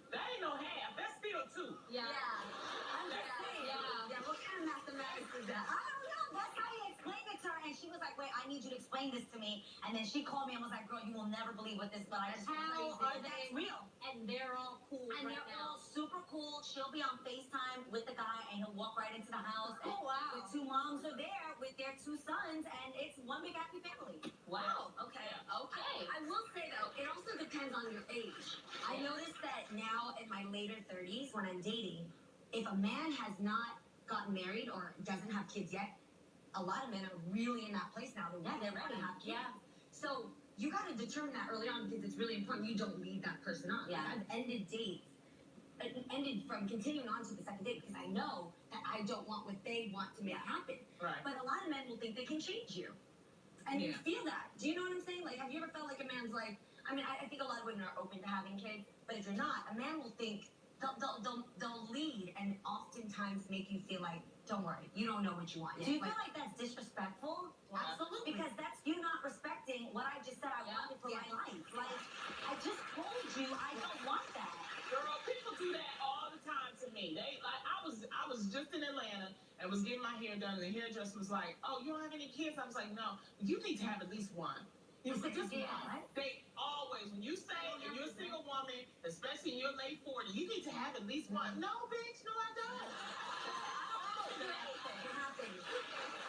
That ain't no half. That's still 2. Yeah. I'm just saying. Yeah. What kind of mathematics is that? I don't know. That's how he explained it to her, and she was like, "Wait, I need you to explain this to me." And then she called me and was like, "Girl, you will never believe what this." But I just How are that's they real? And they're all cool And right they're now. all super cool. She'll be on FaceTime with the guy, and he'll walk right into the house. And Oh, wow. the 2 moms are there with their 2 sons, and it's one big happy family. Wow. Okay. Okay. I will say though, it also depends on your age. I noticed that now in my later 30s, when I'm dating, if a man has not gotten married or doesn't have kids yet, a lot of men are really in that place now. They're ready to have kids. Yeah. So You got to determine that early on because it's really important. You don't lead that person on. Yeah. I've ended dates, ended from continuing on to the second date because I know that I don't want what they want to make happen. Right. But a lot of men will think they can change you. And you feel that. Do you know what I'm saying? Like, have you ever felt like a man's like, I mean, I think a lot of women are open to having kids, but if you're not, a man will think, they'll lead and oftentimes make you feel like, don't worry, you don't know what you want yet. do you feel like that's disrespectful? Absolutely. Because that's you not respecting what I just said I wanted for my life. Like, I just told you I don't want that. Girl, people do that all the time to me. I was just in Atlanta and was getting my hair done, and the hairdresser was like, "Oh, you don't have any kids?" I was like, "No, you need to have at least one." He was like, "Just one." They always, when you say and you're a single woman, especially in your late 40s, you need to have at least one. No, bitch, no, I don't. It happens.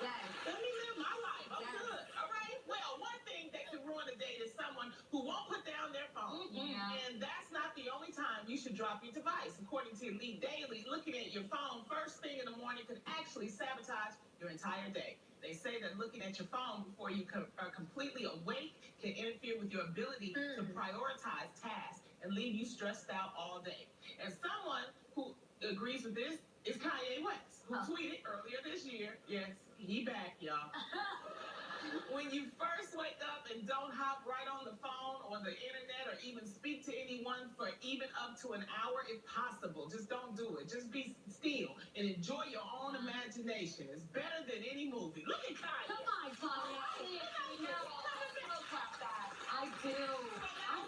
Yes. Let me live my life. I'm good. All right. Well, one thing that can ruin a date is someone who won't put down their phone. And that's not the only time you should drop your device. According to Elite Daily, looking at your phone first thing in the morning could actually sabotage your entire day. They say that looking at your phone before you are completely awake can interfere with your ability to prioritize tasks and leave you stressed out all day. And someone who agrees with this is Kanye West, who tweeted earlier this year, yes, he back, y'all. When you first wake up and don't hop right on the phone or the internet or even speak to anyone for even up to an hour if possible, just don't do it. Just be still and enjoy your own imagination. It's better than any movie. Look at Kanye. Come on, Kanye. I do.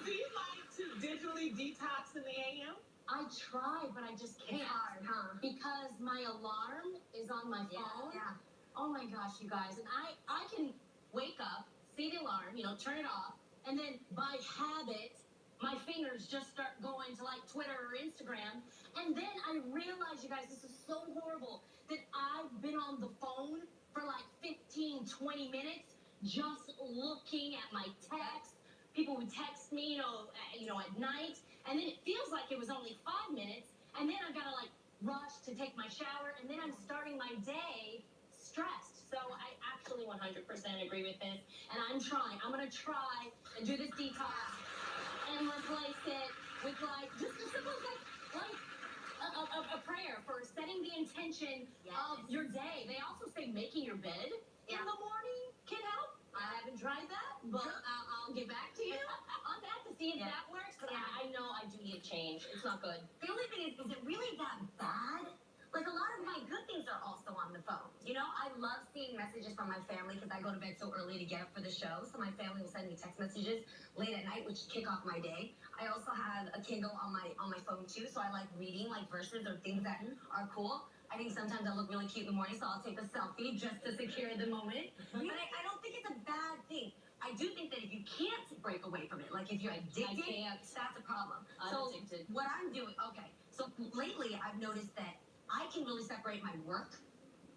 Do you like to digitally detox in the AM? I try, but I just can't. It's hard, huh? Because my alarm is on my phone. Yeah. Oh my gosh, you guys. And I can wake up, see the alarm, turn it off, and then by habit, my fingers just start going to like Twitter or Instagram. And then I realize, you guys, this is so horrible, that I've been on the phone for like 15, 20 minutes just looking at my texts. People would text me, at night, and then it feels like it was only 5 minutes, and then I gotta like rush to take my shower, and then I'm starting my day stressed. So I actually 100% agree with this, and I'm trying. I'm gonna try and do this detox and replace it with like just as simple as like a prayer for setting the intention of your day. They also say making your bed in the morning can help. I haven't tried that, but I'll get back to you on that to see if that works. I know I do need a change. It's not good. The only thing is it really that bad? Like, a lot of my good things are also on the phone. You know, I love seeing messages from my family because I go to bed so early to get up for the show. So my family will send me text messages late at night, which kick off my day. I also have a Kindle on my phone too, so I like reading like verses or things that are cool. I think sometimes I look really cute in the morning, so I'll take a selfie just to secure the moment. But I don't think it's a bad thing. I do think that if you can't break away from it, like if you're addicted, that's a problem. I'm addicted. What I'm doing, so lately I've noticed that I can really separate my work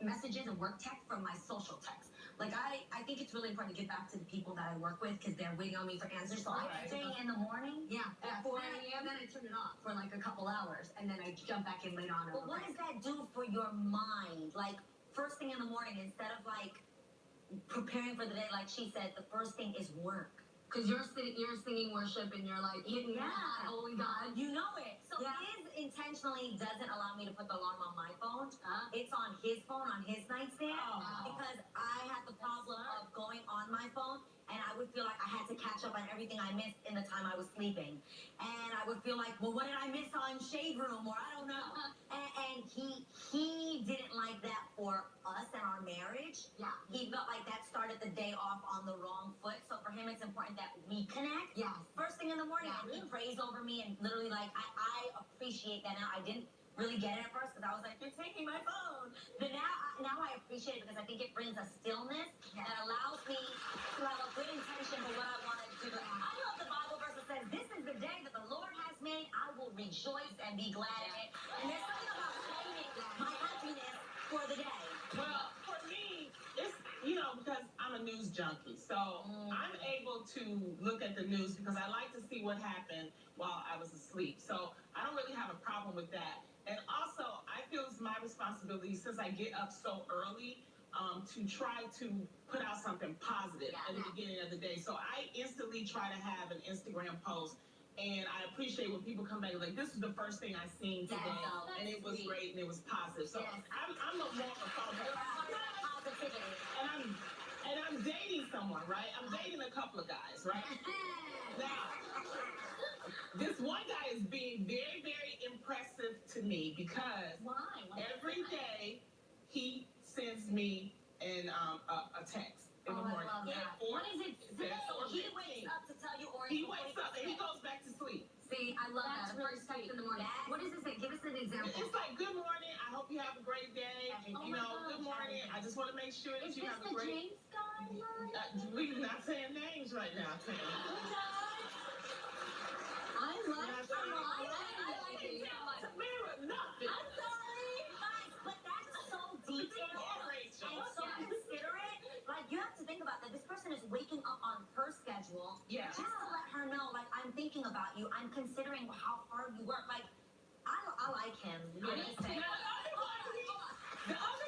messages and work text from my social text. Like, I think it's really important to get back to the people that I work with because they're waiting on me for answers. So I Thing in the morning? yeah, at 4 a.m. Then I turn it off for like a couple hours, and then I jump back in later on. But what does that do for your mind? Like, first thing in the morning, instead of like preparing for the day, like she said, the first thing is work. Because you're singing worship and you're like hitting holy God. You know it. So his intentionally doesn't allow me to put the alarm on my phone. It's on his phone, on his nightstand. Because I had the problem of going on my phone, and I would feel like I had to catch up on everything I missed in the time I was sleeping. And I would feel like, well, what did I miss on Shade Room? Or I don't know. And he didn't like that for us and our marriage. Yeah. He felt like that started the day off on the wrong foot. So for him, it's important that we connect. Yeah. First thing in the morning, and he prays over me and literally like, I appreciate that now. I didn't really get it at first because I was like, you're taking my phone. But now I appreciate it because I think it brings a stillness that allows me to have a good intention for what I want to do. I love the Bible verse that says, this is the day that the Lord has made. I will rejoice and be glad in it. And there's something about claiming my happiness for the day. Well, for me, it's, because I'm a news junkie. So I'm able to look at the news because I like to see what happened while I was asleep. So I don't really have a problem with that. And also, I feel it's my responsibility since I get up so early to try to put out something positive at the beginning of the day. So I instantly try to have an Instagram post. And I appreciate when people come back like, this is the first thing I seen today, and it was great and it was positive. So I'm a more of a follower. And I'm dating someone, right? I'm dating a couple of guys, right? Now, this one guy is being very, very impressive to me because every day he sends me a text in the morning. What is it? He wakes up to tell you, or he wakes up and he goes back to sleep. See, I love that. really First text in the morning. What does it say? Give us an example. It's like, good morning. I hope you have a great day. Good morning. I just want to make sure that you have a great. James guy? We're not saying names right now, Tam. I like it. Nothing. I'm sorry, guys, but that's so detailed and so considerate. Like, you have to think about that. This person is waking up on her schedule just to let her know, like, I'm thinking about you. I'm considering how hard you work. Like, I like him. The other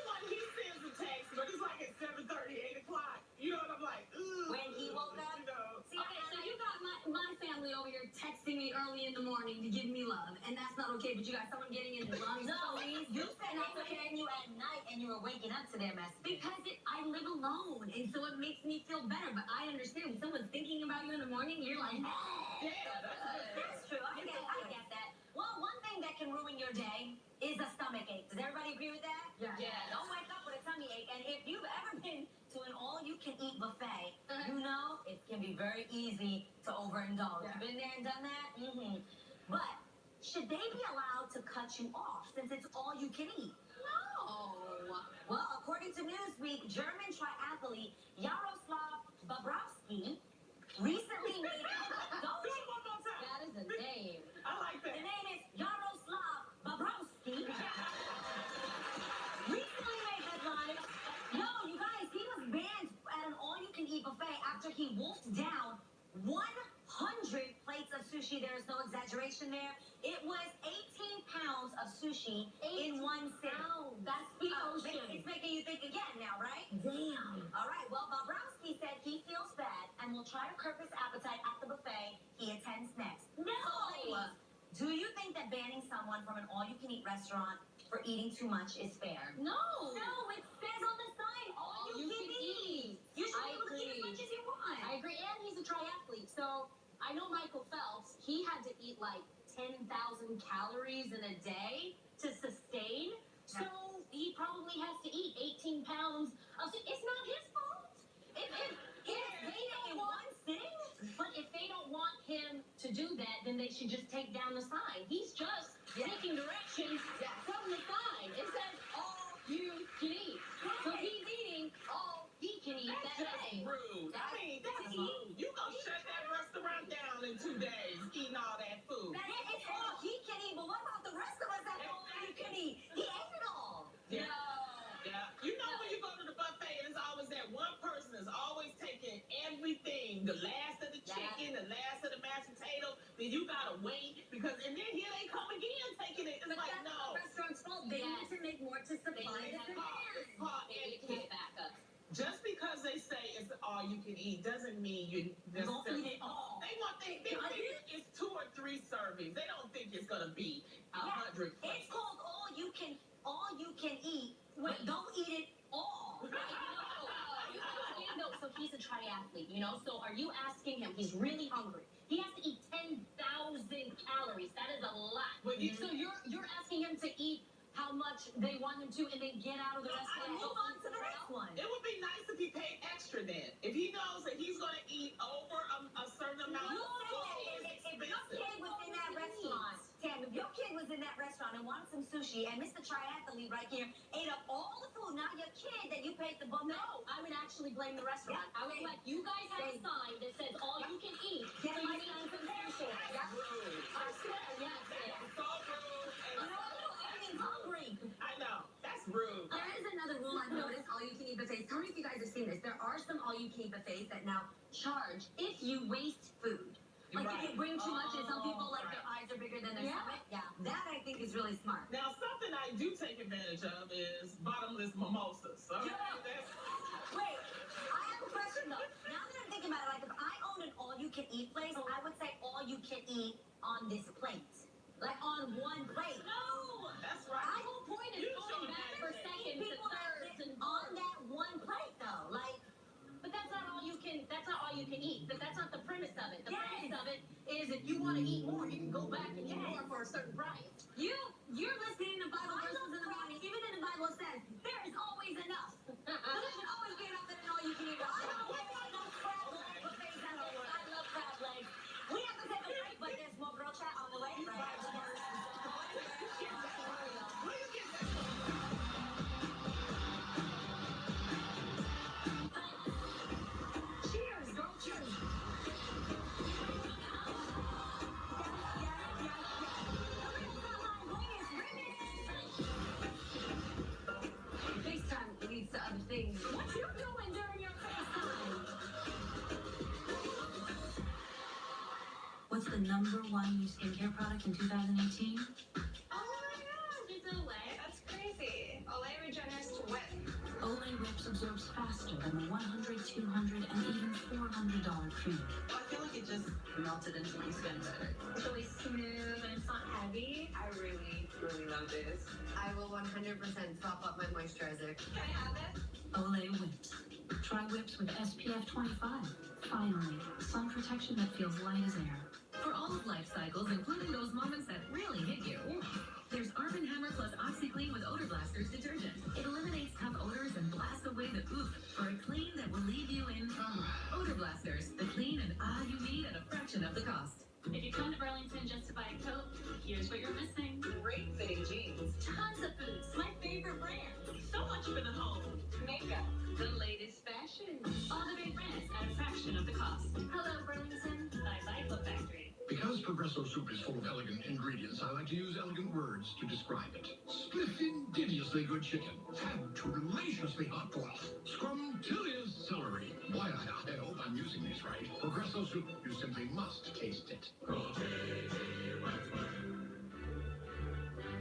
one, he sends a text, but it's like at 7:30, 8 o'clock. You know what I'm like? Ooh. When he woke up? See, okay, so you got my family over here texting me early in the morning to give me love, and that's not okay, but you got someone getting in the love stories. You said they were hitting you at night and you were waking up to their messages. Because I live alone, and so it makes me feel better, but I understand when someone's thinking about you in the morning, you're like, That's true. I get that. Well, one thing that can ruin your day is a stomach ache. Does everybody agree with that? Yeah. Don't wake up with a tummy ache. And if you've ever been to an all-you-can-eat buffet, you know it can be very easy to overindulge. Yeah. Been there and done that? Mm-hmm. But should they be allowed to cut you off since it's all you can eat? no. Well, according to Newsweek, German triathlete Jaroslav Bobrovsky recently made That is a name. I like that. The name is Jaroslav Bobrovsky. Recently made headlines. Yo, you guys, he was banned at an all-you-can-eat buffet after he wolfed down 100 plates of sushi. There is no exaggeration there. It was 18 pounds of sushi in one sitting. That's the ocean. It's making you think again now, right? curb his appetite at the buffet, he attends next. No! Do you think that banning someone from an all-you-can-eat restaurant for eating too much is fair? No! No, it says on the sign, all you can eat. You should be able to eat as much as you want. I agree, and he's a triathlete, so I know Michael Phelps, he had to eat like 10,000 calories in a day to sustain, so he probably has to eat 18 pounds of food. It's not his fault. If they don't want sitting, but if they don't want him to do that, then they should just take down the sign. He's just taking directions from the sign. It says all you can eat. So he's eating all he can eat that day. Rude. I mean, that's rude. You gonna shut that restaurant down in 2 days eating all that food. It's all he can eat, but what about the rest of us that all you can eat? He ate it all. Yeah. Yeah. You know when you go to the buffet and it's always that one person is always taking everything, the last of the chicken, the last of the mashed potato, then you gotta wait because and then here they come again taking it. It's But like that's no. the restaurant's fault. They need to make more to supply the demand. It's called etiquette. Just because they say it's all you can eat doesn't mean you don't eat it all. They want they think it's 2 or 3 servings. They don't think it's gonna be 100. It's called all you can eat. But don't eat it all. No, so he's a triathlete, you know? So are you asking him, he's really hungry. He has to eat 10,000 calories. That is a lot. So you're asking him to eat how much they want him to and then get out of the restaurant and move on to the next one. It would be nice if he paid extra then. If he knows that he's gonna eat over a certain amount of food, If your kid was in that restaurant, Tam, if your kid was in that restaurant and wanted some sushi and Mr. Triathlete right here ate up all the food, not your kid that you paid the buffet. No, I would actually blame the restaurant. I would like, you guys have a sign that says all you can eat. Get so my you son need some some sushi. sushi. I swear, yes. so rude. Everything's hungry. I know. That's rude. There is another rule I've noticed, all-you-can-eat buffets. Tell me if you guys have seen this. There are some all-you-can-eat buffets that now charge if you waste food. Like if you bring too much and some people like their eyes are bigger than their stomach. Yeah. That I think is really smart. Now something I do take advantage of is bottomless mimosas. So Wait, I have a question though. Now that I'm thinking about it, like if I own an all-you-can-eat place, I would say all-you-can-eat on this plate. Like on one plate. No! That's right. The whole point is going back for seconds and thirds and on that one plate though. Like, but that's not all you can eat. But that's not the premise of it. The premise of it is if you want to eat more, you can go back and get more for a certain price. You're listening to Bible verses in the morning. Even in the Bible says there is always enough. There should always be enough in an all-you-can-eat. I don't like no crab leg buffets out there. I love crab legs. We have to take a break, but there's more girl chat on the way. Cheers, girl, cheers. FaceTime leads to other things. What you doing during your FaceTime? What's the #1 new skincare product in 2018? Oh my gosh, it's Olay. That's crazy. Olay Regenerist Whip. Olay Whips absorbs faster than the $100, $200, and even $400 cream. I feel like it just melted into my skin better. It's really smooth and it's not heavy. I really, really love this. I will 100% top up my moisturizer. Can I have it? Olay Whips. Try Whips with SPF 25. Finally, sun protection that feels light as air. For all of life cycles, including those moments that really hit you. There's Arm & Hammer plus OxyClean with Odor Blasters detergent. It eliminates tough odors and blasts away the oof for a clean that will leave you in Odor Blasters, the clean and you need at a fraction of the cost. If you come to Burlington just to buy a coat, here's what you're missing. Great fitting jeans. Tons of boots, my favorite brand. So much for the home. Makeup, the latest fashion. All the big brands at a fraction of the cost. Hello, Burlington. Bye bye, Club Factory. Because Progresso soup is full of elegant ingredients, I like to use elegant words to describe it. Splendidiously good chicken. Fabulaciously hot broth. Scrumptious celery. Why, I hope I'm using these right. Progresso soup, you simply must taste it.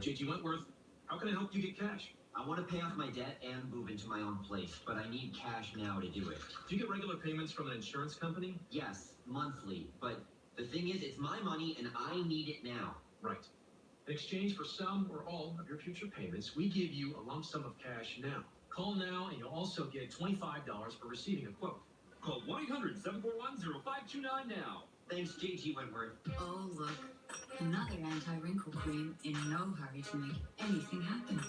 JT Wentworth, How can I help you get cash? I want to pay off my debt and move into my own place, but I need cash now to do it. Do you get regular payments from an insurance company? Yes, monthly, but the thing is, it's my money and I need it now. Right. In exchange for some or all of your future payments, we give you a lump sum of cash now. Call now and you'll also get $25 for receiving a quote. Call 1-800-741-0529 now. Thanks, JG Wentworth. Oh, look. Another anti-wrinkle cream in no hurry to make anything happen.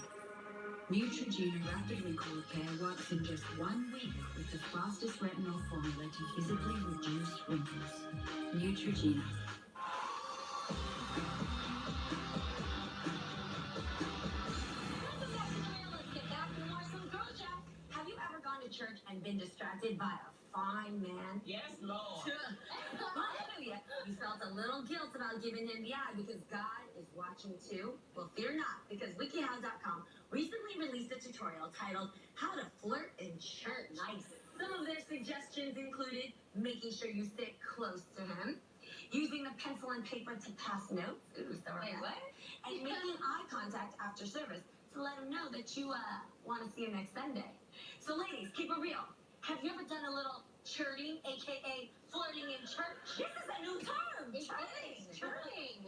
Neutrogena Rapid Wrinkle Repair works in just 1 week with the fastest retinol formula to physically reduce wrinkles. Neutrogena. Have you ever gone to church and been distracted by a fine man? Yes, Lord. Hallelujah. You felt a little guilt about giving him the eye because God is watching too? Well, fear not, because WikiHow.com recently released a tutorial titled How to Flirt in Church. Nice. Some of their suggestions included making sure you sit close to him, using a pencil and paper to pass notes. Ooh, so romantic. And making eye contact after service to let him know that you want to see him next Sunday. So ladies, keep it real. Have you ever done a little chirting, aka flirting in church? This is a new term. Chirting.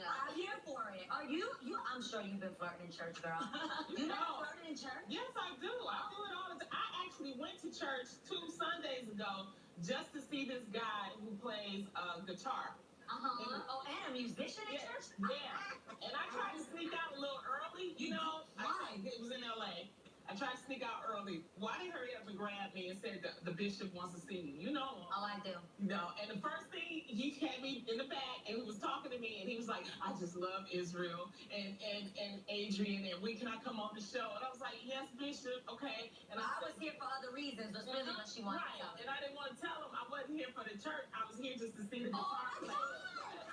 I'm here for it. Are you? I'm sure you've been flirting in church, girl. You never flirted in church? Yes, I do. I do it all the time. I actually went to church 2 Sundays ago just to see this guy who plays guitar. Oh, and a musician in church? Yeah. And I tried to sneak out a little early, you know. Why? It was in LA. I tried to sneak out early. Why did he hurry up and grab me and said the bishop wants to see me? You know him. Oh, I do. No, and the first thing, he had me in the back and he was talking to me and he was like, I just love Israel and Adrian and when can I come on the show? And I was like, yes, Bishop, okay. And I was here for other reasons. That's really what she wanted to tell me. And I didn't want to tell him I wasn't here for the church. I was here just to see the guitar player.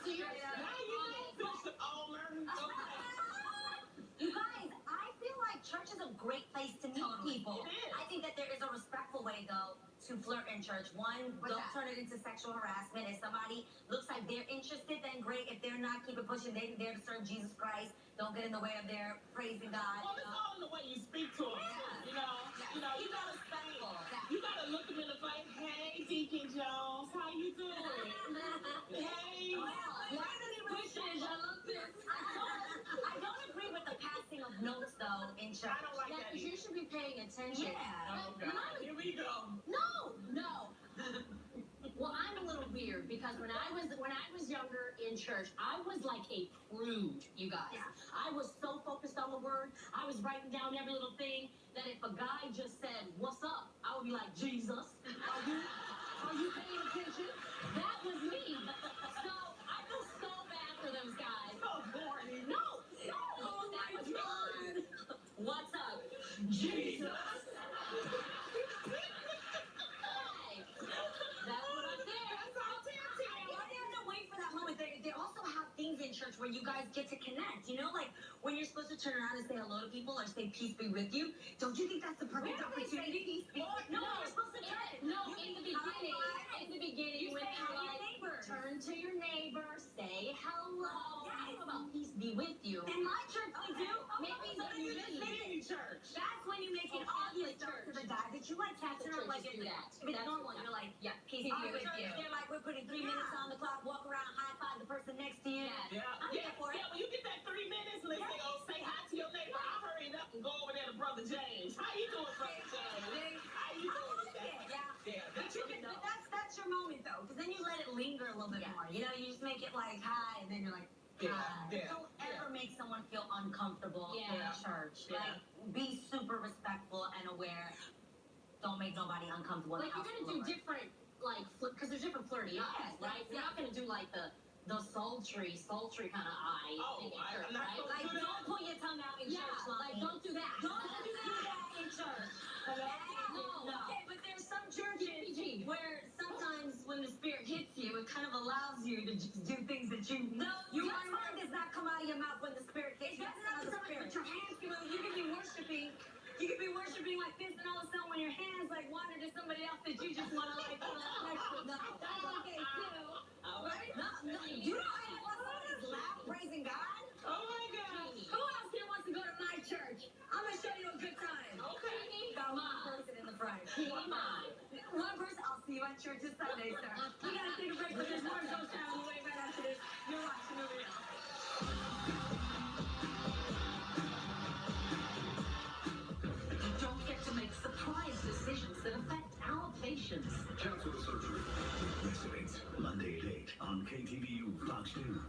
So you're Now you know Bishop Omer. You guys, I feel like church is a great place to meet people. It is. I think that there is a respectful way, though, to flirt in church. One, don't turn it into sexual harassment. If somebody looks like they're interested, then great. If they're not, keep it pushing. They're there to serve Jesus Christ. Don't get in the way of their praising God. Well, it's all in the way you speak to them. You know, you gotta say, you gotta look them in the face. Hey, Deacon Jones, how you doing? Hey. I don't agree with the passing of notes, though, in church. I don't like that because you should be paying attention. Oh, God. Here we go. No. Well, I'm a little weird because when I was younger in church, I was like a prude, you guys. Yeah. I was so focused on the word. I was writing down every little thing that if a guy just said, "What's up?" I would be like, "Jesus, are you paying attention?" That was me. So I feel so bad for those guys. So boring. No, that was me. What's up, Jesus? That's what I'm there. Why do you have to wait for that moment? They also have things in church where you guys get to connect. You know, like when you're supposed to turn around and say hello to people or say peace be with you. Don't you think that's the perfect opportunity? No, you're supposed to turn. No, in the beginning, You when say hi to your like, neighbor. turn to your neighbor, say hello. I don't know about peace be with you. In my church, we do. Maybe So you you just leave. make it church. That's when you make it obvious to the guy that you like catching up. Like Churches do that. if it's normal, you're like, Yeah, peace all be right, with you. they're like, we're putting 3 minutes on the clock, walk around, high five the person next to you. Yeah. I'm here for it. Yeah, when you get that 3 minutes, let's say, oh, say hi to your neighbor. I'll hurry up and go over there to Brother James. How you doing, Brother James? How you doing today? That's your moment though, because then you let it linger a little bit more. You know, you just make it like hi, and then you're like, hi. Don't ever make someone feel uncomfortable in church. Like, be super respectful and aware. Don't make nobody uncomfortable. Like, you're gonna do different, like, because there's different flirty eyes, right? You're not gonna do like the sultry kind of eye thing in church, right? Like, don't put your tongue out in church. Like, don't do that. Don't do that in church. No. Okay, but there's some churches where sometimes when the spirit hits you, it kind of allows you to just do things that your tongue does not come out of your mouth when the spirit hits you. That's not the spirit. But your hands, you can be worshiping. You can be worshiping like this, and all of a sudden when your hands like wander to somebody else that you just want to like that's okay too. Right? No, you don't have to laugh praising God. Oh my God. Who else here wants to go to my church? Come on. One person, I'll see you on church this Sunday, sir. We gotta take a break, but there's more Ghost Town on the way right after this. You're watching The Real. Don't get to make surprise decisions that affect our patients. Cancel the surgery. Residents, Monday at 8 on KTVU Fox 2.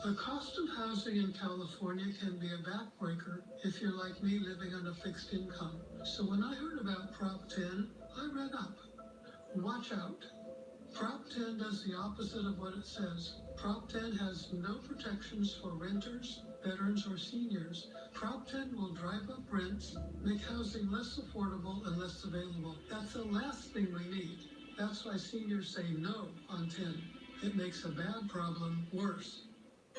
The cost of housing in California can be a backbreaker if you're like me living on a fixed income. So when I heard about Prop 10, I read up. Watch out. Prop 10 does the opposite of what it says. Prop 10 has no protections for renters, veterans, or seniors. Prop 10 will drive up rents, make housing less affordable and less available. That's the last thing we need. That's why seniors say no on 10. It makes a bad problem worse.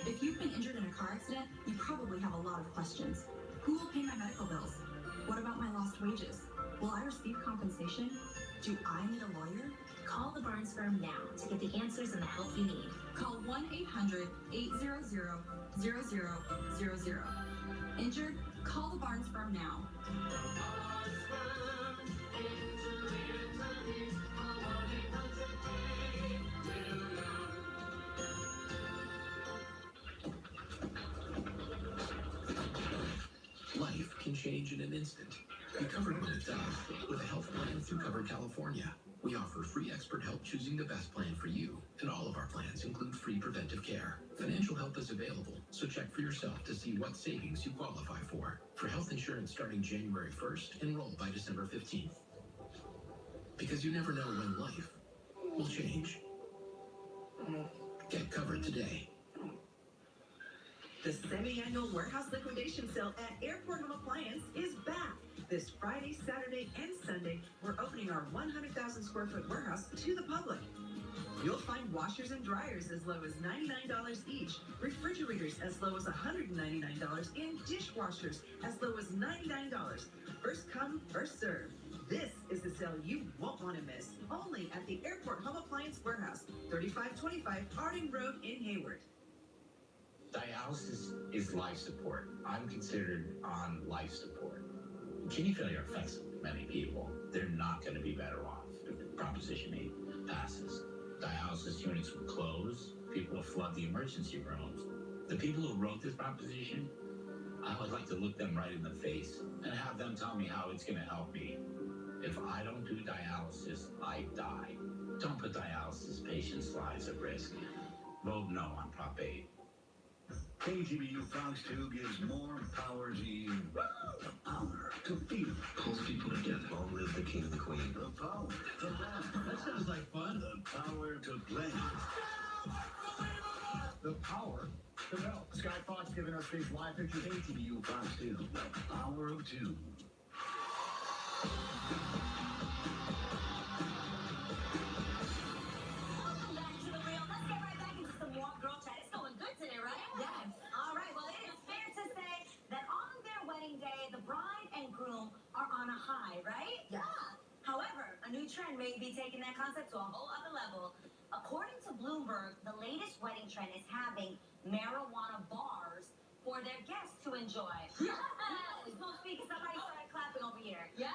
If you've been injured in a car accident, you probably have a lot of questions. Who will pay my medical bills? What about my lost wages? Will I receive compensation? Do I need a lawyer? Call the Barnes firm now to get the answers and the help you need. Call 1-800-800-0000. Injured? Call the Barnes firm now. Life can change in an instant. Be covered when it does with a health plan through Covered California. We offer free expert help choosing the best plan for you, and all of our plans include free preventive care. Financial help is available, so check for yourself to see what savings you qualify for. For health insurance starting January 1st, enroll by December 15th. Because you never know when life will change. Get covered today. The semi-annual warehouse liquidation sale at Airport Home Appliance is back. This Friday, Saturday, and Sunday, we're opening our 100,000 square foot warehouse to the public. You'll find washers and dryers as low as $99 each, refrigerators as low as $199, and dishwashers as low as $99. First come, first serve. This is the sale you won't want to miss. Only at the Airport Home Appliance Warehouse, 3525 Harding Road in Hayward. Dialysis is life support. I'm considered on life support. Kidney failure affects many people. They're not going to be better off if Proposition 8 passes. Dialysis units will close. People will flood the emergency rooms. The people who wrote this proposition, I would like to look them right in the face and have them tell me how it's going to help me. If I don't do dialysis, I die. Don't put dialysis patients' lives at risk. Vote no on Prop 8. KTVU Fox 2 gives more power to you. The power to feel. Pulls people together. Long live the king and the queen. The power to laugh. That sounds like fun. The power to play. The power to help. Sky Fox giving us these live pictures. KTVU Fox 2. The power of 2. Welcome back to The Real. Let's get right back into some more girl chat. It's going good today, right? Yes. All right. Well, it is fair to say that on their wedding day, the bride and groom are on a high, right? Yeah. However, a new trend may be taking that concept to a whole other level. According to Bloomberg, the latest wedding trend is having marijuana bars for their guests to enjoy. Yes. Don't speak, somebody started clapping over here. Yes.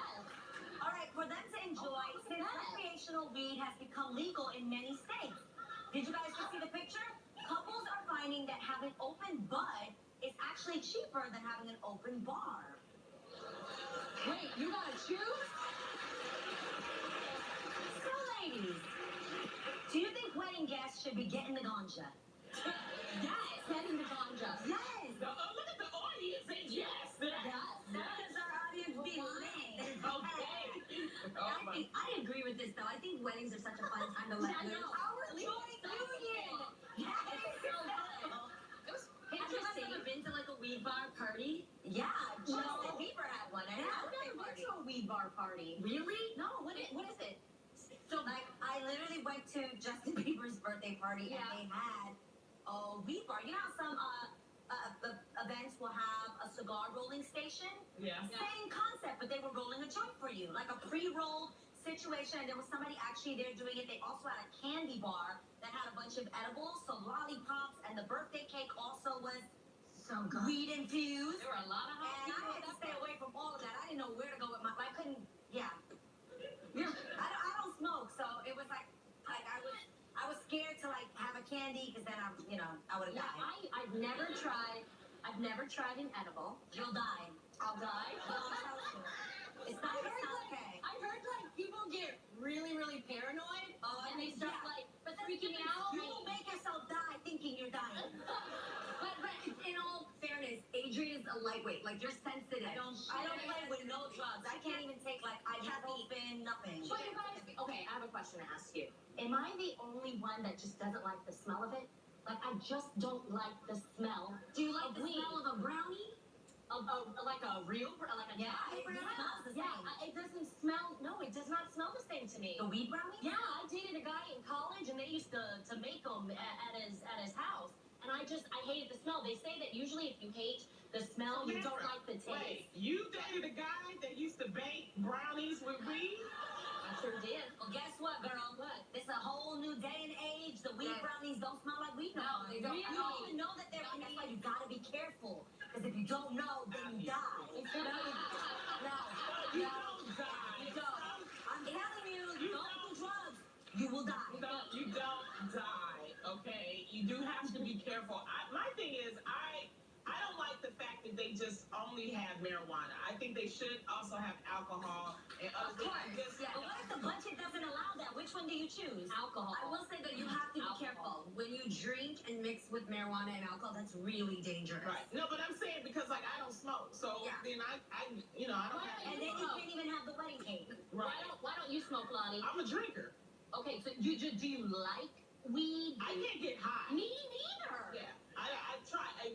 All right, for them to enjoy, since recreational weed has become legal in many states. Did you guys just see the picture? Couples are finding that having open bud is actually cheaper than having an open bar. Wait, you gotta choose? So, ladies, do you think wedding guests should be getting the ganja? Yes, getting the ganja. Yes. Look at the audience. Say yes. Yes. Because our audience be lit. Okay. I agree with this though. I think weddings are such a fun time to let loose. Our joint union. Yes. It was Have you guys ever been to like a weed bar party? Yeah. Justin Bieber had one. I've never been to a weed bar party. Really? No. What is it? So like, I literally went to Justin Bieber's birthday party and they had a weed bar. You know how some events will have a cigar rolling station? Yeah. Same concept, but they were rolling a joint for you, like a pre-rolled situation. And there was somebody actually there doing it. They also had a candy bar that had a bunch of edibles, so lollipops, and the birthday cake also was weed infused. There were a lot of hot And I people had to stay away from all of that. I didn't know where to go with my. I couldn't. Yeah. candy, because then I would have Yeah, died. I've never tried an edible. You'll die. I'll die. It's not okay. I heard like people get really, really paranoid and they start like freaking out. You will make yourself die thinking you're dying. But In all fairness, Adrian's a lightweight. Like, you're sensitive. I don't play with no drugs. I can't even take like ibuprofen, nothing. But you guys, okay, I have a question to ask you. Am I the only one that just doesn't like the smell of it? Like, I just don't like the smell. Do you like the weed. smell of a brownie? Like a real, like a Yeah, dye it brownie? smells the same. It doesn't smell. No, it does not smell the same to me. The weed brownie? Yeah, I dated a guy in college, and they used to make them at his house, and I hated the smell. They say that usually if you hate the smell, you don't like the taste. Wait, you dated a guy that used to bake brownies with weed? I sure did. Well, guess what, girl? What? It's a whole new day and age. The weed brownies don't smell like weed no more. they don't. You don't even know that they're. That's why you gotta be careful. Because if you don't know, then you die. You don't die. You don't. I'm telling you, don't do drugs. You will die. No, you don't die. Okay, you do have to be careful. My thing is, I don't like the fact that they just only have marijuana. I think they should also have alcohol and other things. Yeah, but what if the budget doesn't allow that? Which one do you choose? Alcohol. I will say that you have to be careful. When you drink and mix with marijuana and alcohol, that's really dangerous. Right. No, but I'm saying because like I don't smoke, so then I don't have. And then you can't even have the wedding cake. Right. Why don't you smoke, Lonnie? I'm a drinker. Okay, so do you like weed? I can't get high. Me neither. Yeah. I try. I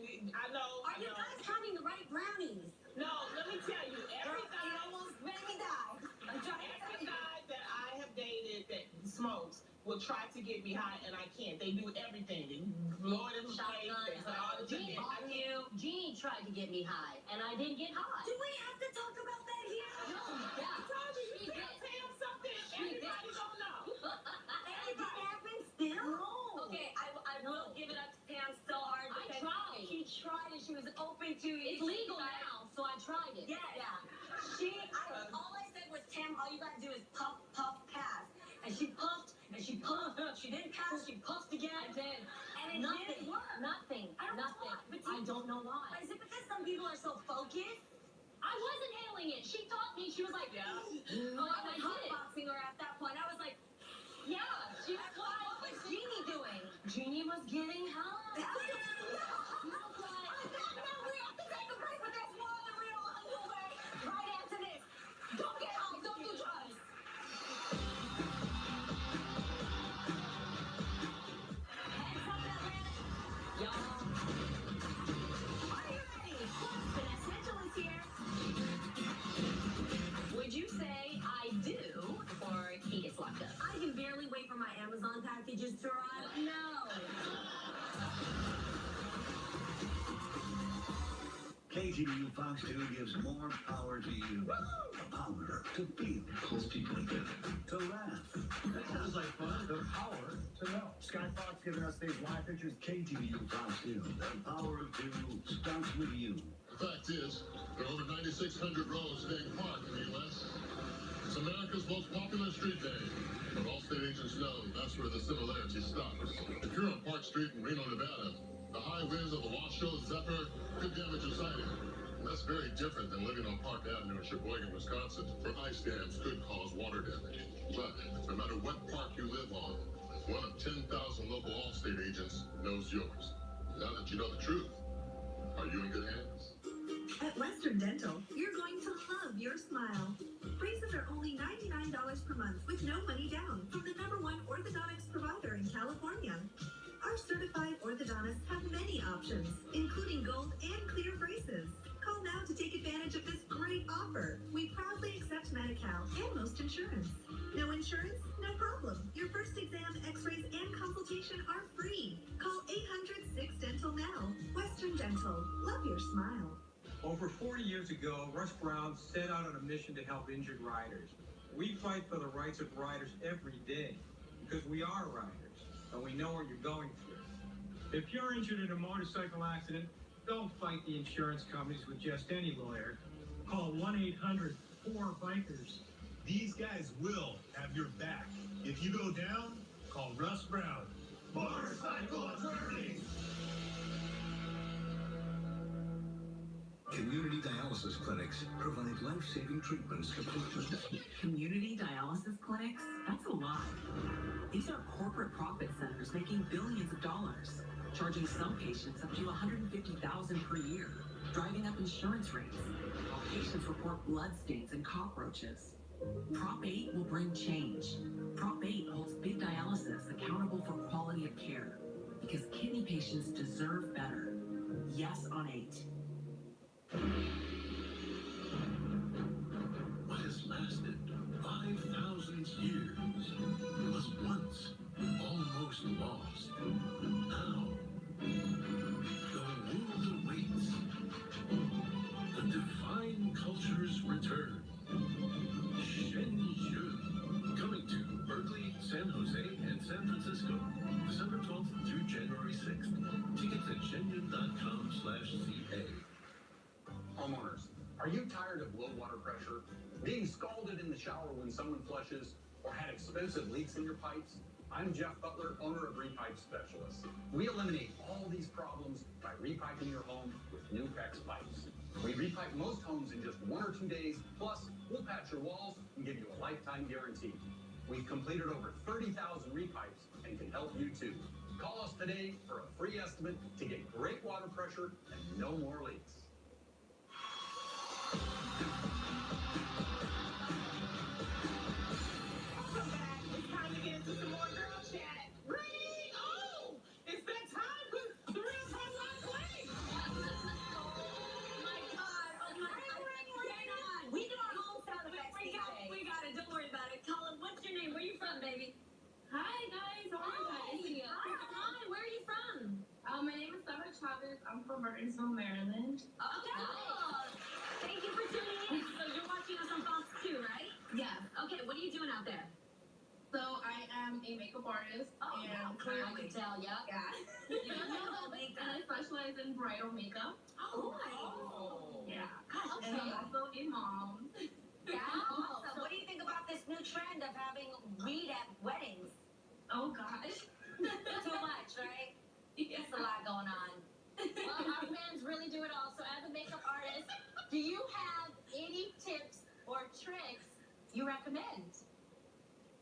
know. Are you guys having the right brownies? No, let me tell you, every It guy almost made me die. every guy that I have dated that smokes will try to get me high, and I can't. They do everything. They blow it in my face. They say all the things. Jeannie tried to get me high, and I didn't get high. Do we have to talk about that here? No, yeah. I told you, you can't tell something. Everybody don't know. And it didn't happen still? No. Okay, I will give it up to Pam so hard. I because tried. She tried and she was open to it. It's legal now, so I tried it. Yeah. All I said was, Tam, all you gotta do is puff, puff, pass. And she puffed and she puffed. She didn't pass. She puffed again. I did. And it didn't work. Nothing. I don't know Nothing. why, but I don't know why. Is it because some people are so focused? I wasn't inhaling it. She taught me. She was like, Yeah. I was hotboxing her at that point. I was like, yeah. She was what was Jeannie doing? Jeannie was getting high. We have to take a break, but there's more than we all underway. Right after this. Don't get high. Don't do drugs. Heads up, Atlanta. Y'all. Are you ready? Vanessa Mitchell is here. Would you say I do before he gets locked up? I can barely wait for my Amazon packages to arrive. No. KGBU Fox 2 gives more power to you. The power to feel. Pulls people together. To laugh. That sounds like fun. The power to know. Sky Fox giving us these live pictures. KGBU Fox 2. The power of 2 starts with you. The fact is, there are over 9,600 roads named Park in the U.S. It's America's most popular street name, but all state agents know that's where the similarity stops. If you're on Park Street in Reno, Nevada, the high winds of the Washoe Zephyr could damage your sighting. And that's very different than living on Park Avenue in Sheboygan, Wisconsin, where ice dams could cause water damage. But no matter what park you live on, one of 10,000 local Allstate agents knows yours. Now that you know the truth, are you in good hands? At Western Dental, you're going to love your smile. Braces are only $99 per month with no money down from the #1 orthodontics provider in California. Our certified orthodontists have many options, including gold and clear braces. Call now to take advantage of this great offer. We proudly accept Medi-Cal and most insurance. No insurance? No problem. Your first exam, x-rays, and consultation are free. Call 800-6-DENTAL now. Western Dental. Love your smile. Over 40 years ago, Russ Brown set out on a mission to help injured riders. We fight for the rights of riders every day because we are riders and we know what you're going through. If you're injured in a motorcycle accident, don't fight the insurance companies with just any lawyer. Call 1-800-4BIKERS. These guys will have your back. If you go down, call Russ Brown. Motorcycle attorneys! Community dialysis clinics provide life-saving treatments to patients. Community dialysis clinics? That's a lie. These are corporate profit centers making billions of dollars, charging some patients up to $150,000 per year, driving up insurance rates, while patients report blood stains and cockroaches. Prop 8 will bring change. Prop 8 holds big dialysis accountable for quality of care, because kidney patients deserve better. Yes on 8. What has lasted 5,000 years was once almost lost. Now, the world awaits the divine culture's return. Hbhh, coming to Berkeley, San Jose, and San Francisco, December 12th through January 6th. Tickets at Hbhh.com/CA. Homeowners, are you tired of low water pressure, being scalded in the shower when someone flushes, or had expensive leaks in your pipes? I'm Jeff Butler, owner of Repipe Specialists. We eliminate all these problems by repiping your home with new PEX pipes. We repipe most homes in just 1 or 2 days, plus we'll patch your walls and give you a lifetime guarantee. We've completed over 30,000 repipes and can help you too. Call us today for a free estimate to get great water pressure and no more leaks. Welcome back. It's time to get into some more girl chat. Ring! Oh! It's that time with the real hotline queen. My God. Oh my God. Ring. We do our own sound effects. We got it. Don't worry about it. Colin, what's your name? Where you from, baby? Hi guys, how are you guys? Hi, where are you from? My name is Sarah Chavez. I'm from Burtonsville, Maryland. Okay. Thank you for tuning in. So you're watching us on Fox 2, right? Yeah. Okay, what are you doing out there? So I am a makeup artist. Oh, and clearly. I can tell, yeah. You know about makeup. And I specialize in bridal makeup. Oh. Yeah. Gosh, And I'm also a mom. Yeah, awesome. What do you think about this new trend of having weed at weddings? Oh gosh. Too much, right? It's a lot going on. Well, our fans really do it all. So as a makeup artist, do you have any tips or tricks you recommend?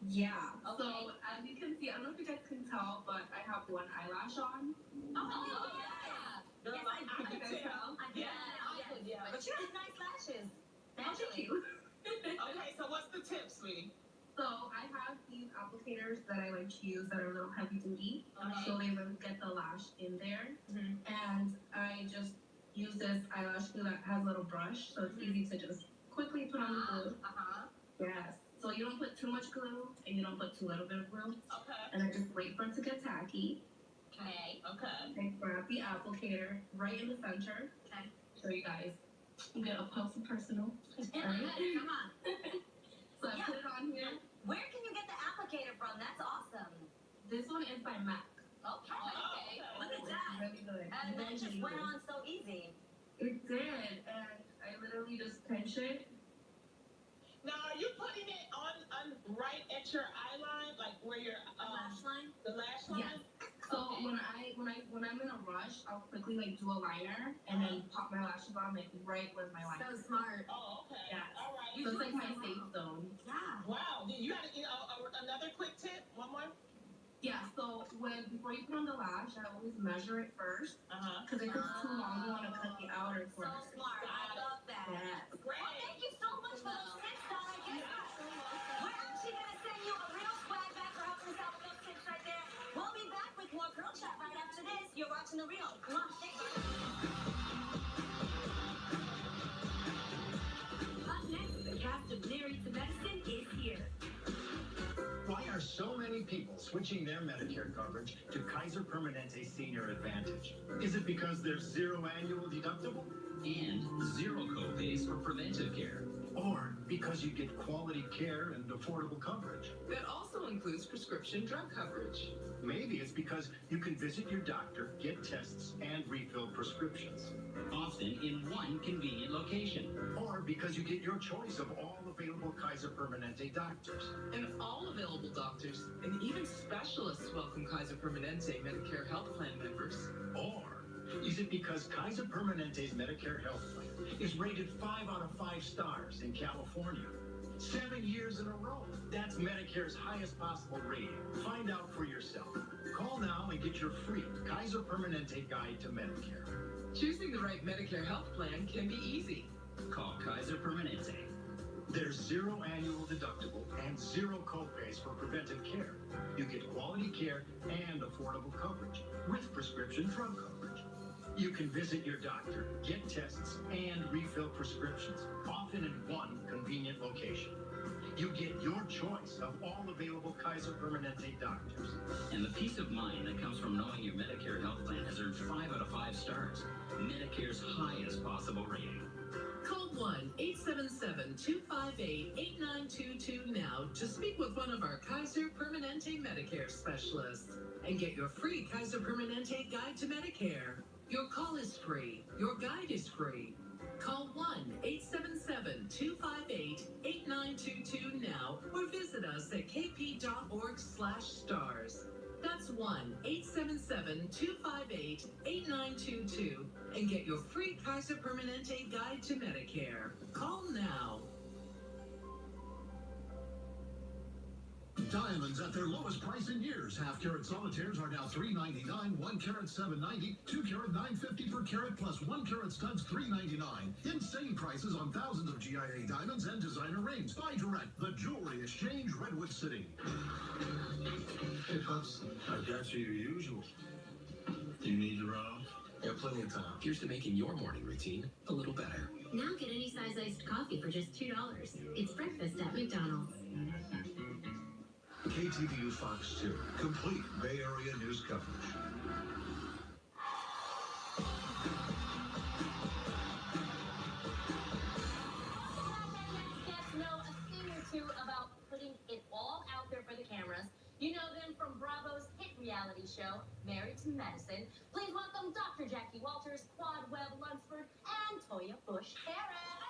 Yeah. Okay. So as you can see, I don't know if you guys can tell, but I have one eyelash on. Oh, yeah. Girl, I can tell. Yeah. But you have nice lashes. Thank you. Okay, so what's the tip, sweetie? So I have these applicators that I like to use that are a little heavy duty, so they really get the lash in there. And I just use this eyelash glue that has a little brush, so it's easy to just quickly put on the glue. Yes. So you don't put too much glue, and you don't put too little bit of glue. Okay. And then just wait for it to get tacky. Okay. And grab the applicator right in the center. Okay. So you guys get up close and personal. Come on. So I put it on here. Where can you get the applicator from? That's awesome. This one is by MAC. Okay. Look at that. Really good. And that just went on so easy. It did, and I literally just pinch it. Now, are you putting it on right at your eye line, like where your Lash line? the lash line? Yes. So when I'm in a rush, I'll quickly like do a liner and then pop my lashes on like right where my line. So smart. Oh, okay. Yeah. All right. So it's like my safe zone. Yeah. Wow. You got another quick tip? One more? Yeah. So before you put on the lash, I always measure it first. Because if it's too long, you want to cut the outer So first. smart. I love that. Yes. Great. Well, thank you so much for those tips, Donna. Guess what? We're actually going to send you a real swag bag for helping us out with those tips right there. We'll be back with more Girl Chat right after this. You're watching The Real. Come on, thank you. Up next, the cast of Married to Medicine is here. Why are so many people switching their Medicare coverage to Kaiser Permanente Senior Advantage? Is it because there's zero annual deductible? And zero copays for preventive care. Or because you get quality care and affordable coverage? That also includes prescription drug coverage. Maybe it's because you can visit your doctor, get tests, and refill prescriptions. Often in one convenient location. Or because you get your choice of all available Kaiser Permanente doctors. And all available doctors and even specialists welcome Kaiser Permanente Medicare Health Plan members. Or is it because Kaiser Permanente's Medicare Health Plan is rated 5 out of 5 stars in California? 7 years in a row. That's Medicare's highest possible rating. Find out for yourself. Call now and get your free Kaiser Permanente Guide to Medicare. Choosing the right Medicare health plan can be easy. Call Kaiser Permanente. There's 0 annual deductible and 0 copays for preventive care. You get quality care and affordable coverage with prescription drug coverage. You can visit your doctor, get tests, and refill prescriptions, often in one convenient location. You get your choice of all available Kaiser Permanente doctors. And the peace of mind that comes from knowing your Medicare health plan has earned 5 out of 5 stars, Medicare's highest possible rating. Call 1-877-258-8922 now to speak with one of our Kaiser Permanente Medicare specialists and get your free Kaiser Permanente Guide to Medicare. Your call is free. Your guide is free. Call 1-877-258-8922 now or visit us at kp.org/stars. That's 1-877-258-8922 and get your free Kaiser Permanente Guide to Medicare. Call now. Diamonds at their lowest price in years. Half-carat solitaires are now $3.99, 1-carat $7.90, 2-carat $9.50 per carat, plus 1-carat studs $3.99. Insane prices on thousands of GIA diamonds and designer rings. Buy direct. The Jewelry Exchange, Redwood City. Hey, Pops, I've got you your usual. Do you need to run off? Got plenty of time. Here's to making your morning routine a little better. Now get any size iced coffee for just $2. It's breakfast at McDonald's. KTVU Fox 2. Complete Bay Area news coverage. Guests know a thing or two about putting it all out there for the cameras. You know them from Bravo's hit reality show, Married to Medicine. Please welcome Dr. Jackie Walters, Quad Webb Lunsford, and Toya Bush-Harris.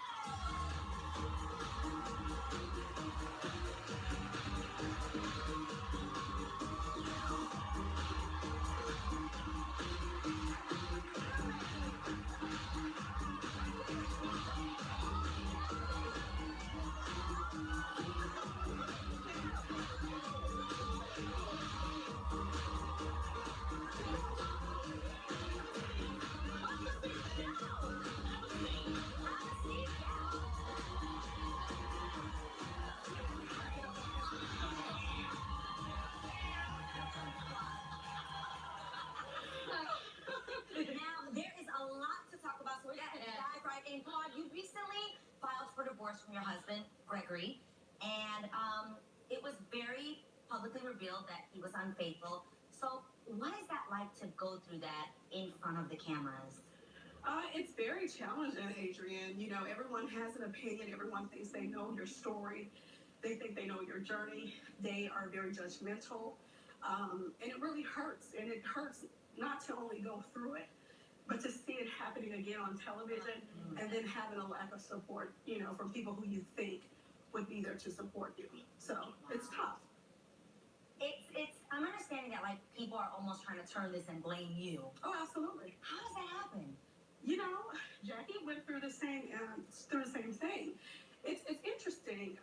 Now, there is a lot to talk about, so we're going to dive right in. Claude, you recently filed for divorce from your husband, Gregory, and it was very publicly revealed that he was unfaithful. So what is that like to go through that in front of the cameras? It's very challenging, Adrienne. You know, everyone has an opinion. Everyone thinks they know your story. They think they know your journey. They are very judgmental. And it really hurts. And it hurts not to only go through it, but to see it happening again on television and then having a lack of support, you know, from people who you think would be there to support you. So it's tough. I'm understanding that, like, people are almost trying to turn this and blame you. Oh, absolutely. How does that happen? You know, Jackie went through the same thing. It's interesting.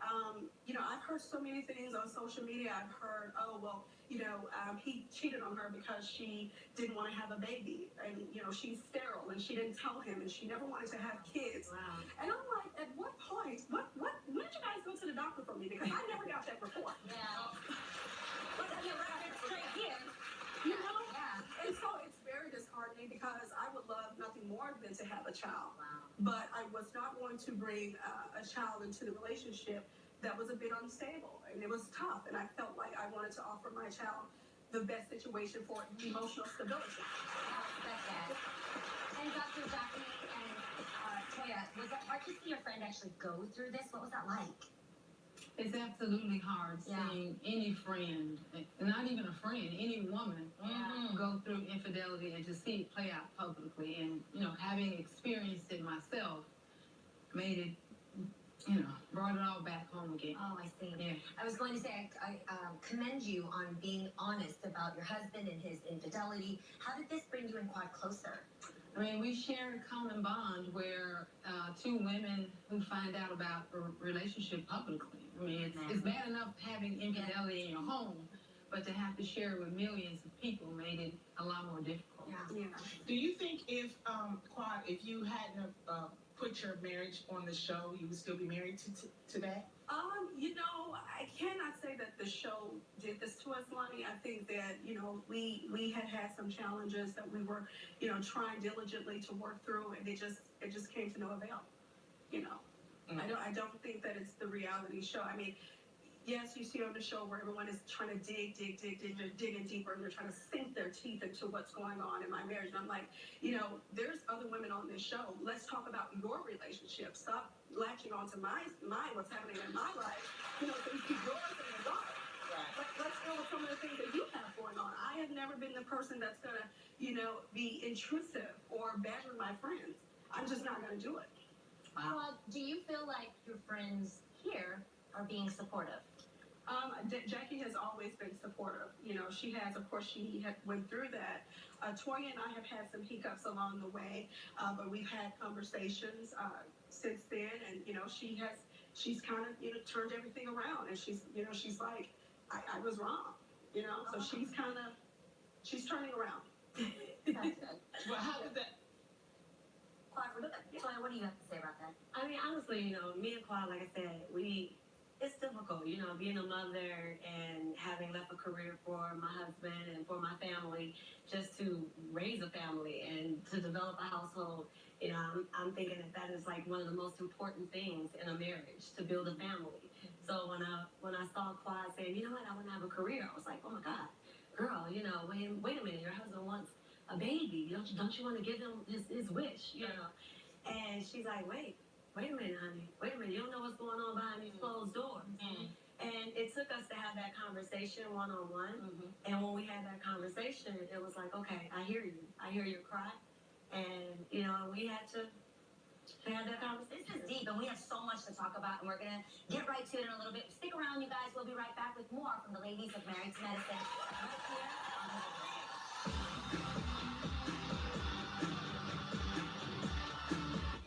You know, I've heard so many things on social media. I've heard, oh, well, you know, he cheated on her because she didn't want to have a baby. And, you know, she's sterile and she didn't tell him and she never wanted to have kids. Wow. And I'm like, at what point, when did you guys go to the doctor for me? Because I never got that report. Yeah. But then you're right straight here. You know? Yeah. And so it's very disheartening because I would love nothing more than to have a child. Wow. But I was not going to bring a child into the relationship that was a bit unstable. And it was tough. And I felt like I wanted to offer my child the best situation for emotional stability. That's that. And Dr. Jackie and Toya, was it hard to see your friend actually go through this? What was that like? It's absolutely hard seeing any friend, not even a friend, any woman go through infidelity and to see it play out publicly. And, you know, having experienced it myself made it brought it all back home again. Oh, I see. Yeah. I was going to say, I commend you on being honest about your husband and his infidelity. How did this bring you and Quad closer? I mean, we share a common bond where two women who find out about a relationship publicly. I mean, it's bad enough having infidelity in your home, but to have to share it with millions of people made it a lot more difficult. Yeah. Do you think if Quad, if you hadn't put your marriage on the show, you would still be married today? I cannot say that the show did this to us, Lonnie. I think that, we had some challenges that we were, trying diligently to work through, and it just came to no avail. I don't think that it's the reality show. I mean, yes, you see on the show where everyone is trying to dig in deeper, and they're trying to sink their teeth into what's going on in my marriage. And I'm like, there's other women on this show. Let's talk about your relationship. Stop latching onto my what's happening in my life. So you keep yours in the dark. Right. Let's deal with some of the things that you have going on. I have never been the person that's gonna, be intrusive or badger my friends. I'm just not gonna do it. Quad, do you feel like your friends here are being supportive? Jackie has always been supportive. She has, of course, she went through that. Toya and I have had some hiccups along the way, but we've had conversations since then, and she's kind of turned everything around, and she's like, I was wrong, so she's turning around. That's good. Well, how did that? Quad, Toya, what do you have to say about that? I mean, honestly, me and Quad, like I said, it's difficult, being a mother and having left a career for my husband and for my family, just to raise a family and to develop a household. I'm thinking that is like one of the most important things in a marriage, to build a family. So when I saw Quad saying, I want to have a career, I was like, oh my God, girl, wait a minute, your husband wants a baby. Don't you want to give him his wish, And she's like, wait a minute, honey. Wait a minute. You don't know what's going on behind these closed doors. And it took us to have that conversation one-on-one. And when we had that conversation, it was like, okay, I hear you. I hear your cry. And, we had to have that conversation. This is deep, and we have so much to talk about, and we're going to get right to it in a little bit. Stick around, you guys. We'll be right back with more from the ladies of Married to Medicine. Right here on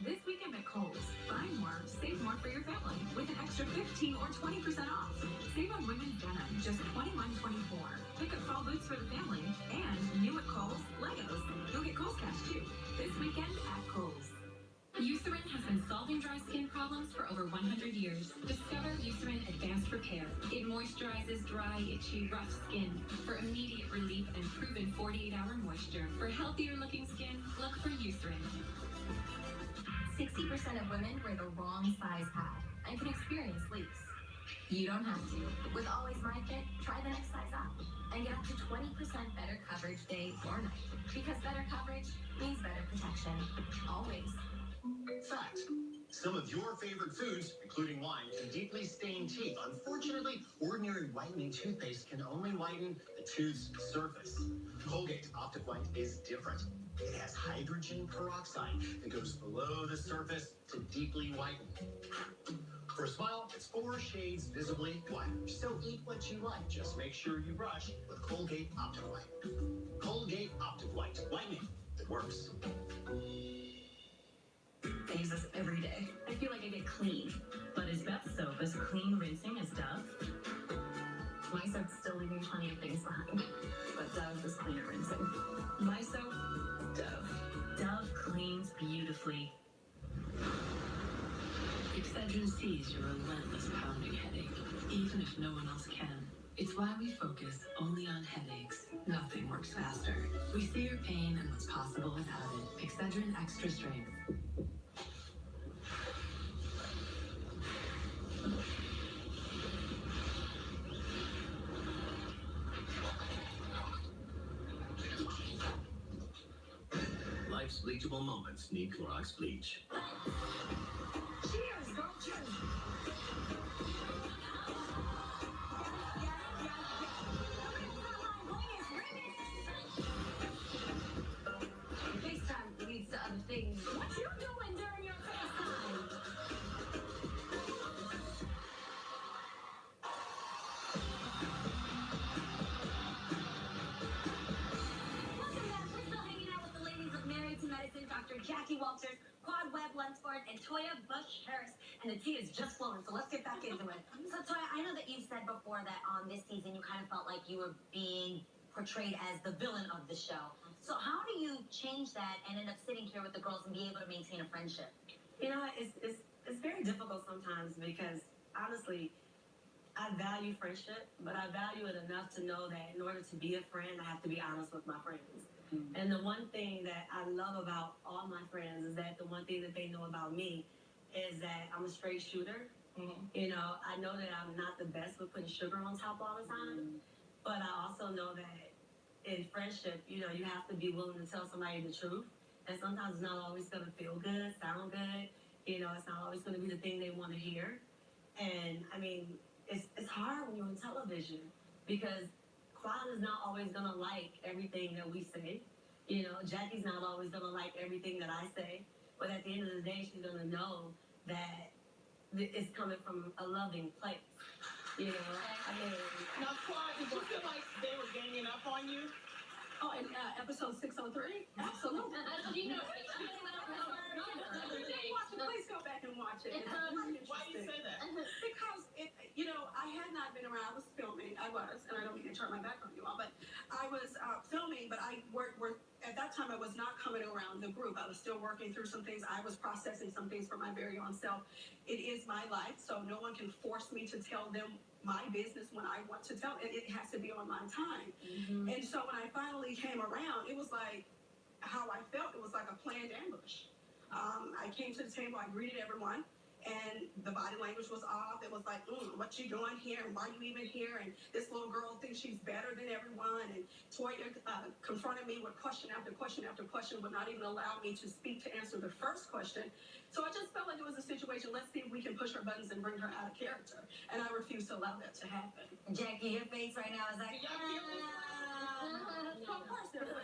This weekend at Kohl's, buy more, save more for your family with an extra 15 or 20% off. Save on women's denim, just $21.24. Pick up fall boots for the family, and new at Kohl's, Legos. You'll get Kohl's cash too. This weekend at Kohl's. Eucerin has been solving dry skin problems for over 100 years. Discover Eucerin Advanced Repair. It moisturizes dry, itchy, rough skin for immediate relief and proven 48-hour moisture. For healthier looking skin, look for Eucerin. 60% of women wear the wrong size pad and can experience leaks. You don't have to. With Always My Fit, try the next size up and get up to 20% better coverage day or night. Because better coverage means better protection. Always. Fact. Some of your favorite foods, including wine, can deeply stain teeth. Unfortunately, ordinary whitening toothpaste can only whiten the tooth's surface. Colgate Optic White is different. It has hydrogen peroxide that goes below the surface to deeply whiten. For a smile, it's 4 shades visibly whiter. So eat what you like. Just make sure you brush with Colgate Optic White. Colgate Optic White. Whitening that works. I use this every day. I feel like I get clean. But is Beth's soap as clean rinsing as Dove? My soap's still leaving plenty of things behind. But Dove is cleaner rinsing. My soap, Dove. Dove cleans beautifully. Excedrin sees your relentless pounding headache, even if no one else can. It's why we focus only on headaches. Nothing works faster. We see your pain and what's possible without it. Excedrin Extra Strength. Life's bleachable moments need Clorox bleach. Cheers! Go cheers! FaceTime leads to other things. What you doing during your FaceTime? Ford and Toya Bush Harris, and the tea is just flowing. So let's get back into it. So Toya, I know that you've said before that on this season you kind of felt like you were being portrayed as the villain of the show. So how do you change that and end up sitting here with the girls and be able to maintain a friendship? You know, it's very difficult sometimes because honestly, I value friendship, but I value it enough to know that in order to be a friend, I have to be honest with my friends. Mm-hmm. And the one thing that I love about all my friends is that the one thing that they know about me is that I'm a straight shooter. Mm-hmm. You know, I know that I'm not the best with putting sugar on top all the time, but I also know that in friendship, you know, you have to be willing to tell somebody the truth. And sometimes it's not always going to feel good, sound good. You know, it's not always going to be the thing they want to hear. And, I mean, it's hard when you're on television because Claude is not always going to like everything that we say. You know, Jackie's not always going to like everything that I say. But at the end of the day, she's going to know that it's coming from a loving place. You know, I mean... Now, Claude, did you feel like they were ganging up on you? Oh, in episode 603? Absolutely. You know, please go back and watch it. Why do you say that? Because, you know, I had not been around. I was filming. And I don't mean to turn my back on you all, but I was filming, but I worked at that time I was not coming around the group. I was still working through some things. I was processing some things for my very own self. It is my life, so no one can force me to tell them my business when I want to tell it. It has to be on my time. Mm-hmm. And so when I finally came around, it was like how I felt. It was like a planned ambush. I came to the table, I greeted everyone, and the body language was off. It was like, what you doing here, and why are you even here? And this little girl thinks she's better than everyone. And Toya confronted me with question after question after question, would not even allow me to speak to answer the first question. So I just felt like it was a situation, let's see if we can push her buttons and bring her out of character. And I refused to allow that to happen. Jackie, your face right now is like, Of course there was.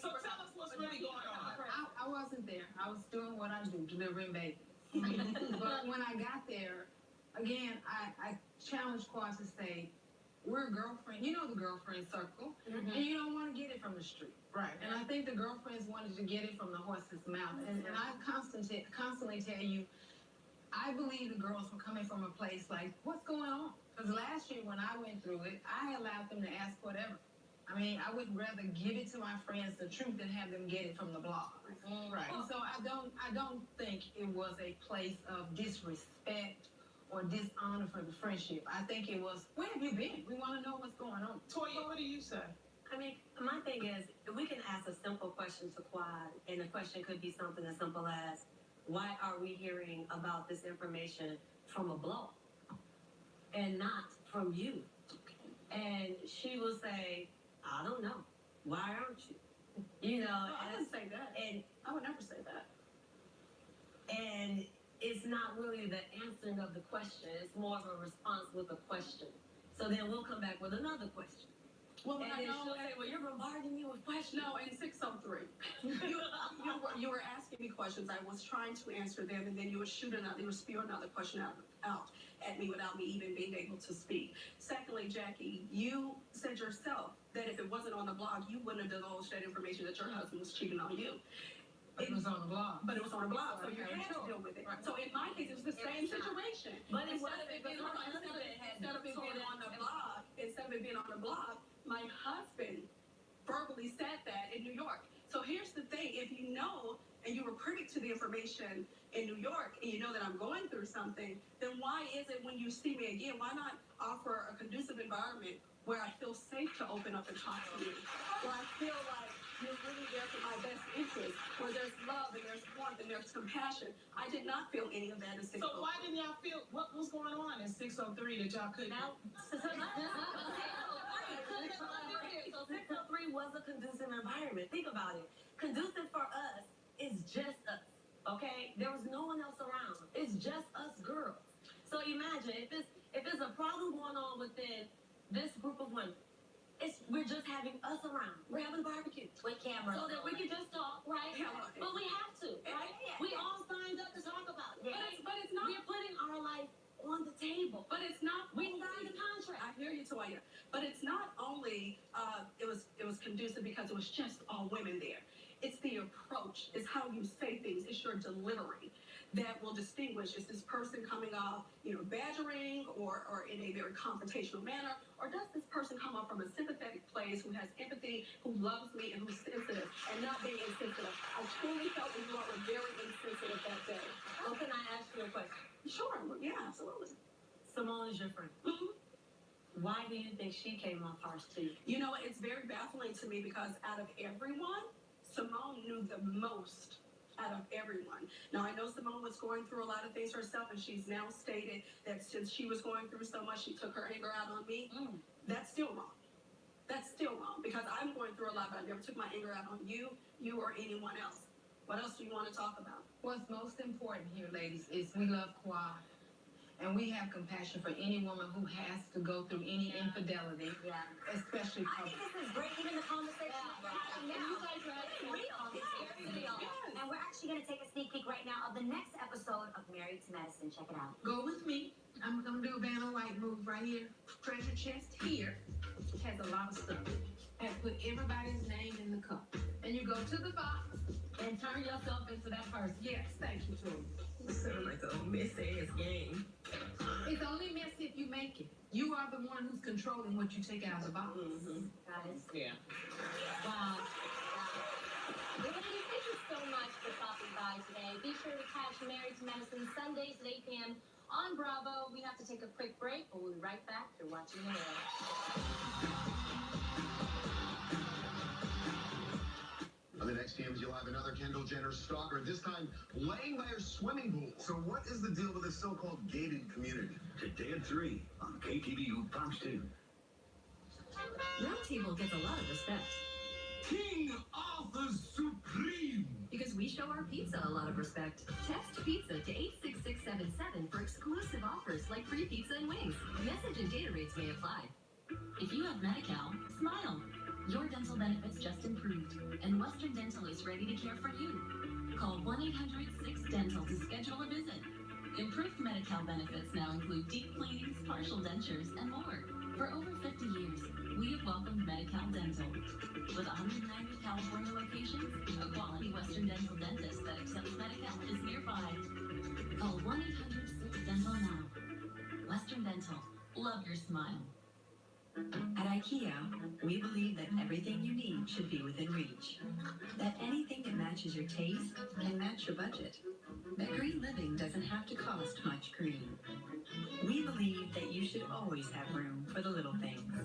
So tell us what's really going on. I wasn't there. I was doing what I do, delivering babies. But when I got there, again, I challenged Quad to say, we're girlfriends. You know the girlfriend circle, and you don't want to get it from the street. Right. And I think the girlfriends wanted to get it from the horse's mouth. And I constantly tell you, I believe the girls were coming from a place like, what's going on? Because last year when I went through it, I allowed them to ask whatever. I mean, I would rather give it to my friends the truth than have them get it from the blog. Right. And so I don't think it was a place of disrespect or dishonor for the friendship. I think it was, where have you been? We want to know what's going on. Toya, what do you say? I mean, my thing is, we can ask a simple question to Quad, and the question could be something as simple as, why are we hearing about this information from a blog and not from you? And she will say, I don't know. Why aren't you? You know, I wouldn't say that. And I would never say that. And it's not really the answering of the question. It's more of a response with a question. So then we'll come back with another question. Well, and then she'll say, well, you're bombarding me with questions. No, in 603, you were asking me questions. I was trying to answer them, and then you would spew another question out at me without me even being able to speak. Secondly, Jackie, you said yourself that if it wasn't on the blog, you wouldn't have divulged that information that your husband was cheating on you. But it was on the blog. But it was on the blog, so you had to deal with it. Right. So in my case, it was the same situation. But instead of it being on the blog, my husband verbally said that in New York. So here's the thing: if you know and you were privy to the information in New York, and you know that I'm going through something, then why is it when you see me again, why not offer a conducive environment where I feel safe to open up and talk to you, where I feel like you're really there for my best interest, where there's love and there's warmth and there's compassion. I did not feel any of that in 603. So why didn't y'all feel, what was going on in 603 that y'all couldn't? So 603 was a conducive environment. Think about it. Conducive for us is just us, okay? There was no one else around. It's just us girls. So imagine if there's a problem going on within this group of women, we're just having us around. We're having barbecue with cameras, so that we can just talk, right? But we have to, right? We all signed up to talk about it. But it's not. We're putting our life on the table. But it's not. We signed the contract. I hear you, Toya. But it's not only it was conducive because it was just all women there. It's the approach. It's how you say things. It's your delivery. that will distinguish, is this person coming off, badgering or in a very confrontational manner, or does this person come up from a sympathetic place who has empathy, who loves me, and who's sensitive, and not being insensitive. I truly felt that you all were very insensitive that day. Well, can I ask you a question? Sure, yeah, absolutely. Simone is your friend. Why do you think she came off harsh to you? It's very baffling to me because out of everyone, Simone knew the most out of everyone. Now, I know Simone was going through a lot of things herself, and she's now stated that since she was going through so much, she took her anger out on me. That's still wrong. That's still wrong because I'm going through a lot, but I never took my anger out on you or anyone else. What else do you want to talk about? What's most important here, ladies, is we love Kwa. And we have compassion for any woman who has to go through any infidelity, especially I think this is great, even the conversation that we're having now. And you guys are It's real. It's real. And we're actually going to take a sneak peek right now of the next episode of Married to Medicine. Check it out. Go with me. I'm going to do a Vanna White move right here. Treasure chest here has a lot of stuff. And put everybody's name in the cup. And you go to the box and turn yourself into that person. Yes, thank you, Tori. It's sort of like a mess-ass game. It's only messy if you make it. You are the one who's controlling what you take out of the box. Guys. Yeah. Wow. Ladies, thank you so much for stopping by today. Be sure to catch Married to Medicine Sundays at 8 p.m. on Bravo. We have to take a quick break, but we'll be right back. You're watching the World. On the next games, you'll have another Kendall Jenner stalker, this time laying by her swimming pool. So what is the deal with this so-called gated community? Today at 3 on KTVU Fox 2. Roundtable gets a lot of respect. King Arthur's Supreme. Because we show our pizza a lot of respect. Text pizza to 86677 for exclusive offers like free pizza and wings. Message and data rates may apply. If you have Medi-Cal, smile. Your dental benefits just improved, and Western Dental is ready to care for you. Call 1-800-6-DENTAL to schedule a visit. Improved Medi-Cal benefits now include deep cleanings, partial dentures, and more. For over 50 years, we have welcomed Medi-Cal Dental. With 190 California locations, a quality Western Dental dentist that accepts Medi-Cal is nearby. Call 1-800-6-DENTAL now. Western Dental. Love your smile. At IKEA, we believe that everything you need should be within reach. That anything that matches your taste can match your budget. That green living doesn't have to cost much green. We believe that you should always have room for the little things.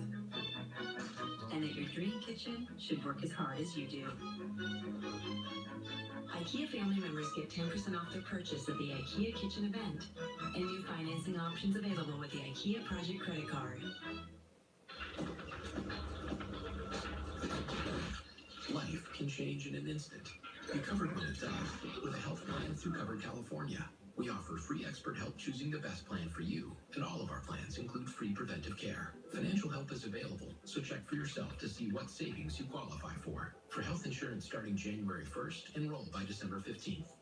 And that your dream kitchen should work as hard as you do. IKEA family members get 10% off their purchase at the IKEA Kitchen event. And new financing options available with the IKEA Project Credit Card. Life can change in an instant. Be covered when it does with a health plan through Covered California. We offer free expert help choosing the best plan for you, and all of our plans include free preventive care. Financial help is available, so check for yourself to see what savings you qualify for. For health insurance starting January 1st, enroll by December 15th.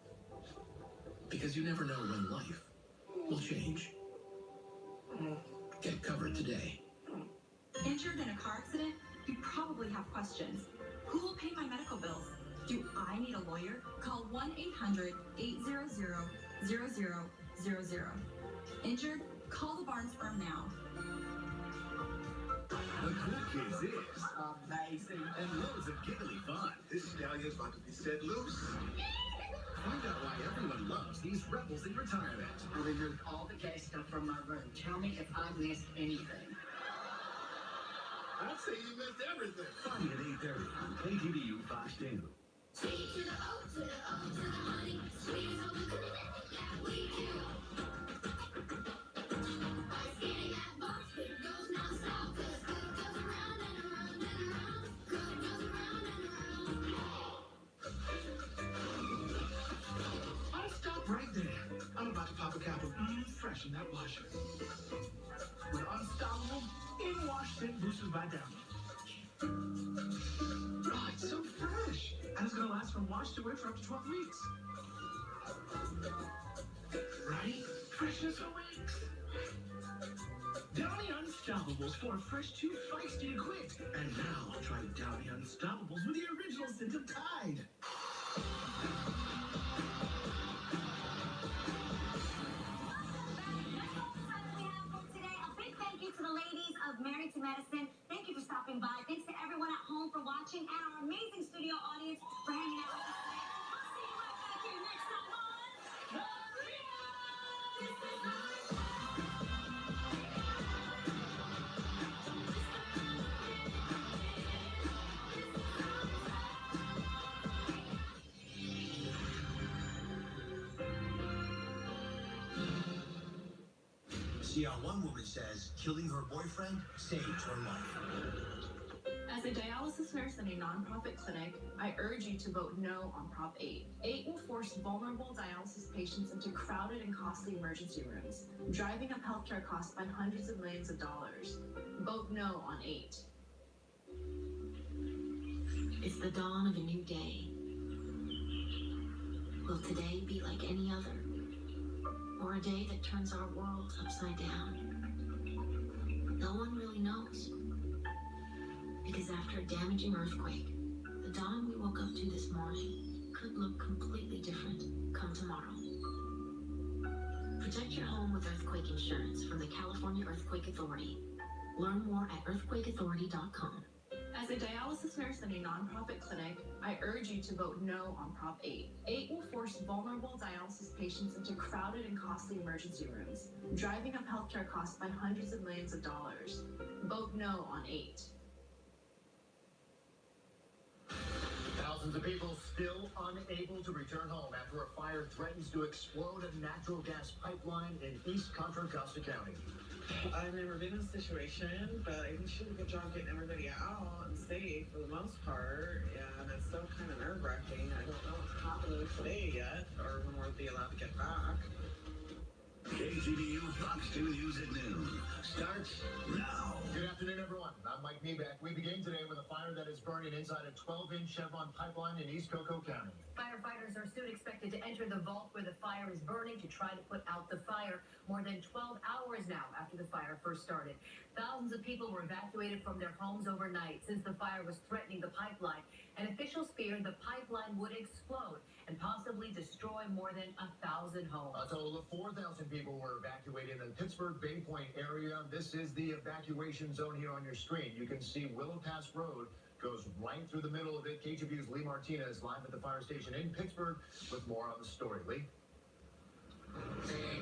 Because you never know when life will change. Get covered today. Injured in a car accident? You probably have questions. Who will pay my medical bills? Do I need a lawyer? Call 1-800-800-0000. Injured? Call the Barnes firm now. The Cool Kids is amazing and loads of giggly fun. This stallion's about to be set loose. Find out why everyone loves these rebels in retirement. I removed all the gay stuff from my room. Tell me if I missed anything. I'd say you missed everything. Friday at 8:30 on KTVU Fox 2. Sweet to the O, to the O, to the honey. Sweet as hope, yeah, we do. By scanning that box, good goes non-stop. 'Cause good goes around and around and around. Good goes around and around. I'll stop right there. I'm about to pop a cap of fresh in that washer. With Unstoppable in-wash scent boosters by Downy. Oh, it's so fresh. And it's going to last from wash to wear for up to 12 weeks. Right? Freshness awaits. Downy Unstoppables for a fresh, too feisty to quit. And now try Downy Unstoppables with the original scent of Tide. of Married to Medicine. Thank you for stopping by. Thanks to everyone at home for watching and our amazing studio audience for hanging out with us today. I'll see you right back here next time on The Real. This is See how one woman says killing her boyfriend saved her life. As a dialysis nurse in a nonprofit clinic, I urge you to vote no on Prop 8. 8 will force vulnerable dialysis patients into crowded and costly emergency rooms, driving up healthcare costs by hundreds of millions of dollars. Vote no on 8. It's the dawn of a new day. Will today be like any other? Or a day that turns our world upside down? No one really knows. Because after a damaging earthquake, the dawn we woke up to this morning could look completely different come tomorrow. Protect your home with earthquake insurance from the California Earthquake Authority. Learn more at earthquakeauthority.com. As a dialysis nurse in a nonprofit clinic, I urge you to vote no on Prop 8. 8 will force vulnerable dialysis patients into crowded and costly emergency rooms, driving up healthcare costs by hundreds of millions of dollars. Vote no on 8. Thousands of people still unable to return home after a fire threatens to explode a natural gas pipeline in East Contra Costa County. I've never been in a situation, but I think she did a good job getting everybody out and safe for the most part, and it's still kind of nerve-wracking. I don't know what's happening today yet, or when we'll be allowed to get back. KGBU Fox 2 News at noon starts now. Good afternoon, everyone. I'm Mike Meebeck. We begin today with a fire that is burning inside a 12-inch Chevron pipeline in East Cocoa County. Firefighters are soon expected to enter the vault where the fire is burning to try to put out the fire more than 12 hours now after the fire first started. Thousands of people were evacuated from their homes overnight since the fire was threatening the pipeline, and officials feared the pipeline would explode and possibly destroy more than 1,000 homes. A total of 4,000 people were evacuated in the Pittsburgh Bay Point area. This is the evacuation zone here on your screen. You can see Willow Pass Road goes right through the middle of it. KGBU's Lee Martinez live at the fire station in Pittsburgh with more on the story. Lee?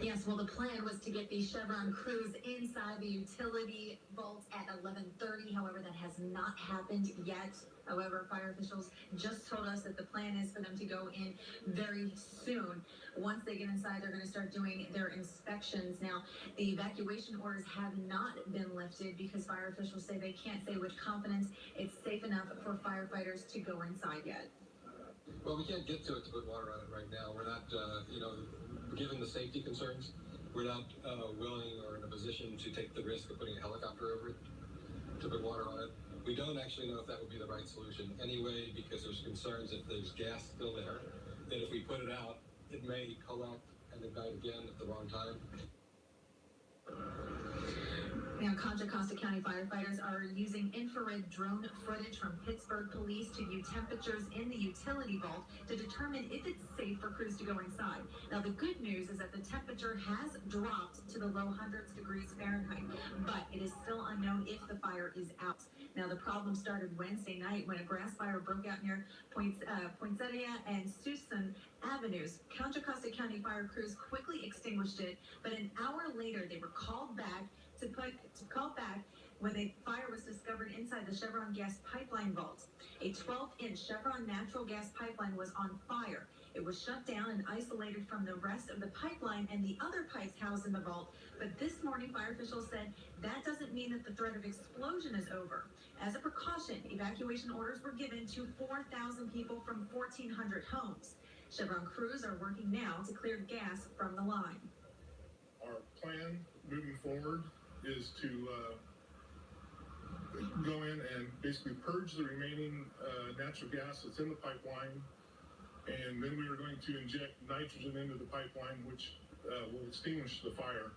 Yes, well, the plan was to get the Chevron crews inside the utility vault at 11:30. However, that has not happened yet. However, fire officials just told us that the plan is for them to go in very soon. Once they get inside, they're going to start doing their inspections. Now, the evacuation orders have not been lifted because fire officials say they can't say with confidence it's safe enough for firefighters to go inside yet. Well, we can't get to it to put water on it right now. We're not, given the safety concerns, we're not willing or in a position to take the risk of putting a helicopter over it to put water on it. We don't actually know if that would be the right solution anyway, because there's concerns if there's gas still there, that if we put it out, it may collect and ignite again at the wrong time. Now, Contra Costa County firefighters are using infrared drone footage from Pittsburgh police to view temperatures in the utility vault to determine if it's safe for crews to go inside. Now, the good news is that the temperature has dropped to the low hundreds degrees Fahrenheit, but it is still unknown if the fire is out. Now, the problem started Wednesday night when a grass fire broke out near Poinsettia and Susan Avenues. Contra Costa County fire crews quickly extinguished it, but an hour later they were called back when the fire was discovered inside the Chevron gas pipeline vault. A 12-inch Chevron natural gas pipeline was on fire. It was shut down and isolated from the rest of the pipeline and the other pipes housed in the vault. But this morning, fire officials said that doesn't mean that the threat of explosion is over. As a precaution, evacuation orders were given to 4,000 people from 1,400 homes. Chevron crews are working now to clear gas from the line. Our plan moving forward is to go in and basically purge the remaining natural gas that's in the pipeline, and then we are going to inject nitrogen into the pipeline, which will extinguish the fire.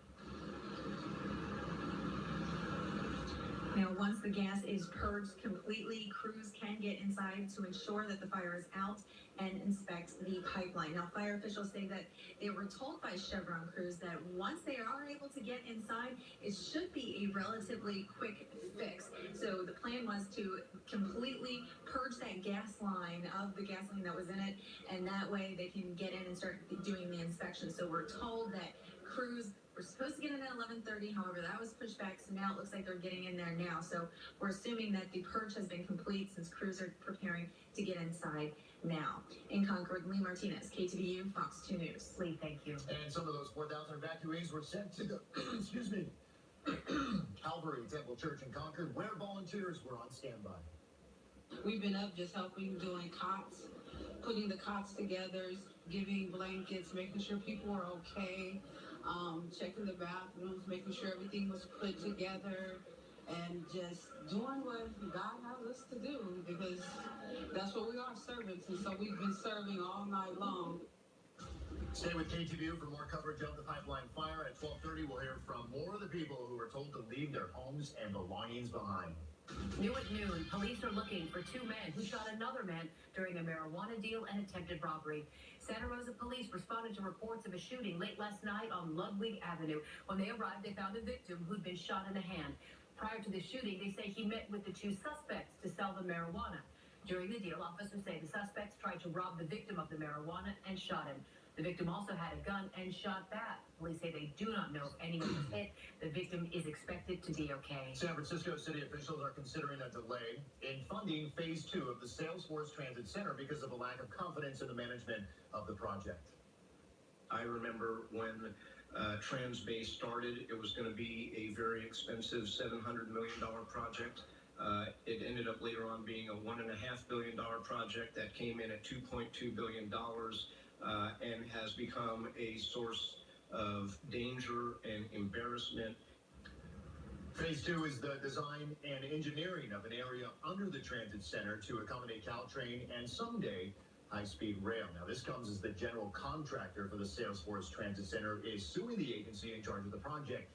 Now, once the gas is purged completely, crews can get inside to ensure that the fire is out and inspect the pipeline. Now, fire officials say that they were told by Chevron crews that once they are able to get inside, it should be a relatively quick fix. So the plan was to completely purge that gas line of the gasoline that was in it, and that way they can get in and start doing the inspection. So we're told that crews were supposed to get in at 11:30, however, that was pushed back, so now it looks like they're getting in there now. So we're assuming that the purge has been complete since crews are preparing to get inside now. In Concord, Lee Martinez, KTVU, Fox 2 News. Lee, thank you. And some of those 4,000 evacuees were sent to the, excuse me, Calvary Temple Church in Concord, where volunteers were on standby. We've been up just helping, doing cots, putting the cots together, giving blankets, making sure people are okay, checking the bathrooms, making sure everything was put together, and just doing what God has us to do, because that's what we are, servants, and so we've been serving all night long. Stay with KTVU for more coverage of the pipeline fire. At 12:30, we'll hear from more of the people who were told to leave their homes and belongings behind. New at noon, police are looking for two men who shot another man during a marijuana deal and attempted robbery. Santa Rosa police responded to reports of a shooting late last night on Ludwig Avenue. When they arrived, they found a victim who'd been shot in the hand. Prior to the shooting, they say he met with the two suspects to sell the marijuana. During the deal, officers say the suspects tried to rob the victim of the marijuana and shot him. The victim also had a gun and shot back. Police say they do not know if anyone was hit. The victim is expected to be okay. San Francisco city officials are considering a delay in funding phase 2 of the Salesforce Transit Center because of a lack of confidence in the management of the project. I remember when Transbase started, it was going to be a very expensive $700 million project. It ended up later on being a $1.5 billion project that came in at $2.2 billion. And has become a source of danger and embarrassment. Phase 2 is the design and engineering of an area under the transit center to accommodate Caltrain and someday high-speed rail. Now, this comes as the general contractor for the Salesforce Transit Center is suing the agency in charge of the project.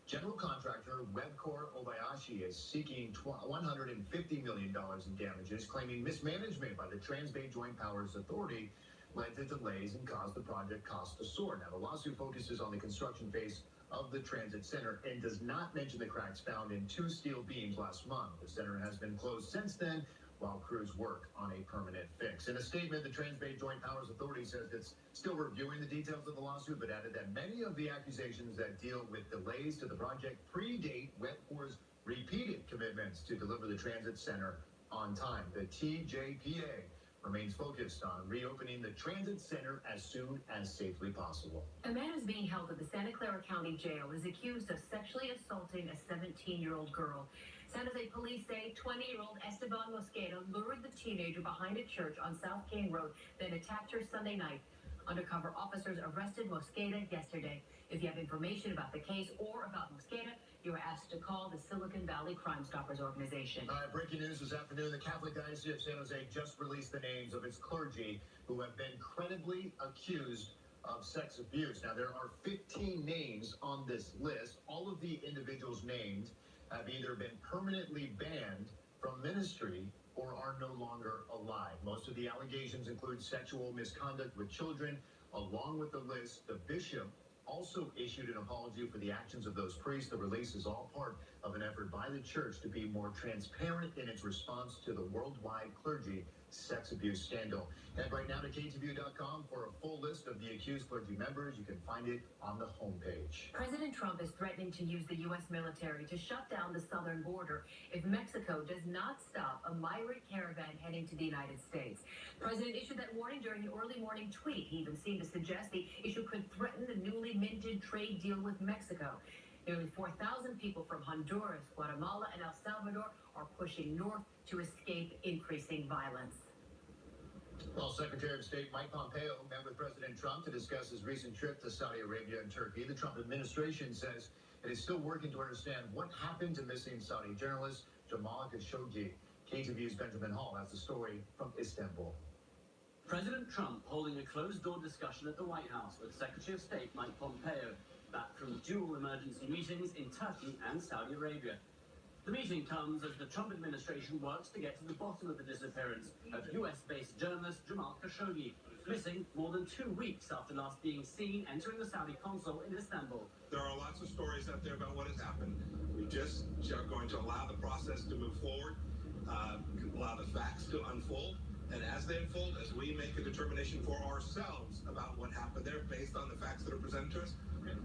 General contractor Webcor Obayashi is seeking $150 million in damages, claiming mismanagement by the Transbay Joint Powers Authority led to delays and caused the project cost to soar. Now, the lawsuit focuses on the construction phase of the transit center and does not mention the cracks found in 2 steel beams last month. The center has been closed since then, while crews work on a permanent fix. In a statement, the Transbay Joint Powers Authority says it's still reviewing the details of the lawsuit, but added that many of the accusations that deal with delays to the project predate Webcor's repeated commitments to deliver the transit center on time. The TJPA remains focused on reopening the transit center as soon as safely possible. A man is being held at the Santa Clara County Jail is accused of sexually assaulting a 17-year-old girl. San Jose police say 20-year-old Esteban Mosqueda lured the teenager behind a church on South King Road, then attacked her Sunday night. Undercover officers arrested Mosqueda yesterday. If you have information about the case or about Mosqueda, you are asked to call the Silicon Valley Crime Stoppers organization. Breaking news this afternoon, the Catholic Diocese of San Jose just released the names of its clergy who have been credibly accused of sex abuse. Now, there are 15 names on this list. All of the individuals named have either been permanently banned from ministry or are no longer alive. Most of the allegations include sexual misconduct with children. Along with the list, the bishop also issued an apology for the actions of those priests. The release is all part of an effort by the church to be more transparent in its response to the worldwide clergy sex abuse scandal. Head right now to KTVU.com for a full list of the accused clergy members. You can find it on the homepage. President Trump is threatening to use the U.S. military to shut down the southern border if Mexico does not stop a migrant caravan heading to the United States. The president issued that warning during an early morning tweet. He even seemed to suggest the issue could threaten the newly minted trade deal with Mexico. Nearly 4,000 people from Honduras, Guatemala, and El Salvador are pushing north to escape increasing violence. Well, Secretary of State Mike Pompeo met with President Trump to discuss his recent trip to Saudi Arabia and Turkey. The Trump administration says it is still working to understand what happened to missing Saudi journalist Jamal Khashoggi. KTVU's Benjamin Hall has the story from Istanbul. President Trump holding a closed-door discussion at the White House with Secretary of State Mike Pompeo, back from dual emergency meetings in Turkey and Saudi Arabia. The meeting comes as the Trump administration works to get to the bottom of the disappearance of US-based journalist Jamal Khashoggi, missing more than 2 weeks after last being seen entering the Saudi consul in Istanbul. There are lots of stories out there about what has happened. We just are going to allow the process to move forward, allow the facts to unfold, and as they unfold, as we make a determination for ourselves about what happened there based on the facts that are presented to us,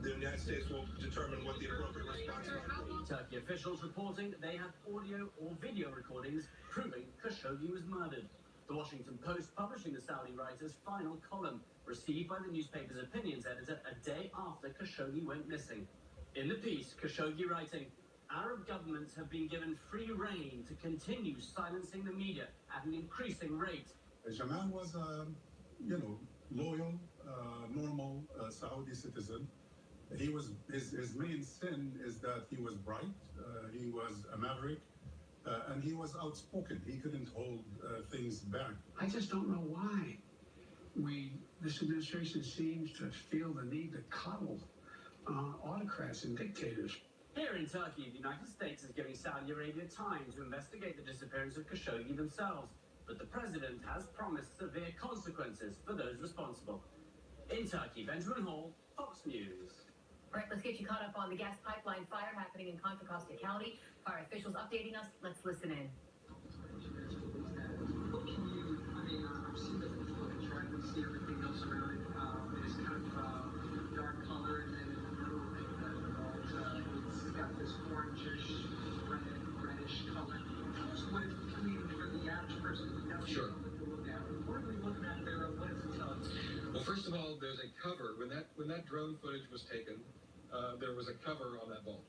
the United States will determine what the appropriate response is. Turkey officials reporting that they have audio or video recordings proving Khashoggi was murdered. The Washington Post publishing the Saudi writer's final column, received by the newspaper's opinions editor a day after Khashoggi went missing. In the piece, Khashoggi writing, Arab governments have been given free rein to continue silencing the media at an increasing rate. Jamal was a, loyal, normal Saudi citizen. He was his main sin is that he was bright, he was a maverick, and he was outspoken. He couldn't hold things back. I just don't know why this administration seems to feel the need to coddle autocrats and dictators. Here in Turkey, the United States is giving Saudi Arabia time to investigate the disappearance of Khashoggi themselves, but the president has promised severe consequences for those responsible. In Turkey, Benjamin Hall, Fox News. All right, let's get you caught up on the gas pipeline fire happening in Contra Costa County. Fire officials updating us. Let's listen in. I've seen the footage, right? We see everything else around it. It's kind of dark color, and then in the middle of it, it's got this orangish, reddish color. Tell us what it's between for the average person who doesn't know what to look at. What are we looking at there? What does it tell us? Well, first of all, there's a cover. When that drone footage was taken, there was a cover on that bulb.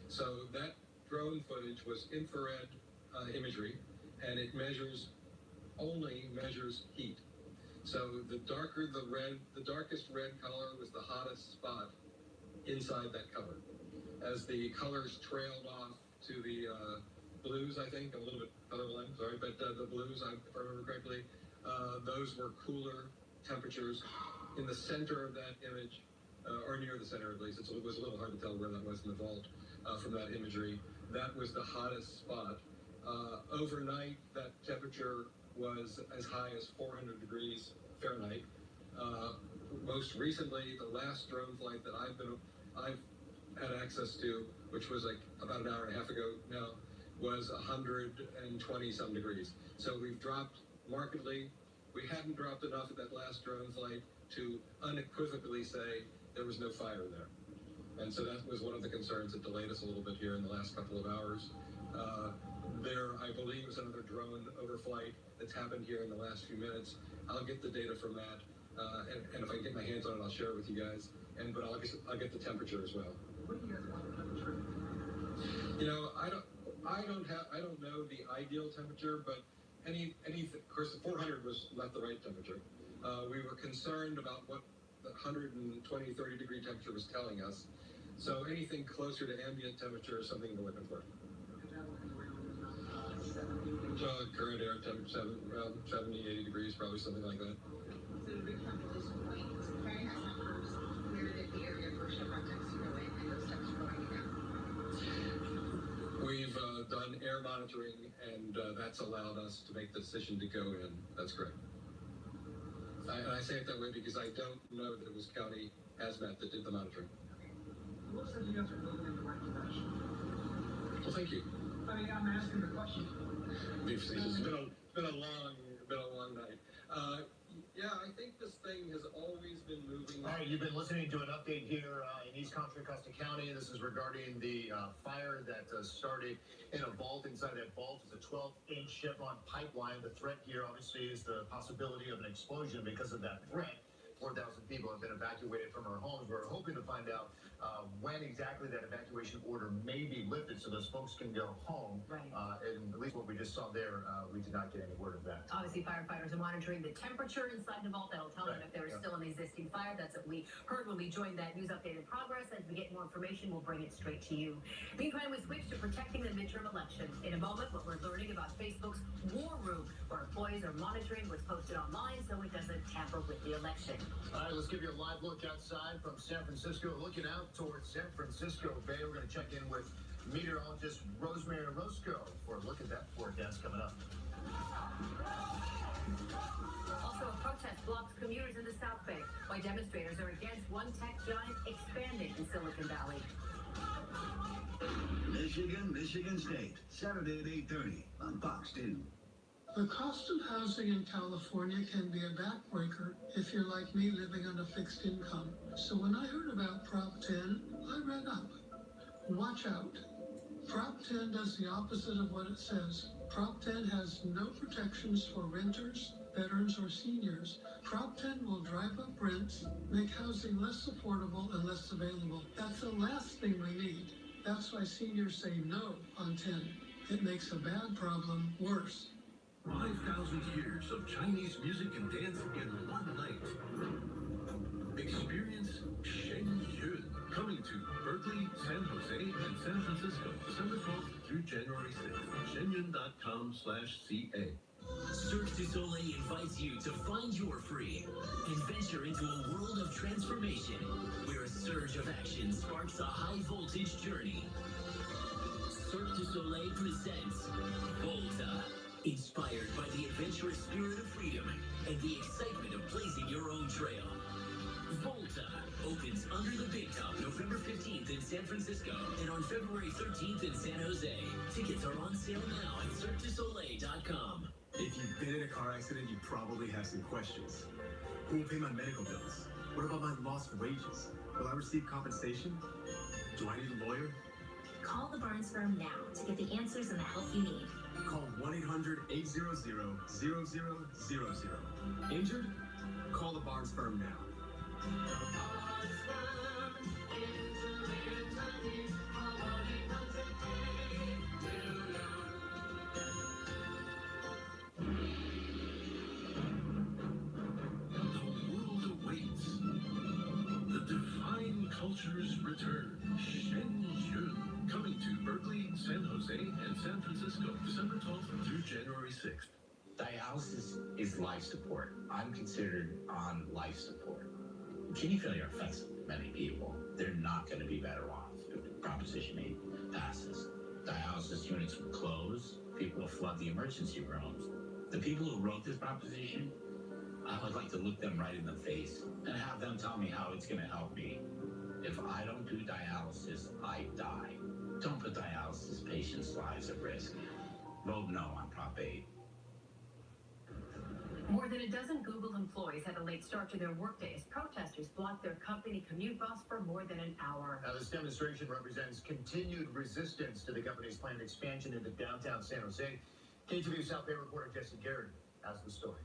So that drone footage was infrared imagery, and it only measures heat. So the darkest red color was the hottest spot inside that cover. As the colors trailed off to the blues, I think, I'm a little bit colorblind, sorry, but the blues, if I remember correctly, those were cooler temperatures. In the center of that image, or near the center at least, it was a little hard to tell where that was in the vault from that imagery. That was the hottest spot. Overnight, that temperature was as high as 400 degrees Fahrenheit. Most recently, the last drone flight that I've had access to, which was like about an hour and a half ago now, was 120 some degrees. So we've dropped markedly. We hadn't dropped enough at that last drone flight to unequivocally say there was no fire there. And so that was one of the concerns that delayed us a little bit here in the last couple of hours. There, I believe, is another drone overflight that's happened here in the last few minutes. I'll get the data from that, and if I can get my hands on it, I'll share it with you guys. But I'll get the temperature as well. What do you guys want the temperature? I don't know the ideal temperature, but of course, the 400 was not the right temperature. We were concerned about what the 120, 30 degree temperature was telling us. So anything closer to ambient temperature is something we're looking for. Current air temperature, around 70, 80 degrees, probably something like that. So the big calculation point, Harry has numbers where the area for Chevron techs to go in, and those techs are going down. We've done air monitoring, and that's allowed us to make the decision to go in. That's correct. And I say it that way because I don't know that it was County Hazmat that did the monitoring. It looks like you guys are moving in the right direction. Well, thank you. I'm asking the question. It's been a long night. Yeah, I think this thing has always been moving. All right, you've been listening to an update here in East Contra Costa County. This is regarding the fire that started in a vault. Inside that vault is a 12-inch Chevron pipeline. The threat here, obviously, is the possibility of an explosion because of that threat. 4,000 people have been evacuated from their homes. We're hoping to find out when exactly that evacuation order may be lifted so those folks can go home. Right. And at least what we just saw there, we did not get any word of that. Obviously, firefighters are monitoring the temperature inside the vault. That'll tell them if there is still an existing fire. That's what we heard when we joined that news update in progress. As we get more information, we'll bring it straight to you. Meanwhile, we switch to protecting the midterm election. In a moment, what we're learning about Facebook's War Room, where employees are monitoring what's posted online so it doesn't tamper with the election. All right, let's give you a live look outside from San Francisco. Looking out towards San Francisco Bay, we're going to check in with meteorologist Rosemary Roscoe for a look at that forecast coming up. Also, a protest blocks commuters in the South Bay, why demonstrators are against one tech giant expanding in Silicon Valley. Michigan State, Saturday at 8:30 on Fox 2. The cost of housing in California can be a backbreaker if you're like me living on a fixed income. So when I heard about Prop 10, I read up. Watch out. Prop 10 does the opposite of what it says. Prop 10 has no protections for renters, veterans, or seniors. Prop 10 will drive up rents, make housing less affordable and less available. That's the last thing we need. That's why seniors say no on 10. It makes a bad problem worse. 5,000 years of Chinese music and dance in one night. Experience Hbhh, coming to Berkeley, San Jose, and San Francisco, December 12th through January 6th. Shenyun.com/CA. Cirque du Soleil invites you to find your free and venture into a world of transformation where a surge of action sparks a high-voltage journey. Cirque du Soleil presents Volta, inspired by the adventurous spirit of freedom and the excitement of blazing your own trail. Volta opens under the Big Top November 15th in San Francisco and on February 13th in San Jose. Tickets are on sale now at CirqueDuSoleil.com. If you've been in a car accident, you probably have some questions. Who will pay my medical bills? What about my lost wages? Will I receive compensation? Do I need a lawyer? Call the Barnes firm now to get the answers and the help you need. Call 1-800-800-0000. Injured? Call the Barnes firm now. Cultures return. Hbhh, coming to Berkeley, San Jose, and San Francisco, December 12th through January 6th. Dialysis is life support. I'm considered on life support. Kidney failure affects many people. They're not going to be better off if Proposition 8 passes. Dialysis units will close. People will flood the emergency rooms. The people who wrote this proposition, I would like to look them right in the face and have them tell me how it's going to help me. If I don't do dialysis, I die. Don't put dialysis patients' lives at risk. Vote no on Prop 8. More than a dozen Google employees had a late start to their workday as protesters blocked their company commute bus for more than an hour. Now, this demonstration represents continued resistance to the company's planned expansion into downtown San Jose. KTVU South Bay reporter Jesse Garrett has the story.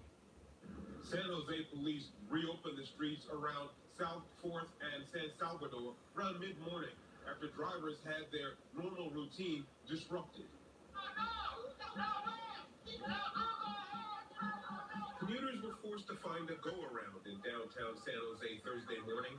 San Jose police reopened the streets around South 4th and San Salvador around mid-morning after drivers had their normal routine disrupted. Commuters were forced to find a go-around in downtown San Jose Thursday morning.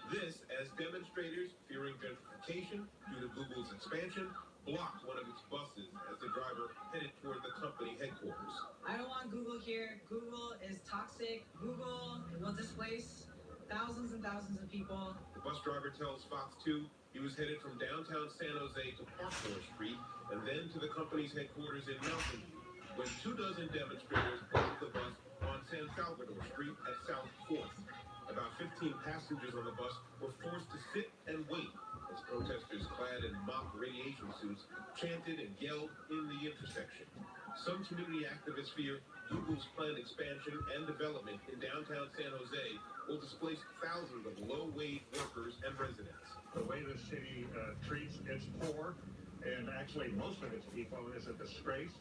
This as demonstrators, fearing gentrification due to Google's expansion, blocked one of its buses as the driver headed toward the company headquarters. I don't want Google here. Google is toxic. Google will displace thousands and thousands of people. The bus driver tells Fox 2 he was headed from downtown San Jose to Parkmore Street and then to the company's headquarters in Mountain View when 24 demonstrators blocked the bus on San Salvador Street at South 4th. About 15 passengers on the bus were forced to sit and wait as protesters clad in mock radiation suits chanted and yelled in the intersection. Some community activists fear Google's planned expansion and development in downtown San Jose will displace thousands of low-wage workers and residents. The way the city treats its poor, and actually most of its people, is a disgrace.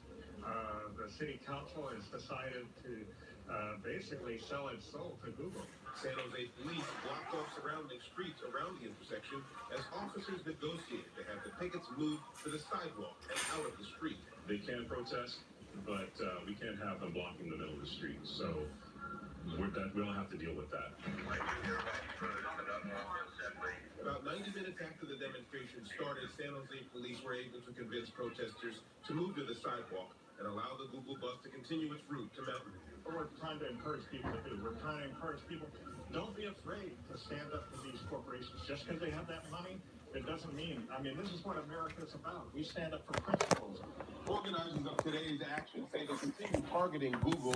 The city council has decided to basically sell its soul to Google. San Jose police blocked off surrounding streets around the intersection as officers negotiated to have the pickets moved to the sidewalk and out of the street. They can protest, but we can't have them blocking the middle of the street. So we'll have to deal with that. About 90 minutes after the demonstration started, San Jose police were able to convince protesters to move to the sidewalk and allow the Google bus to continue its route to Mountain View. What we're trying to encourage people to do, we're trying to encourage people, don't be afraid to stand up to these corporations. Just because they have that money, it doesn't mean, I mean, this is what America's about. We stand up for principles. Organizers of today's action say they continue targeting Google